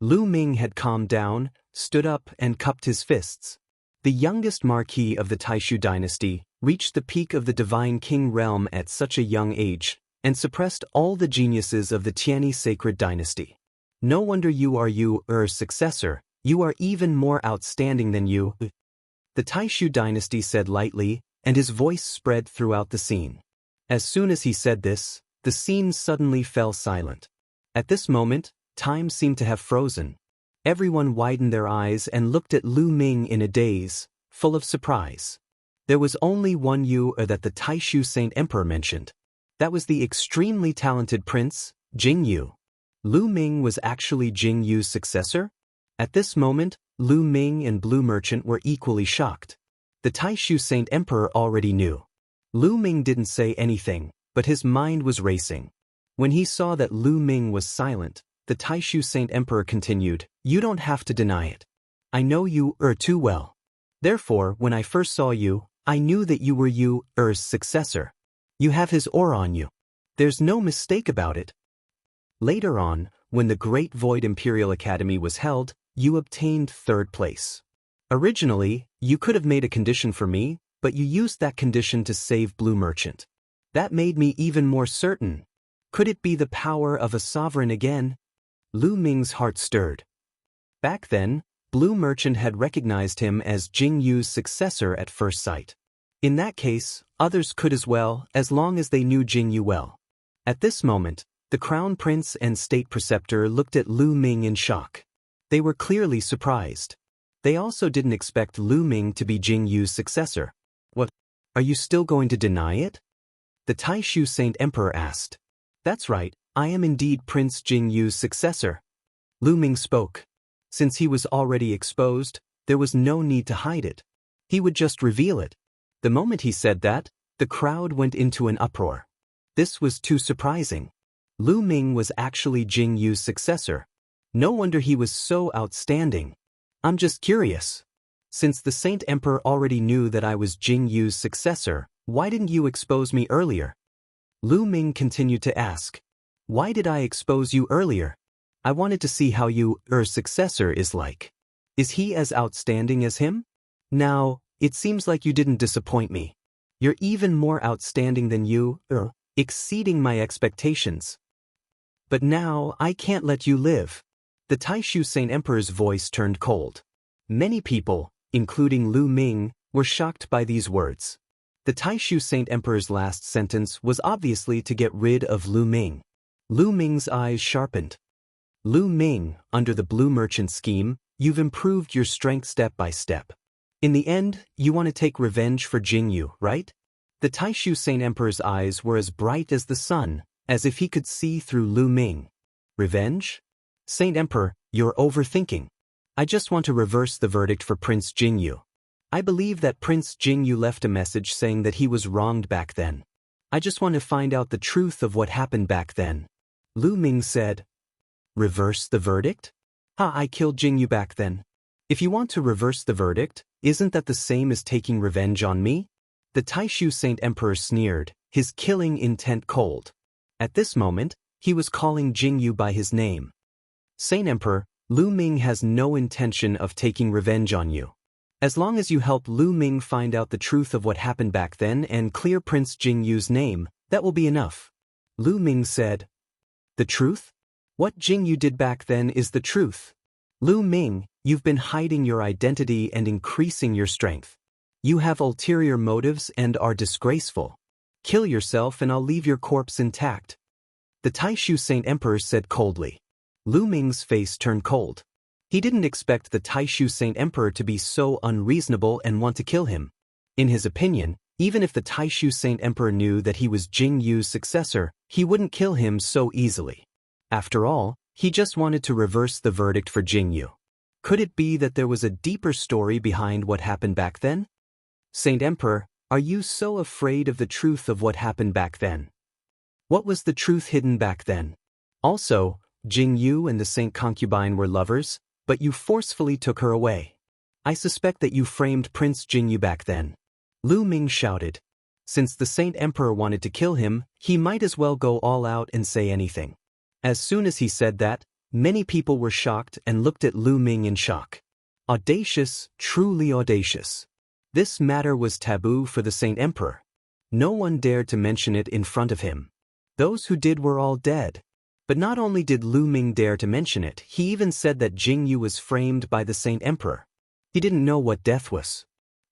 Lu Ming had calmed down, stood up and cupped his fists. The youngest marquis of the Taishu dynasty reached the peak of the Divine King realm at such a young age, and suppressed all the geniuses of the Tianyi sacred dynasty. No wonder you are Yu's successor, you are even more outstanding than Yu. The Taishu dynasty said lightly, and his voice spread throughout the scene. As soon as he said this, the scene suddenly fell silent. At this moment, time seemed to have frozen. Everyone widened their eyes and looked at Lu Ming in a daze, full of surprise. There was only one Yu that the Taishu Saint Emperor mentioned. That was the extremely talented prince, Jianghu. Lu Ming was actually Jianghu's successor? At this moment, Lu Ming and Blue Merchant were equally shocked. The Taishu Saint Emperor already knew. Lu Ming didn't say anything, but his mind was racing. When he saw that Lu Ming was silent, the Taishu Saint Emperor continued, You don't have to deny it. I know you too well. Therefore, when I first saw you, I knew that you were Yu's successor. You have his aura on you. There's no mistake about it. Later on, when the Great Void Imperial Academy was held, you obtained 3rd place. Originally, you could have made a condition for me, but you used that condition to save Blue Merchant. That made me even more certain. Could it be the power of a sovereign again? Lu Ming's heart stirred. Back then, Blue Merchant had recognized him as Jianghu's successor at first sight. In that case, others could as well, as long as they knew Jianghu well. At this moment, the Crown Prince and State Preceptor looked at Lu Ming in shock. They were clearly surprised. They also didn't expect Lu Ming to be Jianghu's successor. What? Are you still going to deny it? The Taishu Saint Emperor asked. That's right, I am indeed Prince Jianghu's successor. Lu Ming spoke. Since he was already exposed, there was no need to hide it. He would just reveal it. The moment he said that, the crowd went into an uproar. This was too surprising. Lu Ming was actually Jianghu's successor. No wonder he was so outstanding. I'm just curious. Since the Saint Emperor already knew that I was Jianghu's successor, why didn't you expose me earlier? Lu Ming continued to ask. Why did I expose you earlier? I wanted to see how your successor is like. Is he as outstanding as him? Now, it seems like you didn't disappoint me. You're even more outstanding than you, exceeding my expectations. But now, I can't let you live. The Taishu Saint Emperor's voice turned cold. Many people, including Lu Ming, were shocked by these words. The Taishu Saint Emperor's last sentence was obviously to get rid of Lu Ming. Lu Ming's eyes sharpened. Lu Ming, under the Blue Merchant scheme, you've improved your strength step by step. In the end, you want to take revenge for Jianghu, right? The Taishu Saint Emperor's eyes were as bright as the sun, as if he could see through Lu Ming. Revenge? Saint Emperor, you're overthinking. I just want to reverse the verdict for Prince Jianghu. I believe that Prince Jianghu left a message saying that he was wronged back then. I just want to find out the truth of what happened back then. Lu Ming said. Reverse the verdict? I killed Jianghu back then. If you want to reverse the verdict, isn't that the same as taking revenge on me? The Taishu Saint Emperor sneered, his killing intent cold. At this moment, he was calling Jianghu by his name. Saint Emperor, Lu Ming has no intention of taking revenge on you. As long as you help Lu Ming find out the truth of what happened back then and clear Prince Jianghu's name, that will be enough. Lu Ming said. The truth? What Jianghu did back then is the truth. Lu Ming, you've been hiding your identity and increasing your strength. You have ulterior motives and are disgraceful. Kill yourself and I'll leave your corpse intact. The Taishu Saint Emperor said coldly. Lu Ming's face turned cold. He didn't expect the Taishu Saint Emperor to be so unreasonable and want to kill him. In his opinion, even if the Taishu Saint Emperor knew that he was Jianghu's successor, he wouldn't kill him so easily. After all, he just wanted to reverse the verdict for Jianghu. Could it be that there was a deeper story behind what happened back then? Saint Emperor, are you so afraid of the truth of what happened back then? What was the truth hidden back then? Also, Jianghu and the Saint Concubine were lovers, but you forcefully took her away. I suspect that you framed Prince Jianghu back then. Lu Ming shouted. Since the Saint Emperor wanted to kill him, he might as well go all out and say anything. As soon as he said that, many people were shocked and looked at Lu Ming in shock. Audacious, truly audacious. This matter was taboo for the Saint Emperor. No one dared to mention it in front of him. Those who did were all dead. But not only did Lu Ming dare to mention it, he even said that Jianghu was framed by the Saint Emperor. He didn't know what death was.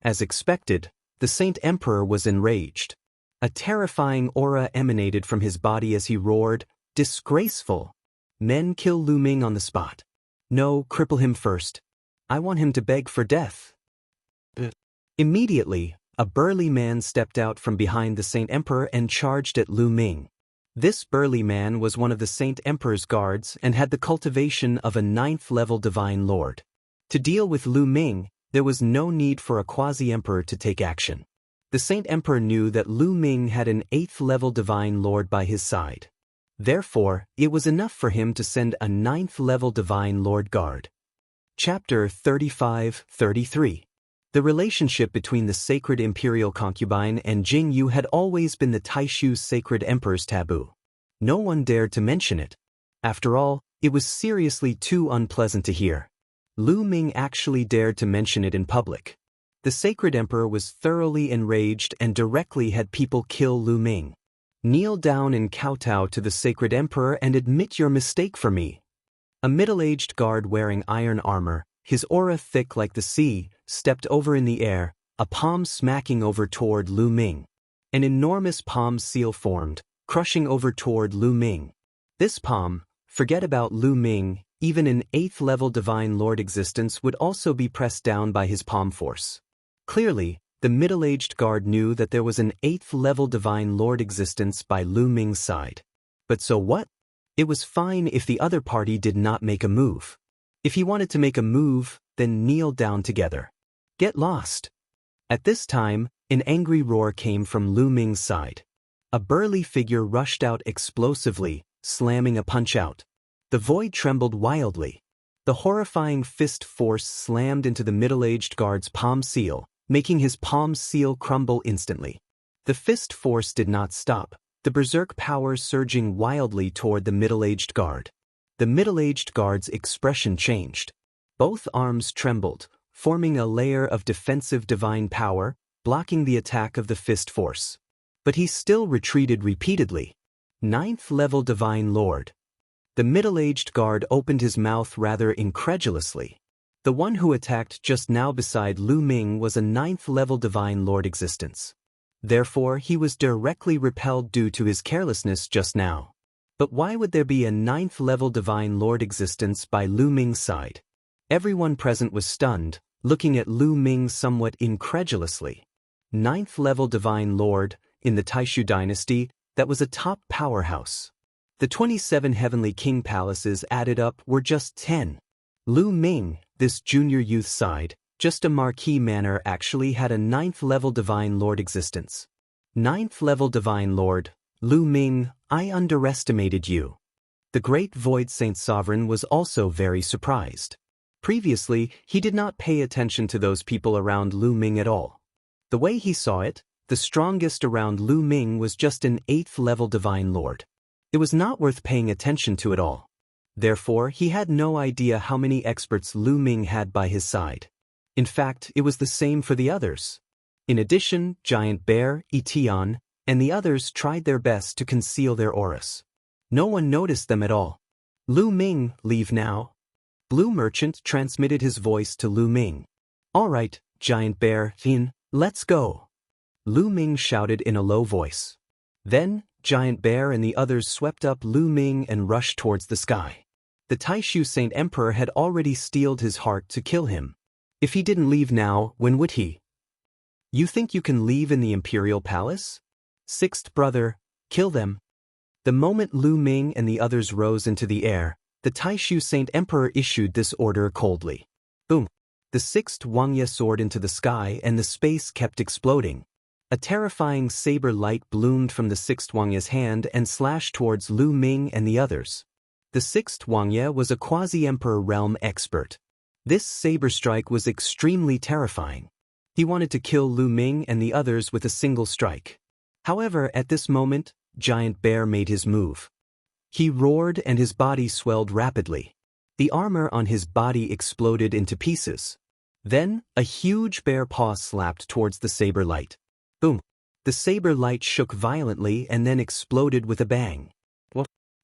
As expected, the Saint Emperor was enraged. A terrifying aura emanated from his body as he roared, "Disgraceful! Men kill Lu Ming on the spot. No, cripple him first. I want him to beg for death." Immediately, a burly man stepped out from behind the Saint Emperor and charged at Lu Ming. This burly man was one of the Saint Emperor's guards and had the cultivation of a 9th-level divine lord. To deal with Lu Ming, there was no need for a quasi-emperor to take action. The Saint Emperor knew that Lu Ming had an 8th-level divine lord by his side. Therefore, it was enough for him to send a 9th-level divine lord guard. Chapter 35-33. The relationship between the sacred imperial concubine and Jianghu had always been the Taishu's sacred emperor's taboo. No one dared to mention it. After all, it was seriously too unpleasant to hear. Lu Ming actually dared to mention it in public. The sacred emperor was thoroughly enraged and directly had people kill Lu Ming. Kneel down and kowtow to the sacred emperor and admit your mistake for me. A middle-aged guard wearing iron armor, his aura thick like the sea, stepped over in the air, a palm smacking over toward Lu Ming. An enormous palm seal formed, crushing over toward Lu Ming. This palm, forget about Lu Ming, even an 8th-level divine lord existence would also be pressed down by his palm force. Clearly, the middle-aged guard knew that there was an 8th-level divine lord existence by Lu Ming's side. But so what? It was fine if the other party did not make a move. If he wanted to make a move, then kneel down together. Get lost. At this time, an angry roar came from Lu Ming's side. A burly figure rushed out explosively, slamming a punch out. The void trembled wildly. The horrifying fist force slammed into the middle-aged guard's palm seal, making his palm seal crumble instantly. The fist force did not stop, the berserk power surging wildly toward the middle-aged guard. The middle-aged guard's expression changed. Both arms trembled, forming a layer of defensive divine power, blocking the attack of the fist force. But he still retreated repeatedly. 9th-level divine lord. The middle-aged guard opened his mouth rather incredulously. The one who attacked just now beside Lu Ming was a 9th-level divine lord existence. Therefore, he was directly repelled due to his carelessness just now. But why would there be a 9th-level Divine Lord existence by Lu Ming's side? Everyone present was stunned, looking at Lu Ming somewhat incredulously. 9th-level Divine Lord, in the Taishu dynasty, that was a top powerhouse. The 27 Heavenly King palaces added up were just 10. Lu Ming, this junior youth side, just a marquee manor, actually had a 9th-level Divine Lord existence. 9th-level Divine Lord, Lu Ming, I underestimated you. The great Void Saint Sovereign was also very surprised. Previously, he did not pay attention to those people around Lu Ming at all. The way he saw it, the strongest around Lu Ming was just an 8th-level Divine Lord. It was not worth paying attention to at all. Therefore, he had no idea how many experts Lu Ming had by his side. In fact, it was the same for the others. In addition, Giant Bear, Etian, and the others tried their best to conceal their auras. No one noticed them at all. Lu Ming, leave now. Blue Merchant transmitted his voice to Lu Ming. All right, Giant Bear, let's go. Lu Ming shouted in a low voice. Then, Giant Bear and the others swept up Lu Ming and rushed towards the sky. The Taishu Saint Emperor had already steeled his heart to kill him. If he didn't leave now, when would he? You think you can leave in the Imperial Palace? 6th brother, kill them. The moment Lu Ming and the others rose into the air, the Taishu Saint Emperor issued this order coldly. Boom! The 6th Wuxia soared into the sky and the space kept exploding. A terrifying saber light bloomed from the 6th Wuxia's hand and slashed towards Lu Ming and the others. The 6th Wuxia was a quasi-emperor realm expert. This saber strike was extremely terrifying. He wanted to kill Lu Ming and the others with a single strike. However, at this moment, Giant Bear made his move. He roared and his body swelled rapidly. The armor on his body exploded into pieces. Then, a huge bear paw slapped towards the saber light. Boom! The saber light shook violently and then exploded with a bang.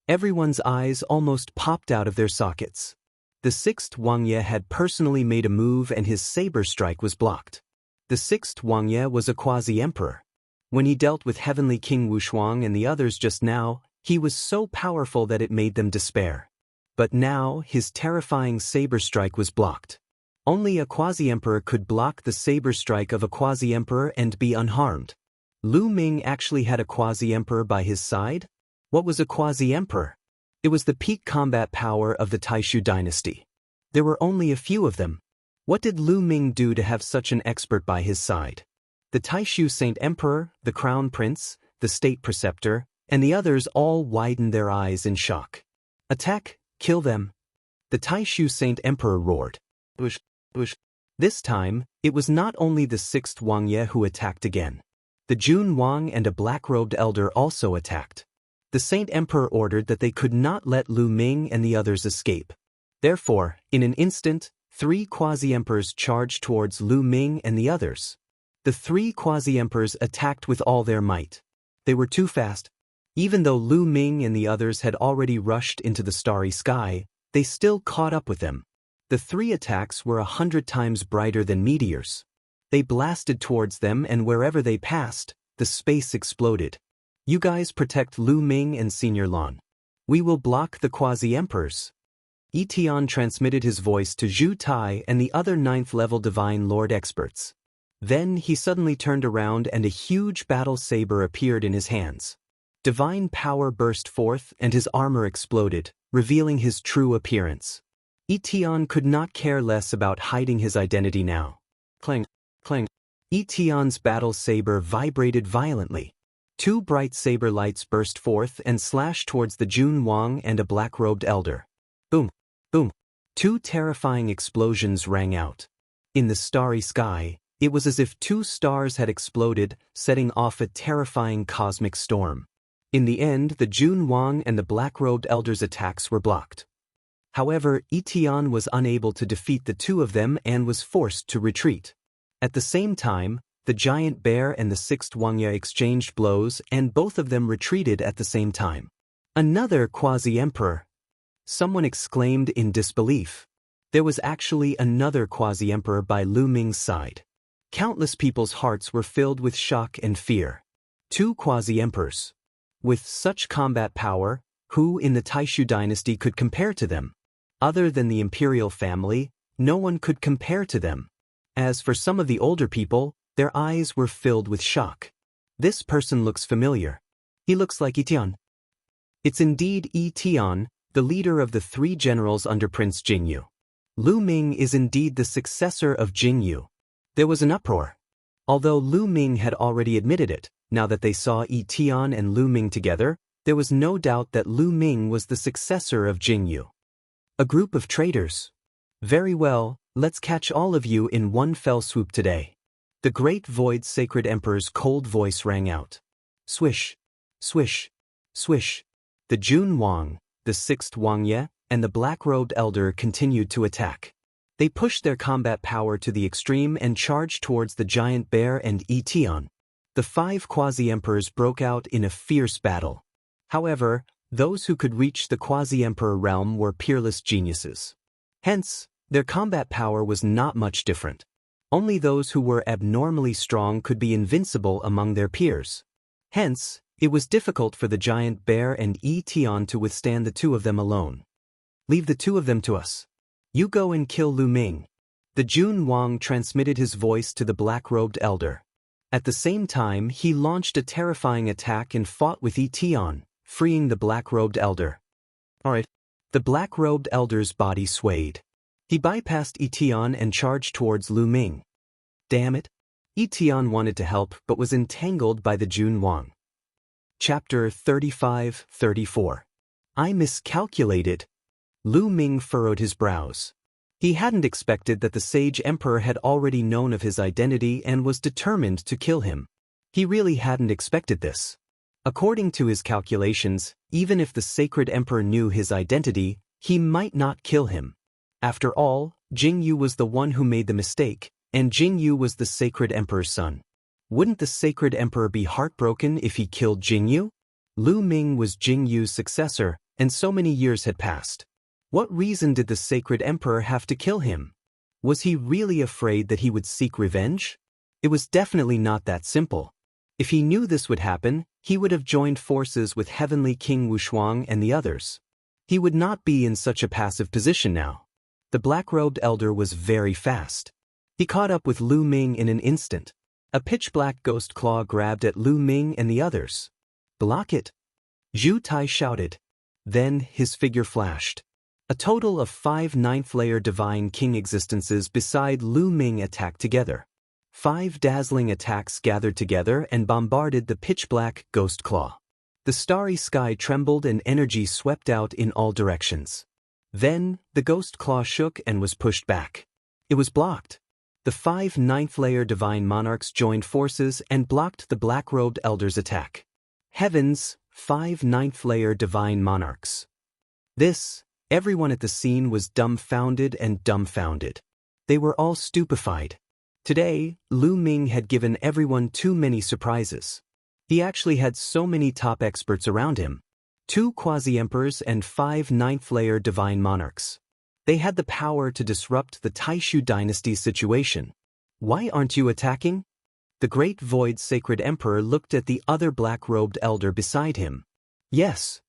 Everyone's eyes almost popped out of their sockets. The 6th Wuxia had personally made a move and his saber strike was blocked. The 6th Wuxia was a quasi-emperor. When he dealt with Heavenly King Wushuang and the others just now, he was so powerful that it made them despair. But now, his terrifying saber strike was blocked. Only a quasi-emperor could block the saber strike of a quasi-emperor and be unharmed. Lu Ming actually had a quasi-emperor by his side? What was a quasi-emperor? It was the peak combat power of the Taishu dynasty. There were only a few of them. What did Lu Ming do to have such an expert by his side? The Taishu Saint Emperor, the Crown Prince, the State Preceptor, and the others all widened their eyes in shock. Attack, kill them. The Taishu Saint Emperor roared. Whoosh, whoosh. This time, it was not only the 6th Wuxia who attacked again. The Jun Wang and a black-robed elder also attacked. The Saint Emperor ordered that they could not let Lu Ming and the others escape. Therefore, in an instant, 3 quasi-emperors charged towards Lu Ming and the others. The 3 quasi-emperors attacked with all their might. They were too fast. Even though Lu Ming and the others had already rushed into the starry sky, they still caught up with them. The 3 attacks were 100 times brighter than meteors. They blasted towards them and wherever they passed, the space exploded. You guys protect Lu Ming and Senior Lan. We will block the quasi-emperors. Etian transmitted his voice to Zhu Tai and the other 9th-level Divine Lord experts. Then he suddenly turned around and a huge battle saber appeared in his hands. Divine power burst forth and his armor exploded, revealing his true appearance. Etian could not care less about hiding his identity now. Clang, clang. Etian's battle saber vibrated violently. 2 bright saber lights burst forth and slashed towards the Jun Wang and a black-robed elder. Boom, boom. 2 terrifying explosions rang out. In the starry sky, it was as if 2 stars had exploded, setting off a terrifying cosmic storm. In the end, the Jun Wang and the black-robed elder's attacks were blocked. However, Etian was unable to defeat the 2 of them and was forced to retreat. At the same time, the Giant Bear and the 6th Wuxia exchanged blows and both of them retreated at the same time. Another quasi-emperor! Someone exclaimed in disbelief. There was actually another quasi-emperor by Lu Ming's side. Countless people's hearts were filled with shock and fear. 2 quasi-emperors. With such combat power, Who in the Taishu dynasty could compare to them? Other than the imperial family, no one could compare to them. As for some of the older people, their eyes were filled with shock. This person looks familiar. He looks like Itian. It's indeed Itian, the leader of the 3 generals under Prince Jianghu. Lu Ming is indeed the successor of Jianghu. There was an uproar. Although Lu Ming had already admitted it, now that they saw Itian and Lu Ming together, there was no doubt that Lu Ming was the successor of Jianghu. A group of traitors. Very well, let's catch all of you in one fell swoop today. The great void sacred emperor's cold voice rang out. Swish, swish, swish. The Jun Wang, the 6th Wang Ye, and the black-robed elder continued to attack. They pushed their combat power to the extreme and charged towards the giant bear and Itian. The 5 quasi-emperors broke out in a fierce battle. However, those who could reach the quasi-emperor realm were peerless geniuses. Hence, their combat power was not much different. Only those who were abnormally strong could be invincible among their peers. Hence, it was difficult for the giant bear and Itian to withstand the 2 of them alone. Leave the 2 of them to us. You go and kill Lu Ming. The Jun Wang transmitted his voice to the black-robed elder. At the same time, he launched a terrifying attack and fought with Itian, freeing the black-robed elder. Alright. The black-robed elder's body swayed. He bypassed Itian and charged towards Lu Ming. Damn it. Itian wanted to help but was entangled by the Jun Wang. Chapter 35-34. I miscalculated. Lu Ming furrowed his brows. He hadn't expected that the sage emperor had already known of his identity and was determined to kill him. He really hadn't expected this. According to his calculations, even if the sacred emperor knew his identity, he might not kill him. After all, Jianghu was the one who made the mistake, and Jianghu was the sacred emperor's son. Wouldn't the sacred emperor be heartbroken if he killed Jianghu? Lu Ming was Jingyu's successor, and so many years had passed. What reason did the sacred emperor have to kill him? Was he really afraid that he would seek revenge? It was definitely not that simple. If he knew this would happen, he would have joined forces with Heavenly King Wuxia and the others. He would not be in such a passive position now. The black-robed elder was very fast. He caught up with Lu Ming in an instant. A pitch-black ghost claw grabbed at Lu Ming and the others. Block it! Zhu Tai shouted. Then his figure flashed. A total of 5 ninth-layer Divine King existences beside Lu Ming attacked together. 5 dazzling attacks gathered together and bombarded the pitch-black ghost claw. The starry sky trembled and energy swept out in all directions. Then, the ghost claw shook and was pushed back. It was blocked. The 5 ninth-layer Divine Monarchs joined forces and blocked the black-robed elder's attack. Heavens, 5 ninth-layer Divine Monarchs. Everyone at the scene was dumbfounded and dumbfounded. They were all stupefied. Today, Lu Ming had given everyone too many surprises. He actually had so many top experts around him. 2 quasi-emperors and 5 ninth-layer Divine Monarchs. They had the power to disrupt the Taishu dynasty's situation. Why aren't you attacking? The great void sacred emperor looked at the other black-robed elder beside him. Yes.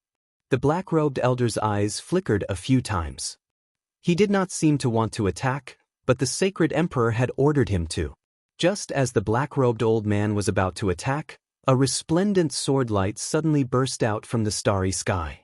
The black-robed elder's eyes flickered a few times. He did not seem to want to attack, but the sacred emperor had ordered him to. Just as the black-robed old man was about to attack, a resplendent sword light suddenly burst out from the starry sky.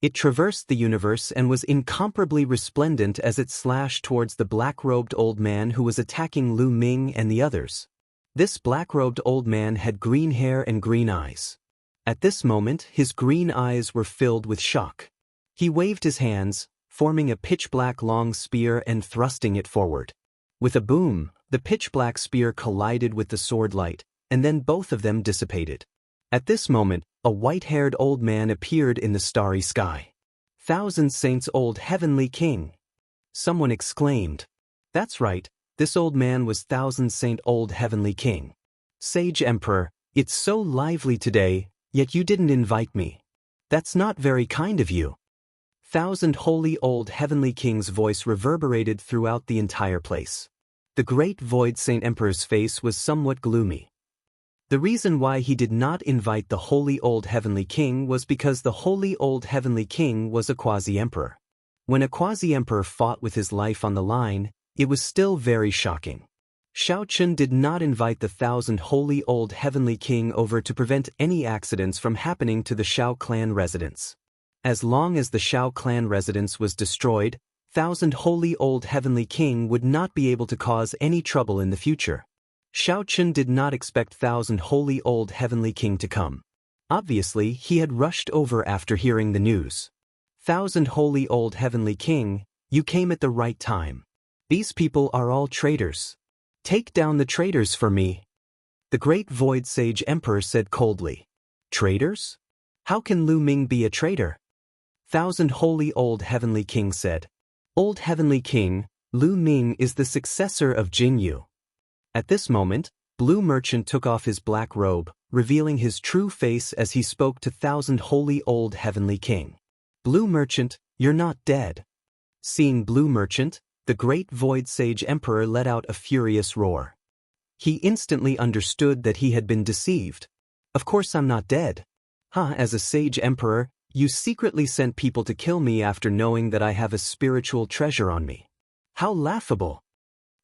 It traversed the universe and was incomparably resplendent as it slashed towards the black-robed old man who was attacking Lu Ming and the others. This black-robed old man had green hair and green eyes. At this moment, his green eyes were filled with shock. He waved his hands, forming a pitch-black long spear and thrusting it forward. With a boom, the pitch-black spear collided with the sword light, and then both of them dissipated. At this moment, a white-haired old man appeared in the starry sky. "Thousand Saints Old Heavenly King!" Someone exclaimed. That's right, this old man was Thousand Saint Old Heavenly King. Sage Emperor, it's so lively today, yet you didn't invite me. That's not very kind of you. Thousand Holy Old Heavenly King's voice reverberated throughout the entire place. The great void Saint Emperor's face was somewhat gloomy. The reason why he did not invite the holy old heavenly king was because the holy old heavenly king was a quasi-emperor. When a quasi-emperor fought with his life on the line, it was still very shocking. Shao Chun did not invite the 1,000 holy old heavenly king over to prevent any accidents from happening to the Shao clan residence. As long as the Shao clan residence was destroyed, 1,000 holy old heavenly king would not be able to cause any trouble in the future. Shao Chun did not expect 1,000 holy old heavenly king to come. Obviously, he had rushed over after hearing the news. 1,000 holy old heavenly king, you came at the right time. These people are all traitors. Take down the traitors for me. The great void sage emperor said coldly. Traitors? How can Lu Ming be a traitor? 1,000 holy old heavenly king said. Old heavenly king, Lu Ming is the successor of Jianghu. At this moment, Blue Merchant took off his black robe, revealing his true face as he spoke to 1,000 holy old heavenly king. Blue Merchant, you're not dead. Seeing Blue Merchant, the great void sage emperor let out a furious roar. He instantly understood that he had been deceived. Of course I'm not dead. As a sage emperor, you secretly sent people to kill me after knowing that I have a spiritual treasure on me. How laughable.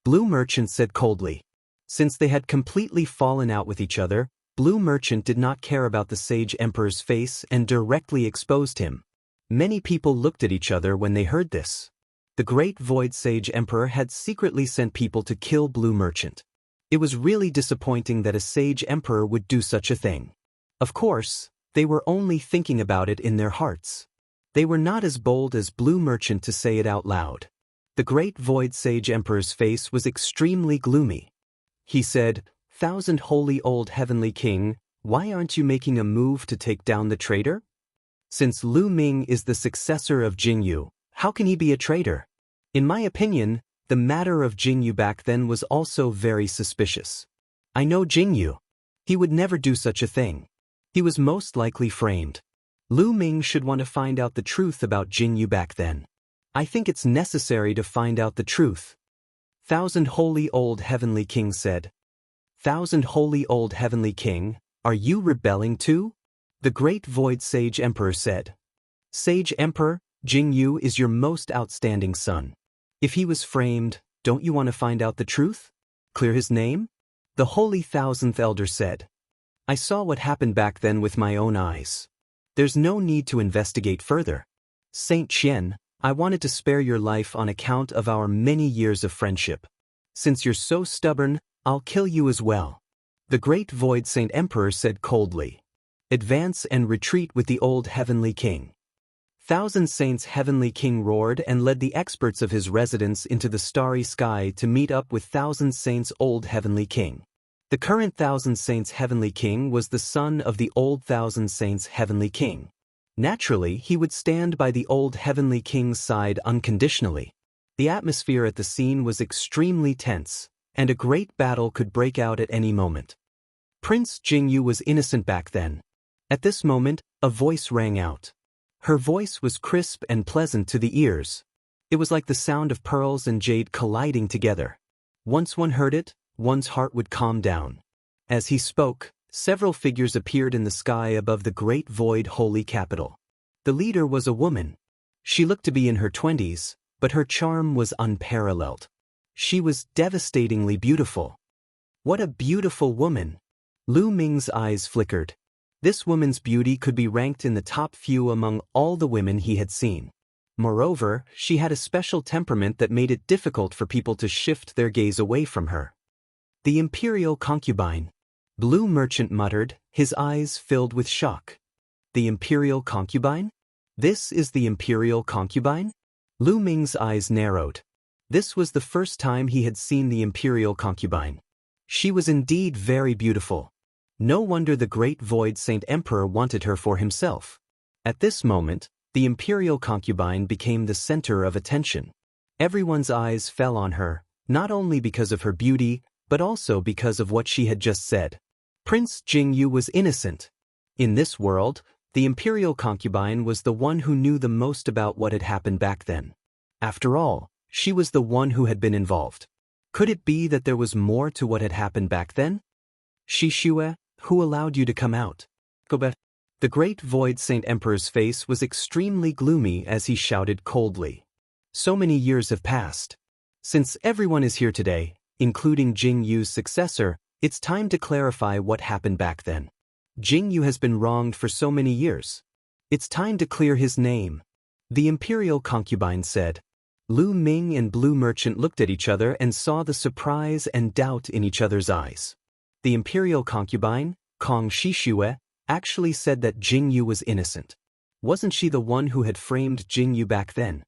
Blue Merchant said coldly. Since they had completely fallen out with each other, Blue Merchant did not care about the sage emperor's face and directly exposed him. Many people looked at each other when they heard this. The great void sage emperor had secretly sent people to kill Blue Merchant. It was really disappointing that a sage emperor would do such a thing. Of course, they were only thinking about it in their hearts. They were not as bold as Blue Merchant to say it out loud. The great void sage emperor's face was extremely gloomy. He said, 1,000 holy old heavenly king, why aren't you making a move to take down the traitor? Since Lu Ming is the successor of Jianghu, how can he be a traitor? In my opinion, the matter of Jianghu back then was also very suspicious. I know Jianghu. He would never do such a thing. He was most likely framed. Lu Ming should want to find out the truth about Jianghu back then. I think it's necessary to find out the truth. 1,000 holy old heavenly king said. 1,000 holy old heavenly king, are you rebelling too? The great void sage emperor said. Sage emperor, Jianghu is your most outstanding son. If he was framed, don't you want to find out the truth? Clear his name? The holy 1,000th elder said. I saw what happened back then with my own eyes. There's no need to investigate further. Saint Qian, I wanted to spare your life on account of our many years of friendship. Since you're so stubborn, I'll kill you as well. The great void saint emperor said coldly. Advance and retreat with the old heavenly king. 1,000 saints heavenly king roared and led the experts of his residence into the starry sky to meet up with 1,000 saints old heavenly king. The current 1,000 saints heavenly king was the son of the old 1,000 saints heavenly king. Naturally, he would stand by the old heavenly king's side unconditionally. The atmosphere at the scene was extremely tense, and a great battle could break out at any moment. Prince Jianghu was innocent back then. At this moment, a voice rang out. Her voice was crisp and pleasant to the ears. It was like the sound of pearls and jade colliding together. Once one heard it, one's heart would calm down. As he spoke, several figures appeared in the sky above the great void holy capital. The leader was a woman. She looked to be in her 20s, but her charm was unparalleled. She was devastatingly beautiful. What a beautiful woman! Lu Ming's eyes flickered. This woman's beauty could be ranked in the top few among all the women he had seen. Moreover, she had a special temperament that made it difficult for people to shift their gaze away from her. The imperial concubine. Blue Merchant muttered, his eyes filled with shock. The imperial concubine? This is the imperial concubine? Lu Ming's eyes narrowed. This was the first time he had seen the imperial concubine. She was indeed very beautiful. No wonder the great void saint emperor wanted her for himself. At this moment, the imperial concubine became the center of attention. Everyone's eyes fell on her, not only because of her beauty, but also because of what she had just said. Prince Jianghu was innocent. In this world, the imperial concubine was the one who knew the most about what had happened back then. After all, she was the one who had been involved. Could it be that there was more to what had happened back then? Shishue, Who allowed you to come out? Go back. The Great Void Saint Emperor's face was extremely gloomy as he shouted coldly. So many years have passed. Since everyone is here today, including Jingyu's successor, it's time to clarify what happened back then. Jingyu has been wronged for so many years. It's time to clear his name. The imperial concubine said. Lu Ming and Blue Merchant looked at each other and saw the surprise and doubt in each other's eyes. The imperial concubine, Kong Shishue, actually said that Jingyu was innocent. Wasn't she the one who had framed Jingyu back then?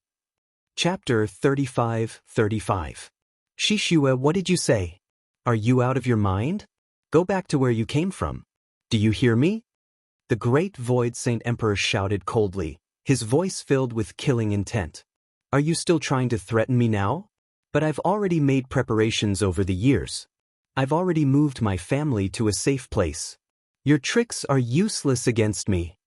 Chapter 35:35. Shishue, what did you say? Are you out of your mind? Go back to where you came from. Do you hear me? The Great Void Saint Emperor shouted coldly, his voice filled with killing intent. Are you still trying to threaten me now? But I've already made preparations over the years. I've already moved my family to a safe place. Your tricks are useless against me.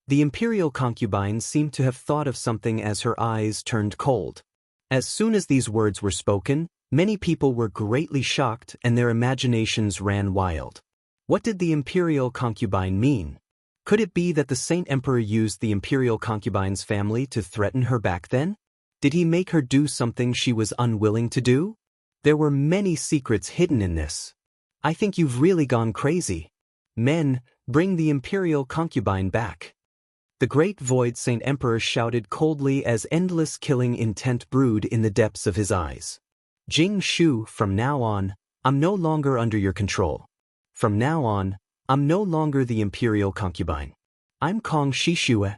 The imperial concubine seemed to have thought of something as her eyes turned cold. As soon as these words were spoken, many people were greatly shocked and their imaginations ran wild. What did the imperial concubine mean? Could it be that the Saint Emperor used the imperial concubine's family to threaten her back then? Did he make her do something she was unwilling to do? There were many secrets hidden in this. I think you've really gone crazy. Men, bring the imperial concubine back. The Great Void Saint Emperor shouted coldly as endless killing intent brewed in the depths of his eyes. Jing Shu, from now on, I'm no longer under your control. From now on, I'm no longer the imperial concubine. I'm Kong Shishue.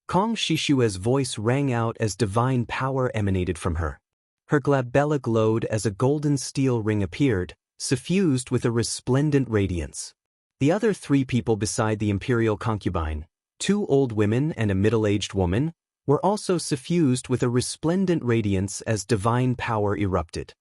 Kong Shishue's voice rang out as divine power emanated from her. Her glabella glowed as a golden steel ring appeared, suffused with a resplendent radiance. The other three people beside the imperial concubine, 2 old women and a middle-aged woman, were also suffused with a resplendent radiance as divine power erupted.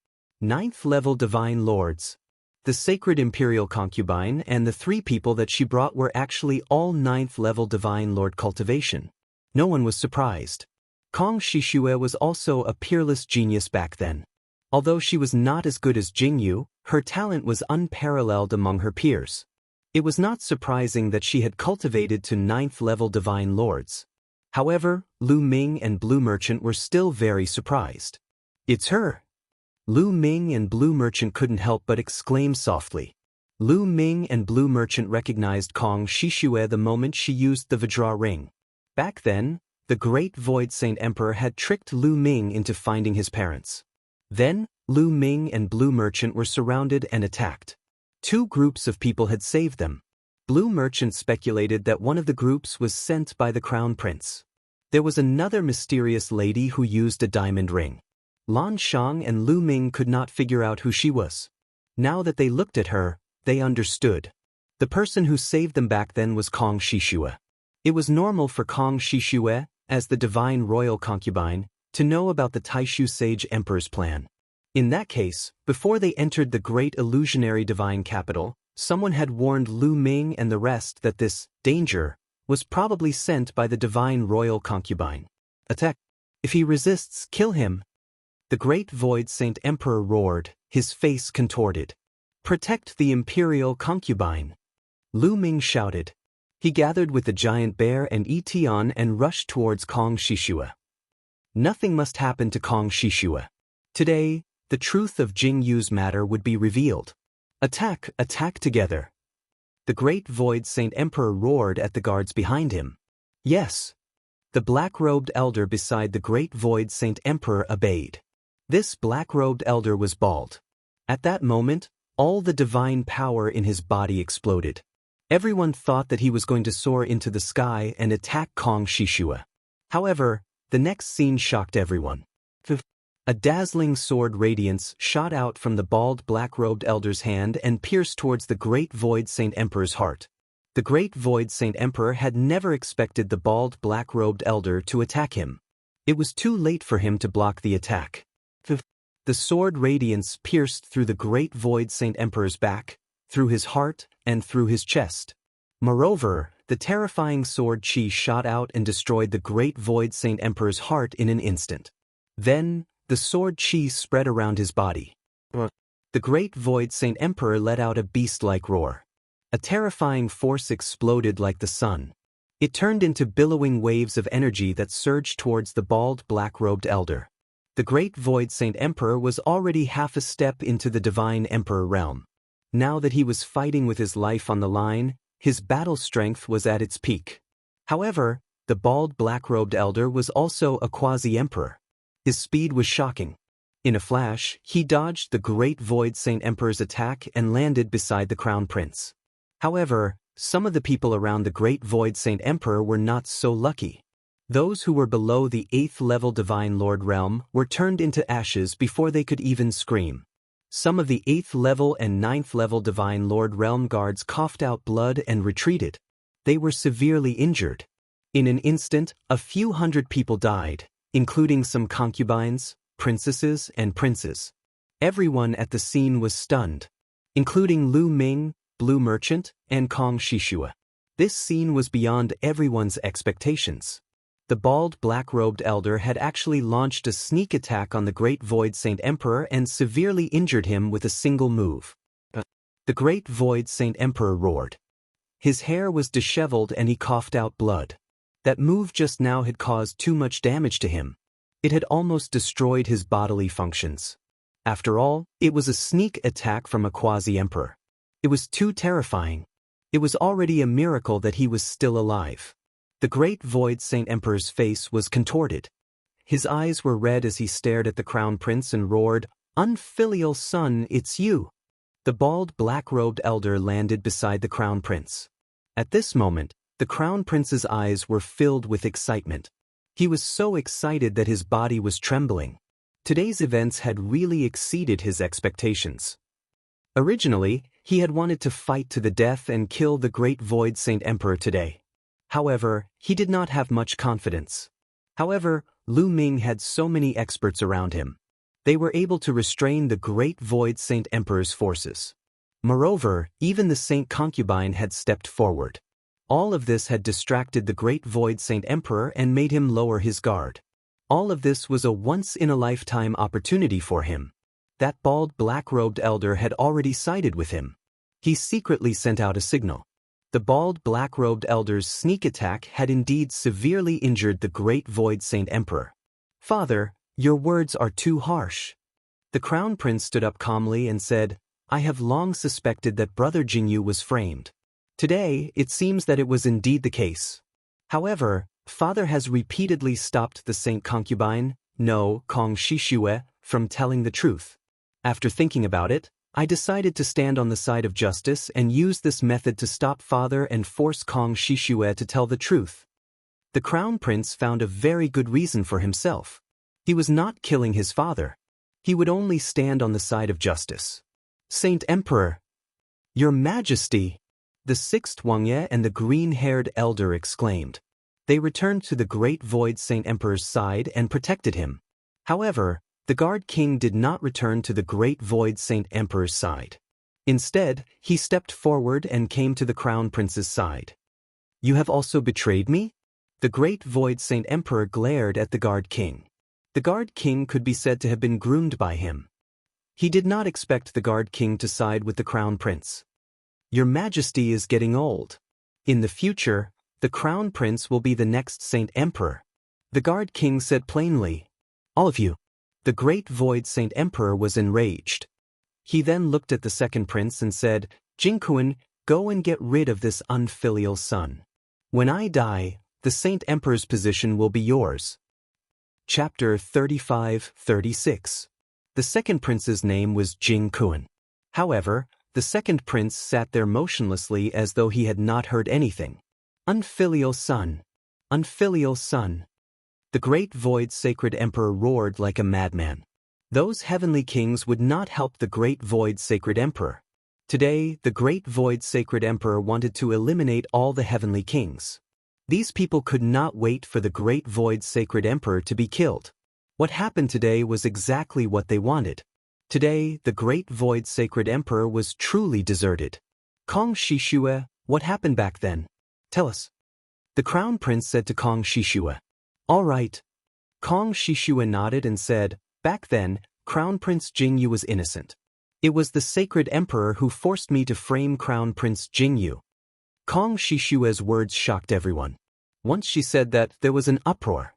9th-level divine lords. The sacred imperial concubine and the 3 people that she brought were actually all 9th-level divine lord Cultivation. No one was surprised. Kong Shishue was also a peerless genius back then. Although she was not as good as Jingyu, her talent was unparalleled among her peers. It was not surprising that she had cultivated to 9th-level divine lords. However, Lu Ming and Blue Merchant were still very surprised. It's her. Lu Ming and Blue Merchant couldn't help but exclaim softly. Lu Ming and Blue Merchant recognized Kong Shishue the moment she used the Vajra ring. Back then, the Great Void Saint Emperor had tricked Lu Ming into finding his parents. Then, Lu Ming and Blue Merchant were surrounded and attacked. 2 groups of people had saved them. Blue Merchant speculated that one of the groups was sent by the Crown Prince. There was another mysterious lady who used a diamond ring. Lan Shang and Lu Ming could not figure out who she was. Now that they looked at her, they understood. The person who saved them back then was Kong Shishue. It was normal for Kong Shishue, as the divine royal concubine, to know about the Taishu Sage Emperor's plan. In that case, before they entered the great illusionary divine capital, someone had warned Lu Ming and the rest that this danger was probably sent by the divine royal concubine. Attack. If he resists, kill him. The Great Void Saint Emperor roared, his face contorted. Protect the imperial concubine. Lu Ming shouted. He gathered with the giant bear and Etion and rushed towards Kong Shishue. Nothing must happen to Kong Shishue. Today, the truth of Jingyu's matter would be revealed. Attack, attack together. The Great Void Saint Emperor roared at the guards behind him. Yes. The black-robed elder beside the Great Void Saint Emperor obeyed. This black-robed elder was bald. At that moment, all the divine power in his body exploded. Everyone thought that he was going to soar into the sky and attack Kong Shishue. However, the next scene shocked everyone. A dazzling sword radiance shot out from the bald black-robed elder's hand and pierced towards the Great Void Saint Emperor's heart. The Great Void Saint Emperor had never expected the bald black-robed elder to attack him. It was too late for him to block the attack. The sword radiance pierced through the Great Void Saint Emperor's back, through his heart, and through his chest. Moreover, the terrifying sword chi shot out and destroyed the Great Void Saint Emperor's heart in an instant. Then, the sword chi spread around his body. The Great Void Saint Emperor let out a beast-like roar. A terrifying force exploded like the sun. It turned into billowing waves of energy that surged towards the bald, black-robed elder. The great Void Saint Emperor was already half a step into the Divine Emperor realm. Now that he was fighting with his life on the line, his battle strength was at its peak. However, the bald, black-robed elder was also a quasi-emperor. His speed was shocking. In a flash, he dodged the great Void Saint Emperor's attack and landed beside the Crown Prince. However, some of the people around the great Void Saint Emperor were not so lucky. Those who were below the 8th level Divine Lord realm were turned into ashes before they could even scream. Some of the 8th level and 9th level Divine Lord realm guards coughed out blood and retreated. They were severely injured. In an instant, a few hundred people died, including some concubines, princesses, and princes. Everyone at the scene was stunned, including Lu Ming, Blue Merchant, and Kong Shishua. This scene was beyond everyone's expectations. The bald, black-robed elder had actually launched a sneak attack on the great Void Saint Emperor and severely injured him with a single move. The great Void Saint Emperor roared. His hair was disheveled and he coughed out blood. That move just now had caused too much damage to him. It had almost destroyed his bodily functions. After all, it was a sneak attack from a quasi-emperor. It was too terrifying. It was already a miracle that he was still alive. The great Void Saint Emperor's face was contorted. His eyes were red as he stared at the Crown Prince and roared, "Unfilial son, it's you!" The bald, black-robed elder landed beside the Crown Prince. At this moment, the Crown Prince's eyes were filled with excitement. He was so excited that his body was trembling. Today's events had really exceeded his expectations. Originally, he had wanted to fight to the death and kill the great Void Saint Emperor today. However, he did not have much confidence. However, Lu Ming had so many experts around him. They were able to restrain the great Void Saint Emperor's forces. Moreover, even the Saint Concubine had stepped forward. All of this had distracted the great Void Saint Emperor and made him lower his guard. All of this was a once-in-a-lifetime opportunity for him. That bald, black-robed elder had already sided with him. He secretly sent out a signal. The bald, black-robed elder's sneak attack had indeed severely injured the great Void Saint Emperor. "Father, your words are too harsh." The Crown Prince stood up calmly and said, "I have long suspected that Brother Jianghu was framed. Today, it seems that it was indeed the case. However, Father has repeatedly stopped the Saint Concubine, no Kong Shishue, from telling the truth. After thinking about it, I decided to stand on the side of justice and use this method to stop Father and force Kong Shishue to tell the truth." The Crown Prince found a very good reason for himself. He was not killing his father. He would only stand on the side of justice. "Saint Emperor! Your Majesty!" The 6th Wuxia and the green-haired elder exclaimed. They returned to the great Void Saint Emperor's side and protected him. However, the Guard King did not return to the great Void Saint Emperor's side. Instead, he stepped forward and came to the Crown Prince's side. "You have also betrayed me?" The great Void Saint Emperor glared at the Guard King. The Guard King could be said to have been groomed by him. He did not expect the Guard King to side with the Crown Prince. "Your Majesty is getting old. In the future, the Crown Prince will be the next Saint Emperor," the Guard King said plainly. "All of you." The great Void Saint Emperor was enraged. He then looked at the second prince and said, "Jianghu, go and get rid of this unfilial son. When I die, the Saint Emperor's position will be yours." Chapter 35-36. The second prince's name was Jianghu. However, the second prince sat there motionlessly as though he had not heard anything. "Unfilial son! Unfilial son!" The great Void Sacred Emperor roared like a madman. Those heavenly kings would not help the great Void Sacred Emperor. Today, the great Void Sacred Emperor wanted to eliminate all the heavenly kings. These people could not wait for the great Void Sacred Emperor to be killed. What happened today was exactly what they wanted. Today, the great Void Sacred Emperor was truly deserted. "Kong Shishue, what happened back then? Tell us." The Crown Prince said to Kong Shishue. "All right." Kong Shishue nodded and said, "Back then, Crown Prince Jianghu was innocent. It was the sacred emperor who forced me to frame Crown Prince Jianghu. Kong Shishue's words shocked everyone. Once she said that, there was an uproar.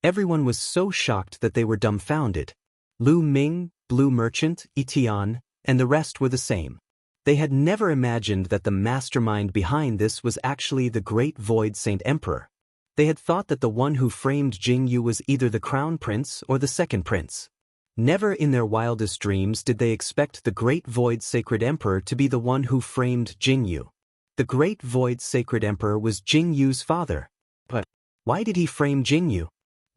Everyone was so shocked that they were dumbfounded. Lu Ming, Blue Merchant, Itian, and the rest were the same. They had never imagined that the mastermind behind this was actually the Great Void Saint Emperor. They had thought that the one who framed Jianghu was either the Crown Prince or the Second Prince. Never in their wildest dreams did they expect the Great Void Sacred Emperor to be the one who framed Jianghu. The Great Void Sacred Emperor was Jianghu's father. But why did he frame Jianghu?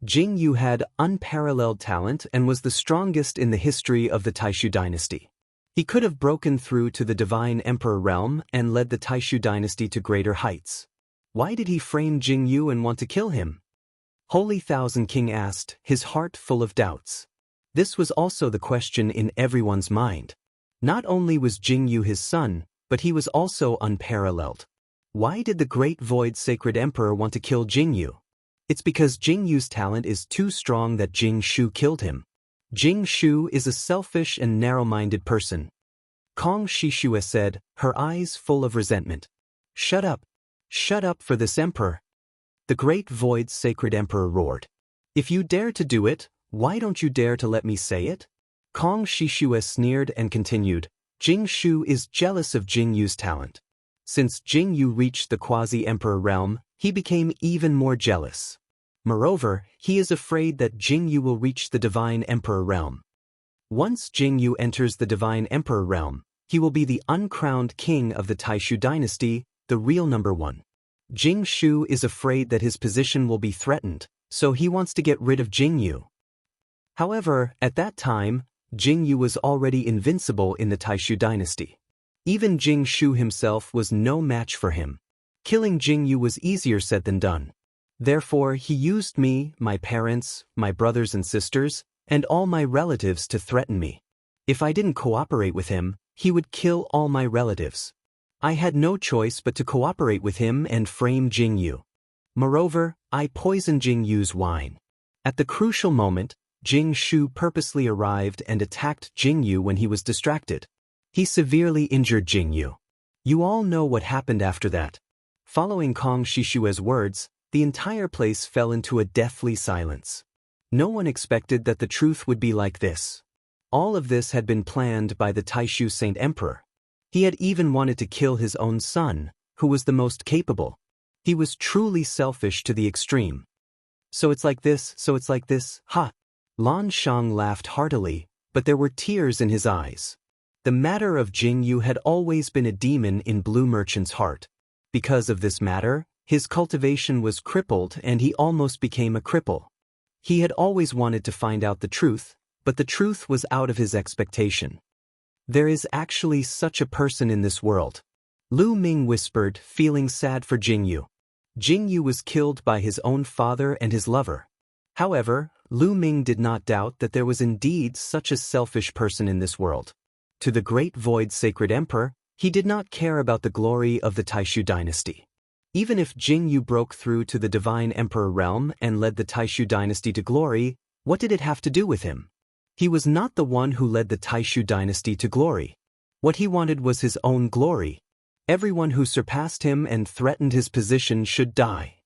Jianghu had unparalleled talent and was the strongest in the history of the Taishu dynasty. He could have broken through to the Divine Emperor realm and led the Taishu dynasty to greater heights. Why did he frame Jianghu and want to kill him? Holy Thousand King asked, his heart full of doubts. This was also the question in everyone's mind. Not only was Jianghu his son, but he was also unparalleled. Why did the Great Void Sacred Emperor want to kill Jianghu? It's because Jianghu's talent is too strong that Jing Shu killed him. Jing Shu is a selfish and narrow-minded person. Kong Shishue said, her eyes full of resentment. Shut up. Shut up for this emperor. The Great Void Sacred Emperor roared. If you dare to do it, why don't you dare to let me say it? Kong Shishue sneered and continued, Jing Shu is jealous of Jianghu's talent. Since Jianghu reached the quasi-emperor realm, he became even more jealous. Moreover, he is afraid that Jianghu will reach the Divine Emperor realm. Once Jianghu enters the Divine Emperor realm, he will be the uncrowned king of the Taishu dynasty, the real number one. Jing Shu is afraid that his position will be threatened, so he wants to get rid of Jianghu. However, at that time, Jianghu was already invincible in the Taishu dynasty. Even Jing Shu himself was no match for him. Killing Jianghu was easier said than done. Therefore, he used me, my parents, my brothers and sisters, and all my relatives to threaten me. If I didn't cooperate with him, he would kill all my relatives. I had no choice but to cooperate with him and frame Jianghu. Moreover, I poisoned Jianghu's wine. At the crucial moment, Jing Shu purposely arrived and attacked Jianghu when he was distracted. He severely injured Jianghu. You all know what happened after that. Following Kong Shishue's words, the entire place fell into a deathly silence. No one expected that the truth would be like this. All of this had been planned by the Taishu Saint Emperor. He had even wanted to kill his own son, who was the most capable. He was truly selfish to the extreme. So it's like this, ha! Lan Shang laughed heartily, but there were tears in his eyes. The matter of Jianghu had always been a demon in Blue Merchant's heart. Because of this matter, his cultivation was crippled and he almost became a cripple. He had always wanted to find out the truth, but the truth was out of his expectation. There is actually such a person in this world. Lu Ming whispered, feeling sad for Jianghu. Jianghu was killed by his own father and his lover. However, Lu Ming did not doubt that there was indeed such a selfish person in this world. To the Great Void Sacred Emperor, he did not care about the glory of the Taishu dynasty. Even if Jianghu broke through to the Divine Emperor realm and led the Taishu dynasty to glory, what did it have to do with him? He was not the one who led the Taishu dynasty to glory. What he wanted was his own glory. Everyone who surpassed him and threatened his position should die.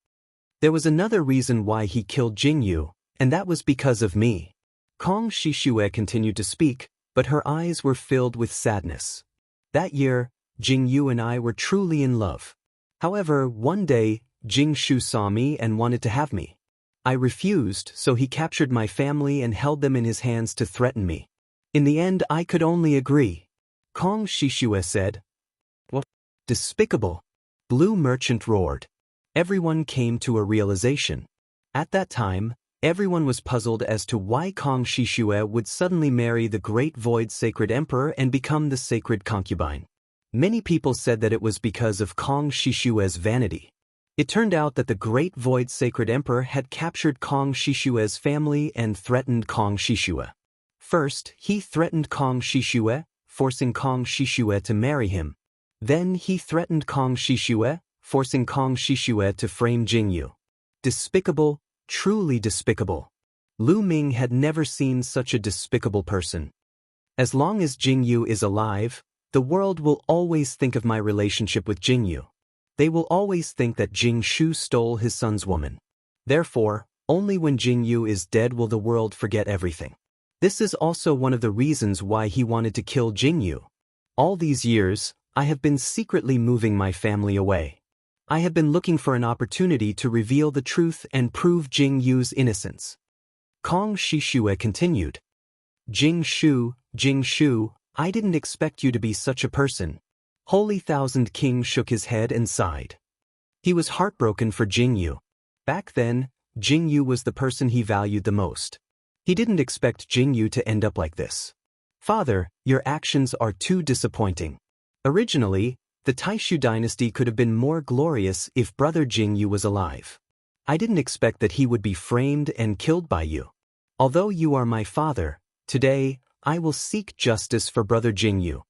There was another reason why he killed Jianghu, and that was because of me. Kong Shishue continued to speak, but her eyes were filled with sadness. That year, Jianghu and I were truly in love. However, one day, Jing Shu saw me and wanted to have me. I refused, so he captured my family and held them in his hands to threaten me. In the end, I could only agree. Kong Shishue said, "What? Despicable!" Blue Merchant roared. Everyone came to a realization. At that time, everyone was puzzled as to why Kong Shishue would suddenly marry the Great Void Sacred Emperor and become the sacred concubine. Many people said that it was because of Kong Shishue's vanity. It turned out that the Great Void Sacred Emperor had captured Kong Shishue's family and threatened Kong Shishue. First, he threatened Kong Shishue, forcing Kong Shishue to marry him. Then he threatened Kong Shishue, forcing Kong Shishue to frame Jianghu. Despicable, truly despicable. Lu Ming had never seen such a despicable person. As long as Jianghu is alive, the world will always think of my relationship with Jianghu. They will always think that Jing Shu stole his son's woman. Therefore, only when Jianghu is dead will the world forget everything. This is also one of the reasons why he wanted to kill Jianghu. All these years, I have been secretly moving my family away. I have been looking for an opportunity to reveal the truth and prove Jianghu's innocence. Kong Shishue continued. Jing Shu, I didn't expect you to be such a person. Holy Thousand King shook his head and sighed. He was heartbroken for Jianghu. Back then, Jianghu was the person he valued the most. He didn't expect Jianghu to end up like this. Father, your actions are too disappointing. Originally, the Taishu dynasty could have been more glorious if brother Jianghu was alive. I didn't expect that he would be framed and killed by you. Although you are my father, today, I will seek justice for brother Jianghu.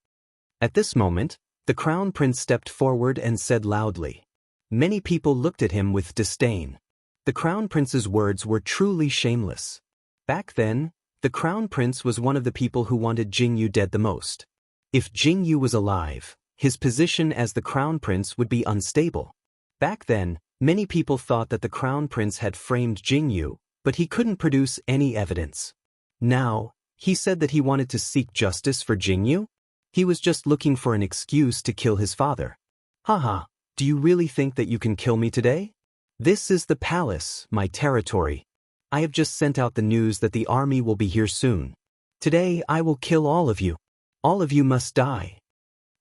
At this moment, the crown prince stepped forward and said loudly. Many people looked at him with disdain. The crown prince's words were truly shameless. Back then, the crown prince was one of the people who wanted Jianghu dead the most. If Jianghu was alive, his position as the crown prince would be unstable. Back then, many people thought that the crown prince had framed Jianghu, but he couldn't produce any evidence. Now, he said that he wanted to seek justice for Jianghu? He was just looking for an excuse to kill his father. Haha, do you really think that you can kill me today? This is the palace, my territory. I have just sent out the news that the army will be here soon. Today I will kill all of you. All of you must die.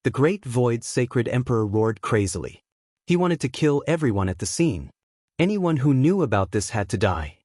The great void sacred emperor roared crazily. He wanted to kill everyone at the scene. Anyone who knew about this had to die.